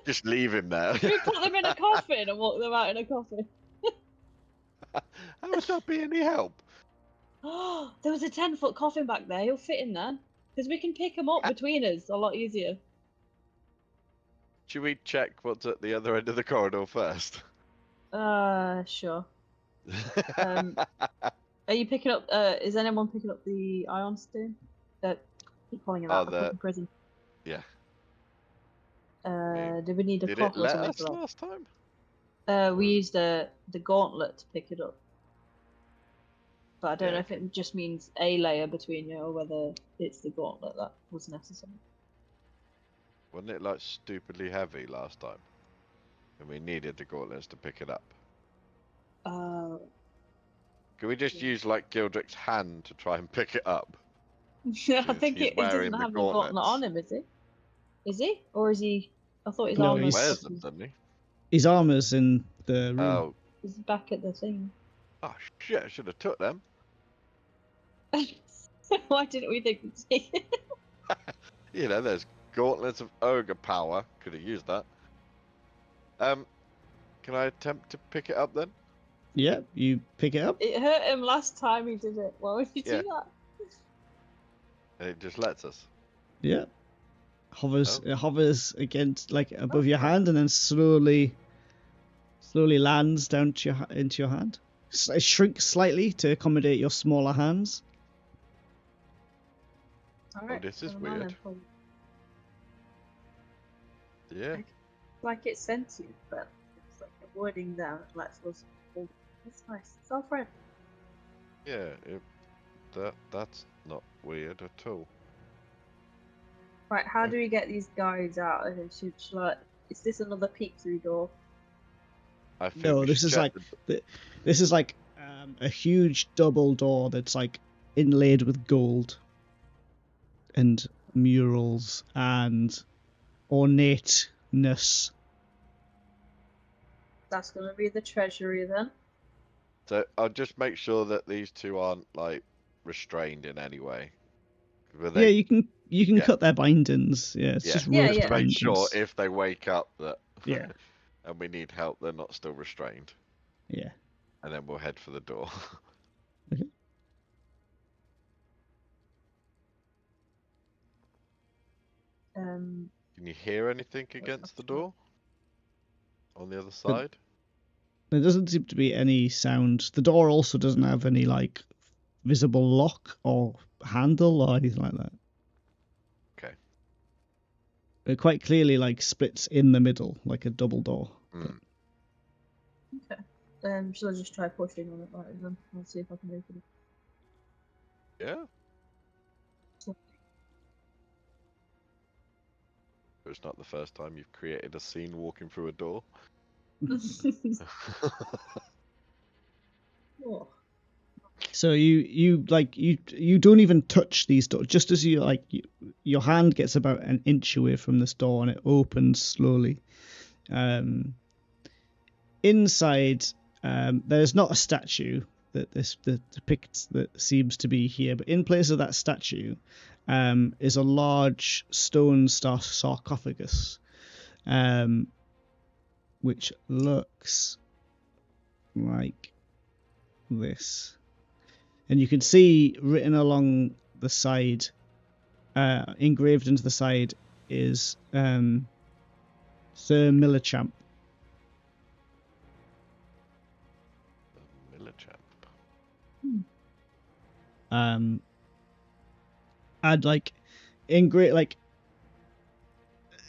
Just leave him there.
We put them in a coffin and walk them out in a coffin.
How would that be any help?
Oh, there was a 10-foot coffin back there. He'll fit in there. Because we can pick them up between us a lot easier.
Should we check what's at the other end of the corridor first?
Sure. Are you picking up, is anyone picking up the ion stone? Keep calling it that, the fucking prison.
Yeah.
Do we need a
Did
clock
it
or
let
something
us
for that?
last time?
We used the gauntlet to pick it up. But I don't
Yeah.
know if it just means a layer between you or whether it's the gauntlet that was necessary.
Wasn't it stupidly heavy last time? And we needed the gauntlets to pick it up. Can we just use Gildrick's hand to try and pick it up?
Yeah, I think
he's
it doesn't
wearing the
have the gauntlet
gauntlets.
on him, is he? Is he? Or is he? I thought his
No,
armor
He
he's-
wears them, doesn't he?
His armor's in the room.
Oh.
is back at the thing.
Oh shit! I should have took them.
Why didn't we think to take it?
There's gauntlets of ogre power. Could have used that. Can I attempt to pick it up then?
Yeah, you pick it up.
It hurt him last time he did it. Why would you
Yeah.
do that?
And it just lets us.
Yeah. hovers.
Oh.
It hovers against, like, above your hand, and then slowly lands down to into your hand. It shrinks slightly to accommodate your smaller hands.
Alright,
this is
never mind
weird.
then, probably.
Yeah.
Like it's sentient, but it's like avoiding them. Like was. It's nice. It's our friend.
Yeah. That's not weird at all.
Right, how do we get these guys out of here? Should I, is this another peek through door?
I think
No,
we
this
should
is
check
like this is like a huge double door that's like inlaid with gold and murals and ornateness.
That's gonna be the treasury then.
So I'll just make sure that these two aren't like restrained in any way.
Yeah, you can
Yeah.
cut their bindings. Yeah, it's just
Yeah,
roped
yeah.
To make
bindings.
sure if they wake up that
Yeah.
and we need help, they're not still restrained.
Yeah.
And then we'll head for the door.
Okay.
Um,
Can you hear anything against the door? On the other side?
There doesn't seem to be any sound. The door also doesn't have any like visible lock or handle or anything like that.
Okay.
It quite clearly like splits in the middle like a double door.
Mm.
should I just try pushing on it right then? I'll see if I can open it.
Yeah. It's not the first time you've created a scene walking through a door.
Oh.
So you don't even touch these doors. Just as your hand gets about an inch away from this door and it opens slowly. Inside, there's not a statue that depicts that seems to be here, but in place of that statue, is a large stone sarcophagus, which looks like this. And you can see written along the side, engraved into the side, is Sir Millichamp.
Millichamp.
And like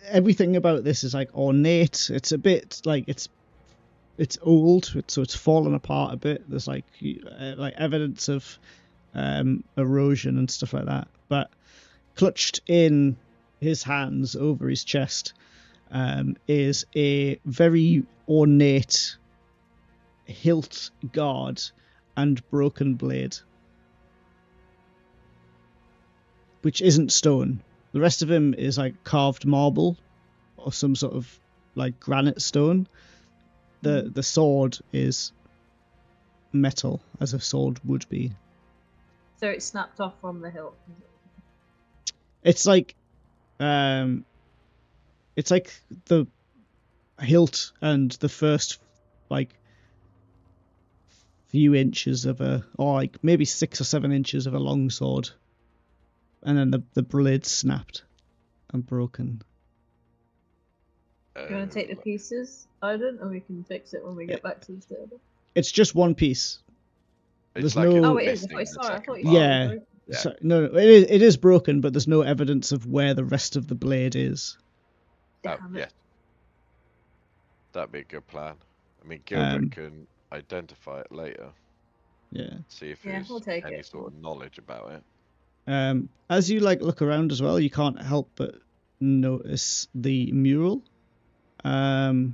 everything about this is like ornate. It's a bit like it's old, so it's fallen apart a bit. There's like evidence of erosion and stuff like that. But clutched in his hands over his chest is a very ornate hilt guard and broken blade, which isn't stone. The rest of him is like carved marble or some sort of like granite stone. The sword is metal, as a sword would be.
So it snapped off from the hilt.
It's like the hilt and the first like few inches of or like maybe 6 or 7 inches of a long sword, and then the blade snapped and broken.
You want to take the pieces, Odin, or we can fix it when we get back to the stable?
It's just one piece.
It's
There's
like
no-
it's
Oh, it is.
missing
I
the
thought
second
you
part.
Yeah.
said it.
Yeah.
So, no, it is broken, but there's no evidence of where the rest of the blade is.
Oh,
Damn it.
yeah. That'd be a good plan. I mean, Gilbert
Um,
can identify it later.
Yeah.
See if
Yeah,
there's
we'll take
any
it.
sort of knowledge about it.
As you like look around as well, you can't help but notice the mural that's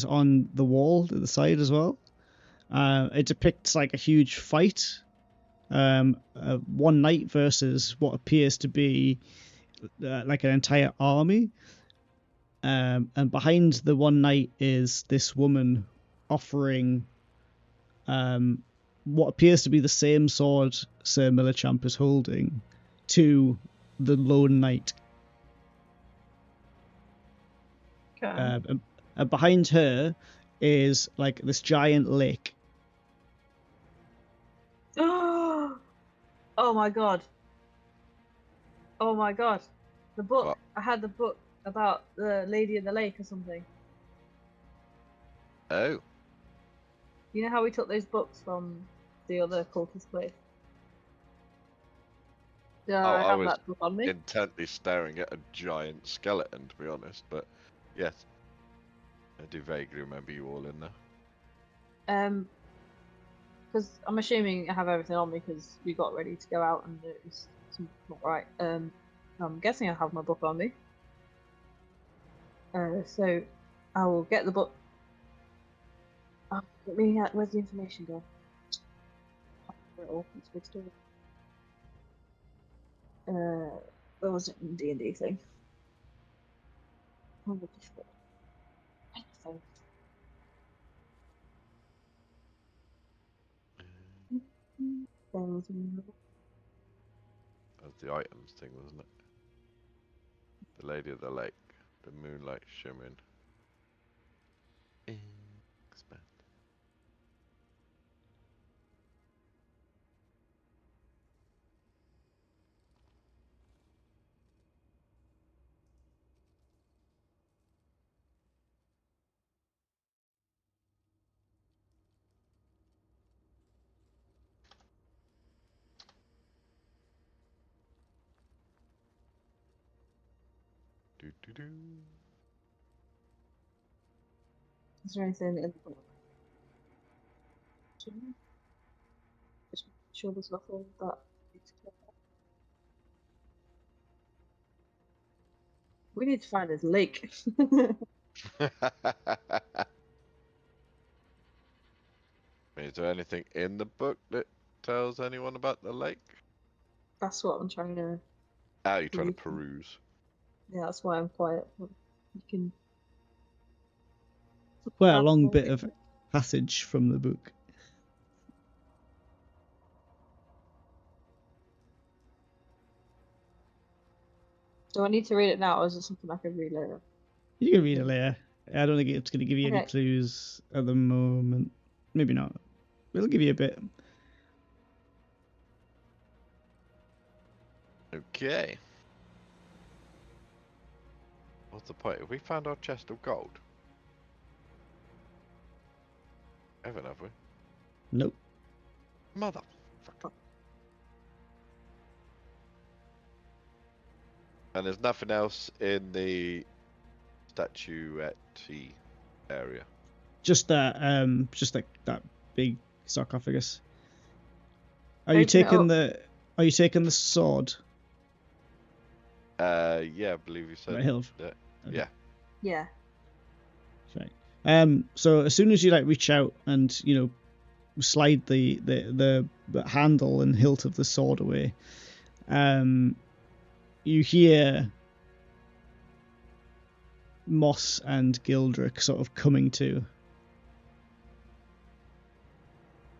on the wall at the side as well. It depicts like a huge fight, one knight versus what appears to be like an entire army. And behind the one knight is this woman offering what appears to be the same sword Sir Millichamp is holding to the lone knight.
Okay.
And behind her is like this giant lake.
Oh my god. Oh my god. The book.
What?
I had the book about the Lady of the Lake or something.
Oh.
You know how we took those books from the other cultist place? Yeah,
Oh,
I
I
have
was
that book on me.
intently staring at a giant skeleton, to be honest. But yes, I do vaguely remember you all in there.
Because I'm assuming I have everything on me because we got ready to go out and it was something not right. I'm guessing I have my book on me. So I will get the book. Where's the information go? It's a big story. Where was it in D&D thing? Oh, what the fuck? So, there was another-
That was the items thing, wasn't it? The Lady of the Lake, the moonlight shimmering. Expand. Do do do.
Is there anything in the book? Just make sure there's nothing that needs to go. We need to find this lake.
Is there anything in the book that tells anyone about the lake?
That's what I'm trying to.
Ah, you're trying to
read.
peruse.
Yeah, that's why I'm quiet. You can.
Quite a long bit of passage from the book.
Do I need to read it now, or is it something I can read later?
You can read it later. I don't think it's going to give you any
Okay.
clues at the moment. Maybe not. It'll give you a bit.
Okay. What's the point? Have we found our chest of gold? Haven't, have we?
Nope.
Mother. And there's nothing else in the statuette area.
Just that. Just like that big sarcophagus. Are you
Open it
taking
up.
the? Are you taking the sword?
Yeah, I believe you said
Right, Hilv.
that.
Okay.
Yeah.
Yeah.
Right. So as soon as you like reach out and slide the handle and hilt of the sword away, you hear Moss and Gildrick sort of coming to.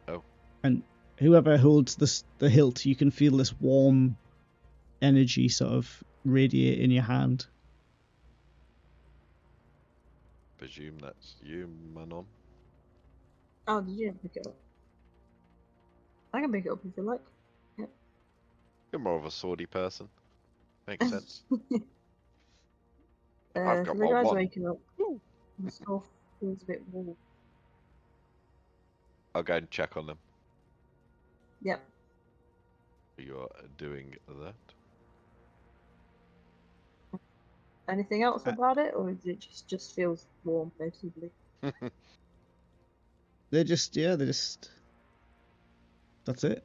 Oh.
And whoever holds the hilt, you can feel this warm energy sort of radiate in your hand.
Presume that's you, Manon.
Oh, did you pick it up? I can pick it up if you like.
You're more of a swordy person. Makes sense.
So
I've got
the
my
guys are
one.
waking up. The stuff feels a bit warm.
I'll go and check on them.
Yep.
You're doing that.
Anything else about it, or is it just feels warm, basically?
They're just that's it.
That's it.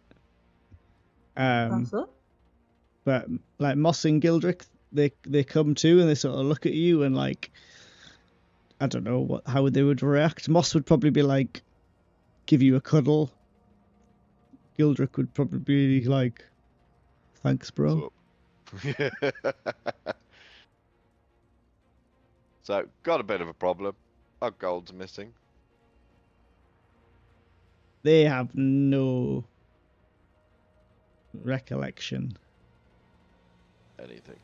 But like Moss and Gildrick, they come to and they sort of look at you and like, I don't know how they would react. Moss would probably be like, give you a cuddle. Gildrick would probably be like, thanks, bro.
So, got a bit of a problem. Our gold's missing.
They have no recollection.
Anything.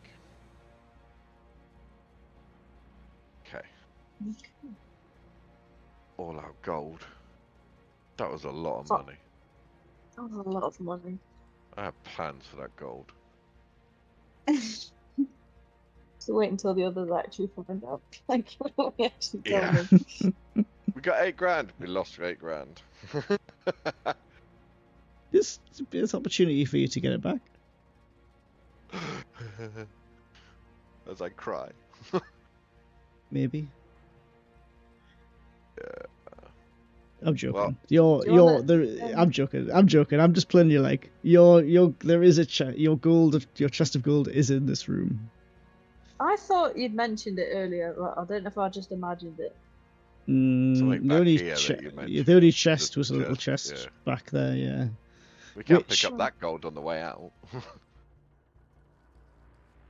Okay. All our gold. That was a lot of money.
That was a lot of money.
I had plans for that gold.
So wait until the others actually find out. Like, we actually tell
Yeah.
them.
We got 8 grand. We lost 8 grand.
There's opportunity for you to get it back.
As I cry.
Maybe.
Yeah.
I'm joking.
Well,
Do you wanna,
I'm joking. I'm joking. I'm just playing you like there is your gold, your chest of gold is in this room.
I thought you'd mentioned it earlier. But I don't know if I just imagined it.
Something
The
back
only
here that you mentioned.
the only chest
The
was a little
chest,
chest
yeah.
back there. Yeah.
We can't
Which-
pick up that gold on the way out.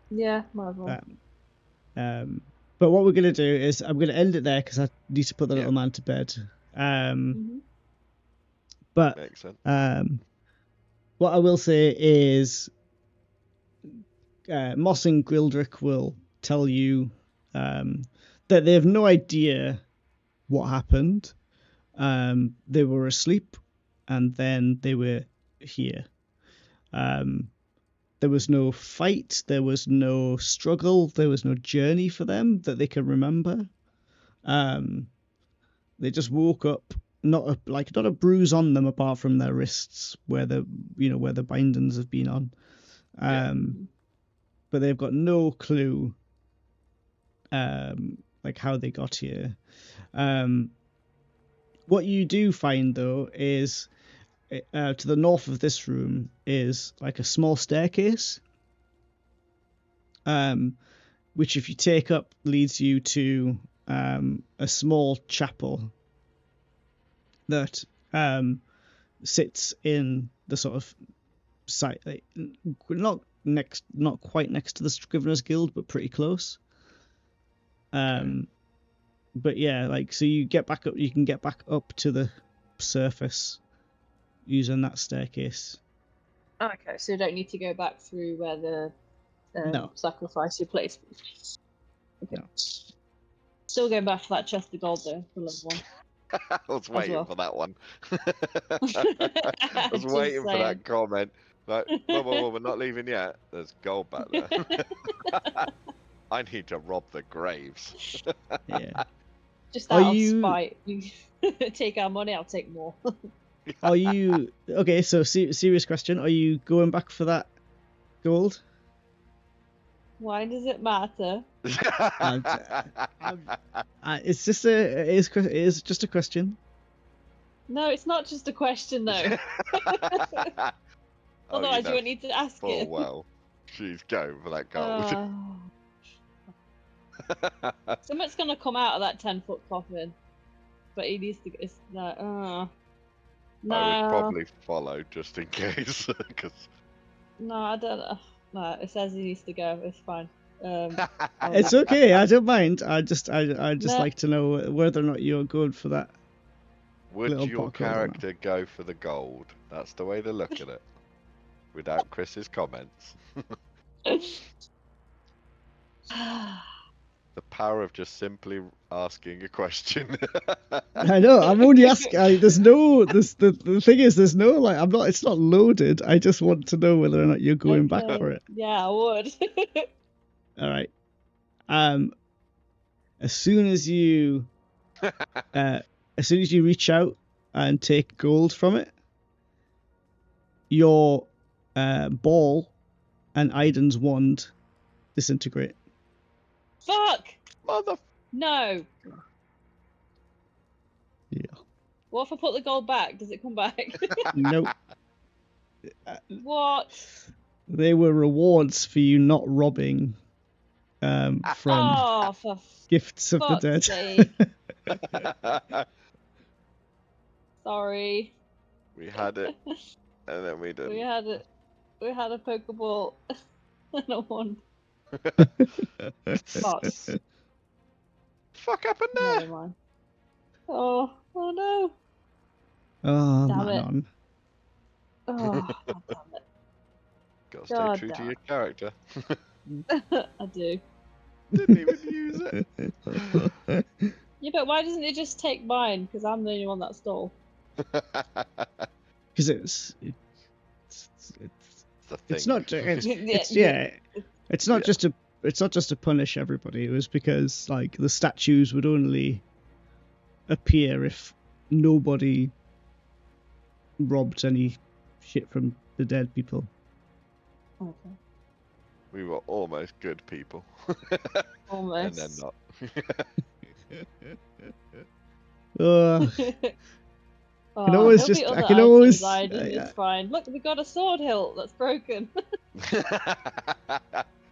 Yeah, might as well.
But what we're gonna do is I'm gonna end it there because I need to put the
Yeah.
little man to bed.
Mhm.
But
Makes sense.
what I will say is, Moss and Grildrick will tell you that they have no idea what happened. They were asleep, and then they were here. There was no fight, there was no struggle, there was no journey for them that they can remember. They just woke up, not a bruise on them apart from their wrists where the bindings have been on. But they've got no clue like how they got here. What you do find though is to the north of this room is like a small staircase, which if you take up leads you to a small chapel that sits in the sort of site, not quite next to the Scrivener's Guild, but pretty close. But yeah, like, so you can get back up to the surface using that staircase.
Okay, so you don't need to go back through where the
No.
sacrifice your place. Okay.
No.
Still going back for that chest of gold though, for level 1.
I was waiting
well.
for that one. I was
Just
waiting for
saying.
that comment. Like, well, we're not leaving yet. There's gold back there. I need to rob the graves.
Yeah.
Just
Are
out of
you-
spite. You take our money, I'll take more.
Are you okay? So serious question: are you going back for that gold?
Why does it matter?
It's just it is just a question.
No, it's not just a question though. Otherwise, you won't need to ask
full
it.
well. She's going for that gold.
Something's gonna come out of that 10-foot coffin, but he needs to. It's like,
I would
no,
probably follow just in case. Cause...
no, I don't. No, it says he needs to go. It's fine.
It's okay. I don't mind. I just
No.
like to know whether or not you're good for that.
Would
Little
your
pot gold or not.
character go for the gold? That's the way to look at it. Without Chris's comments. The power of just simply asking a question.
I know. I'm only asking. There's no. The thing is, there's no like. I'm not. It's not loaded. I just want to know whether or not you're going back
Okay.
for it.
Yeah, I would.
All right. As soon as you reach out and take gold from it, your ball and Aiden's wand disintegrate.
Fuck!
Mother.
No.
Yeah.
What if I put the gold back? Does it come back?
Nope.
What?
They were rewards for you not robbing from
Oh, for
gifts of the
fuck's
dead.
sake. Sorry.
We had it, and then we didn't.
We had it. We had a Pokeball and a wand. Fuck.
Fuck happened there?
Never mind. Oh no.
Oh,
Damn it.
man.
Oh, God damn
Gotta stay
God
true to
damn.
your character.
it. I do.
Didn't even use it.
Yeah, but why doesn't it just take mine? Because I'm the only one that stole.
Because it's
the thing.
not. It's
Yeah,
yeah. It's not
Yeah.
just to punish everybody. It was because like the statues would only appear if nobody robbed any shit from the dead people.
Okay.
We were almost good people.
Almost.
And then not.
Oh,
always
there'll be
just- I
other
can
items
always-
hiding, it's fine. Look, we got a sword hilt that's broken.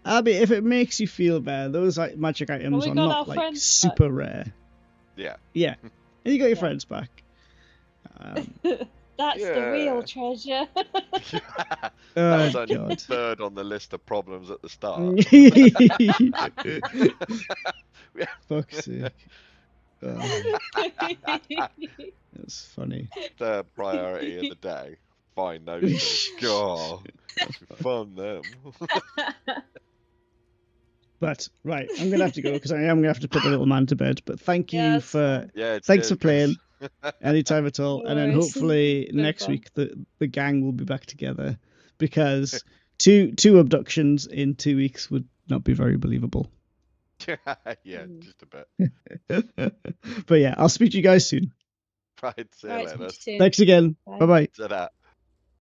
I mean, if it makes you feel better, those like magic items
we
are
got
not
our
like
friends
super rare.
Yeah.
Yeah, and you got your
Yeah.
friends back.
That's the real
Yeah.
treasure.
That
Oh
was only
god.
third on the list of problems at the start.
Fuck's sake. Oh, that's funny.
Third priority of the day. Find those two. God, fun them.
But right, I'm gonna have to go because I am gonna have to put the little man to bed. But thank you
Yeah, it's
for
fine.
Yeah.
thanks
cheers,
for playing
guys.
anytime at all,
No
and then
worries.
hopefully
It's been
next
fun.
week the gang will be back together because two abductions in 2 weeks would not be very believable.
Yeah,
Mm.
just a bit.
But yeah, I'll speak to you guys soon.
Right, see you
Alright,
later.
speak to you soon.
Thanks again.
Bye.
Bye bye.
Ta-da.